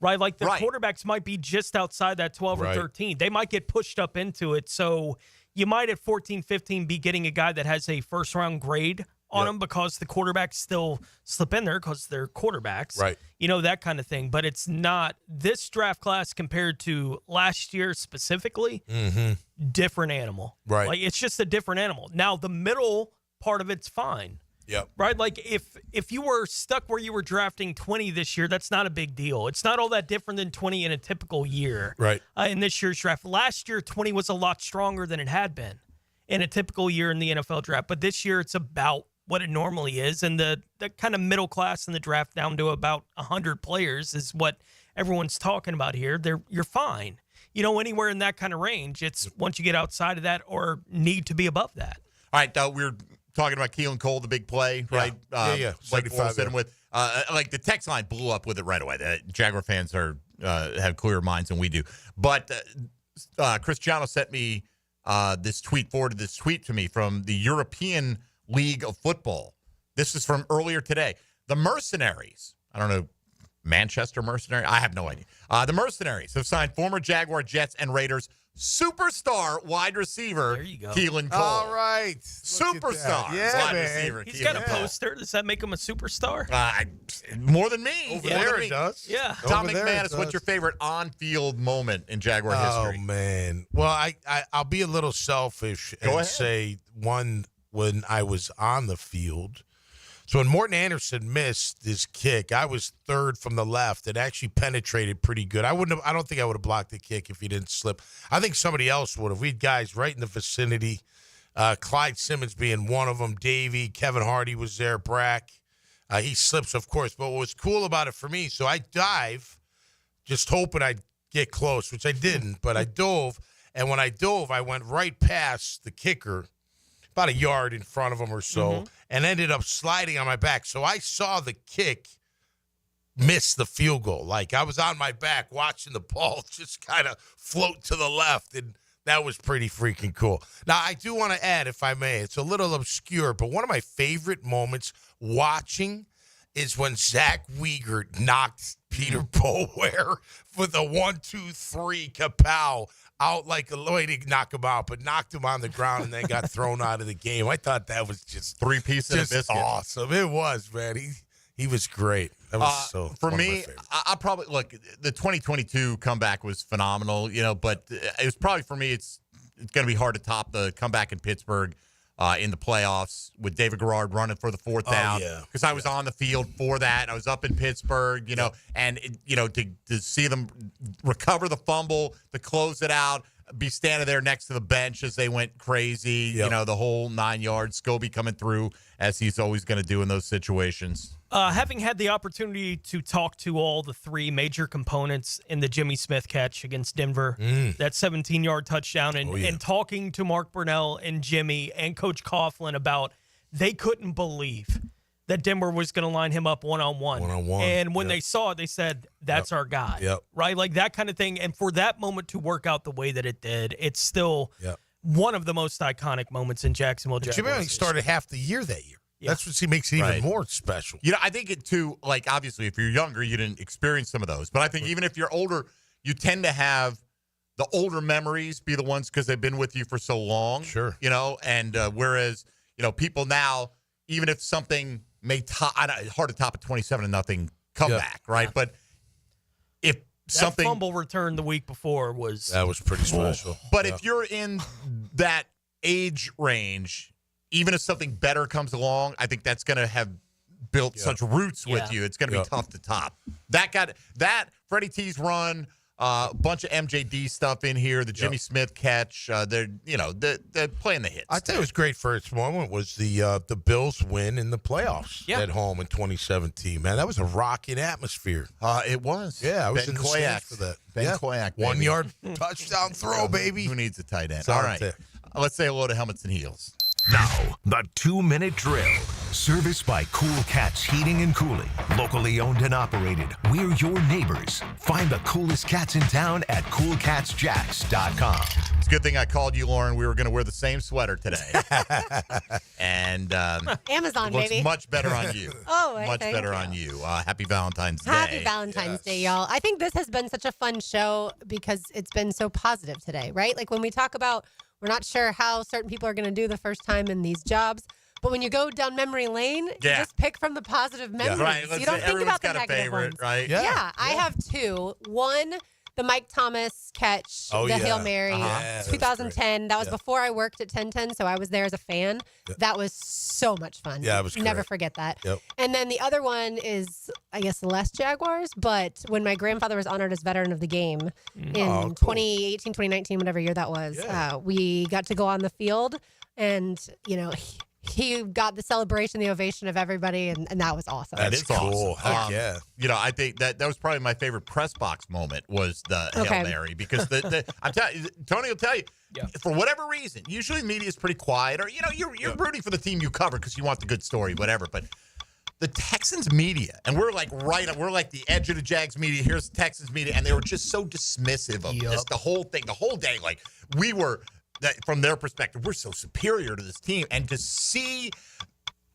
Right? Like the quarterbacks might be just outside that 12 or 13. They might get pushed up into it. So you might at 14, 15 be getting a guy that has a first round grade on them because the quarterbacks still slip in there because they're quarterbacks. Right. You know, that kind of thing. But it's not this draft class compared to last year specifically, different animal. Right. Like it's just a different animal. Now the middle part of it's fine. Yep. Right? Like if you were stuck where you were drafting 20 this year, that's not a big deal. It's not all that different than 20 in a typical year. Right. In this year's draft. Last year, 20 was a lot stronger than it had been in a typical year in the NFL draft. But this year, it's about what it normally is. And the kind of middle class in the draft down to about 100 players is what everyone's talking about here. You're fine. You know, anywhere in that kind of range, it's once you get outside of that or need to be above that. All right, we're talking about Keelan Cole, the big play, right? Yeah. Like sitting with, like the text line blew up with it right away. The Jaguar fans have clearer minds than we do. But Cristiano sent me forwarded this tweet to me from the European League of Football. This is from earlier today. The Mercenaries, I don't know, Manchester Mercenary? I have no idea. The Mercenaries have signed former Jaguar, Jets, and Raiders superstar wide receiver Keelan Cole. All right. Superstar wide receiver He's got a poster. Does that make him a superstar? More than me. Over there it does. Yeah. Tom McManus, what's your favorite on-field moment in Jaguar history? Oh, man. Well, I'll be a little selfish and say one when I was on the field. So when Morton Anderson missed his kick, I was third from the left. It actually penetrated pretty good. I don't think I would have blocked the kick if he didn't slip. I think somebody else would have. We had guys right in the vicinity. Clyde Simmons being one of them. Davey, Kevin Hardy was there. Brack. He slips, of course. But what was cool about it for me, so I dive, just hoping I'd get close, which I didn't, but I dove. And when I dove, I went right past the kicker, about a yard in front of him or so, and ended up sliding on my back. So I saw the kick miss the field goal. Like, I was on my back watching the ball just kind of float to the left, and that was pretty freaking cool. Now, I do want to add, if I may, it's a little obscure, but one of my favorite moments watching is when Zach Wiegert knocked Peter Boulware for the 1-2-3 kapow out like a way to knock him out, but knocked him on the ground and then got thrown out of the game. I thought that was just 3 pieces of biscuit. Awesome. It was, man. He was great. That was for me. I probably look, the 2022 comeback was phenomenal, but it was probably for me. It's going to be hard to top the comeback in Pittsburgh in the playoffs with David Garrard running for the 4th down. Because I was on the field for that. I was up in Pittsburgh, and to see them recover the fumble, to close it out, be standing there next to the bench as they went crazy, the whole 9 yards, Scobie coming through as he's always going to do in those situations. Having had the opportunity to talk to all the 3 major components in the Jimmy Smith catch against Denver, that 17-yard touchdown, and talking to Mark Brunell and Jimmy and Coach Coughlin about they couldn't believe that Denver was going to line him up one-on-one. And when they saw it, they said, that's our guy. Right? Like that kind of thing. And for that moment to work out the way that it did, it's still one of the most iconic moments in Jacksonville Jaguars. Jimmy only started half the year that year. That's what makes it even more special. I think it too, like obviously if you're younger, you didn't experience some of those. But I think even if you're older, you tend to have the older memories be the ones because they've been with you for so long. Sure. And whereas, people now, even if something may hard to top a 27-0 comeback, right? But if something fumble return the week before was pretty special. But if you're in that age range, even if something better comes along, I think that's going to have built such roots with you. It's going to be tough to top. That Freddie T's run, a bunch of MJD stuff in here, the Jimmy Smith catch. They're playing the hits. I think it was great for its moment was the Bills win in the playoffs at home in 2017. Man, that was a rocking atmosphere. It was. Yeah, I was in the stands for that. Ben Koyak, 1 yard touchdown throw, baby. Who needs a tight end? All right. Let's say hello to Helmets and Heels. Now, the 2-minute drill. Serviced by Cool Cats Heating and Cooling. Locally owned and operated. We're your neighbors. Find the coolest cats in town at coolcatsjacks.com. It's a good thing I called you, Lauren. We were going to wear the same sweater today. And Amazon, looks baby. much better on you. Much better on you. Happy Valentine's Day. Happy Valentine's Day, y'all. I think this has been such a fun show because it's been so positive today, right? Like when we talk about we're not sure how certain people are going to do the first time in these jobs. But when you go down memory lane, you just pick from the positive memories. Right. You don't think about the got negative a favorite, ones. right? Yeah, I have 2. One, the Mike Thomas catch, the Hail Mary, 2010. That was before I worked at 1010, so I was there as a fan. That was so much fun. Yeah, it was Never great. forget that. Yep. And then the other one is, I guess, less Jaguars, but when my grandfather was honored as veteran of the game in 2018, 2019, whatever year that was, we got to go on the field and, he got the celebration, the ovation of everybody, and that was awesome. That is cool. Awesome. Heck I think that was probably my favorite press box moment was the Hail Mary because I'm telling you, Tony will tell you, for whatever reason, usually media is pretty quiet or, you're rooting for the team you cover because you want the good story, whatever. But the Texans media, and we're like the edge of the Jags media. Here's the Texans media, and they were just so dismissive of just the whole thing, the whole day. Like we were. That from their perspective, we're so superior to this team. And to see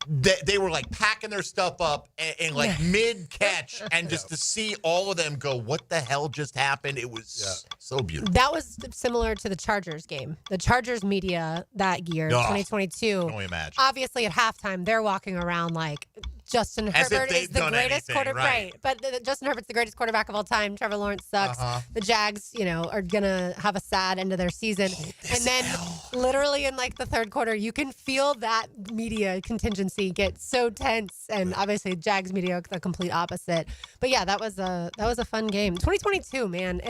that they were like packing their stuff up and like mid-catch and just to see all of them go, what the hell just happened? It was so beautiful. That was similar to the Chargers game. The Chargers media that year, 2022. Can only imagine. Obviously, at halftime, they're walking around like Justin Herbert is the greatest quarterback. Right. But Justin Herbert's the greatest quarterback of all time. Trevor Lawrence sucks. The Jags, are going to have a sad end of their season. And then literally in like the third quarter, you can feel that media contingency get so tense. And obviously Jags media, the complete opposite. But yeah, that was a fun game. 2022, man.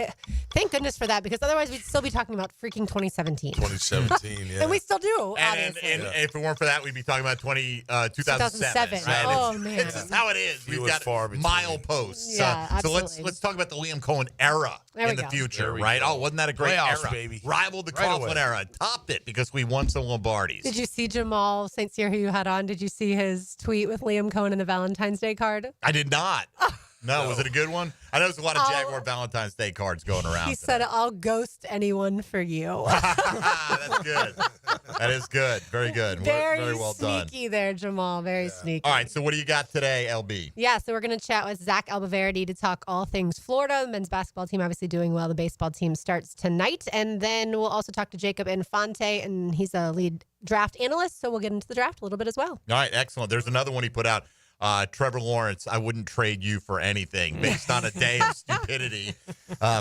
Thank goodness for that because otherwise we'd still be talking about freaking 2017. 2017, yeah. And we still do, and obviously. and if it weren't for that, we'd be talking about 2007. Right? Oh, Oh, man. This is how it is. We've got mileposts. Yeah, absolutely. So let's talk about the Liam Cohen era in the future, right? Oh, wasn't that a great Playoffs, era? baby. Rivaled the Right Coughlin away. era. Topped it because we won some Lombardis. Did you see Jamal St. Who you had on? Did you see his tweet with Liam Cohen and the Valentine's Day card? I did not. No, was it a good one? I know there's a lot of Jaguar Valentine's Day cards going around. He said, I'll ghost anyone for you. That's good. That is good. Very good. Very well done. Sneaky there, Jamal. Very sneaky. All right, so what do you got today, LB? Yeah, so we're going to chat with Zach Albaverdi to talk all things Florida. The men's basketball team obviously doing well. The baseball team starts tonight. And then we'll also talk to Jacob Infante, and he's a lead draft analyst, so we'll get into the draft a little bit as well. All right, excellent. There's another one he put out. Trevor Lawrence, I wouldn't trade you for anything based on a day of stupidity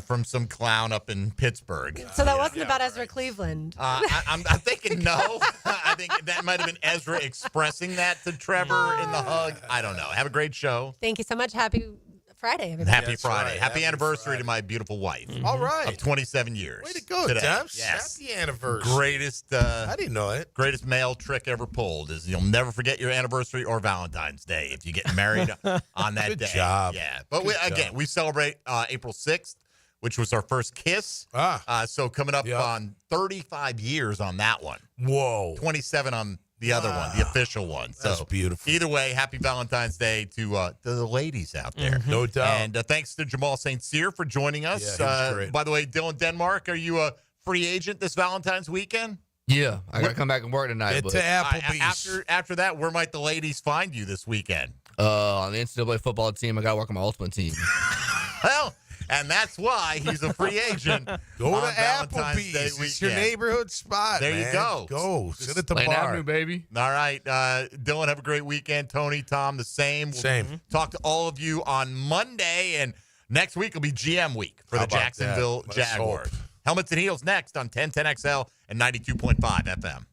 from some clown up in Pittsburgh. So that wasn't about Ezra Cleveland. I'm thinking no. I think that might have been Ezra expressing that to Trevor in the hug. I don't know. Have a great show. Thank you so much. Happy Friday, everybody. Happy Friday. Right. Happy anniversary to my beautiful wife. All right. Of 27 years. Way to go, today. Demps. Yes. Happy anniversary. Greatest. I didn't know it. Greatest male trick ever pulled is you'll never forget your anniversary or Valentine's Day if you get married on that Good day. job. Yeah. But Good again, job. we celebrate April 6th, which was our first kiss. So coming up on 35 years on that one. Whoa. 27 on the other one, the official one. So That's beautiful. Either way, happy Valentine's Day to the ladies out there. No doubt. And thanks to Jamal St. for joining us. Yeah, he was great. By the way, Dylan Denmark, are you a free agent this Valentine's weekend? Yeah, I got to come back and work tonight. Get But, to Applebee's. After that, where might the ladies find you this weekend? on the NCAA football team, I got to work on my ultimate team. Well, and that's why he's a free agent. Go on to Valentine's Day Applebee's. It's your weekend. neighborhood spot. There man. you go. Go. Sit at the Lane bar. Avenue, baby. All right. Dylan, have a great weekend. Tony, Tom, the same. Same. Talk to all of you on Monday, and next week will be GM week for How the about Jacksonville that? Let's Jaguars. hope. Helmets and Heels next on 1010XL and 92.5 FM.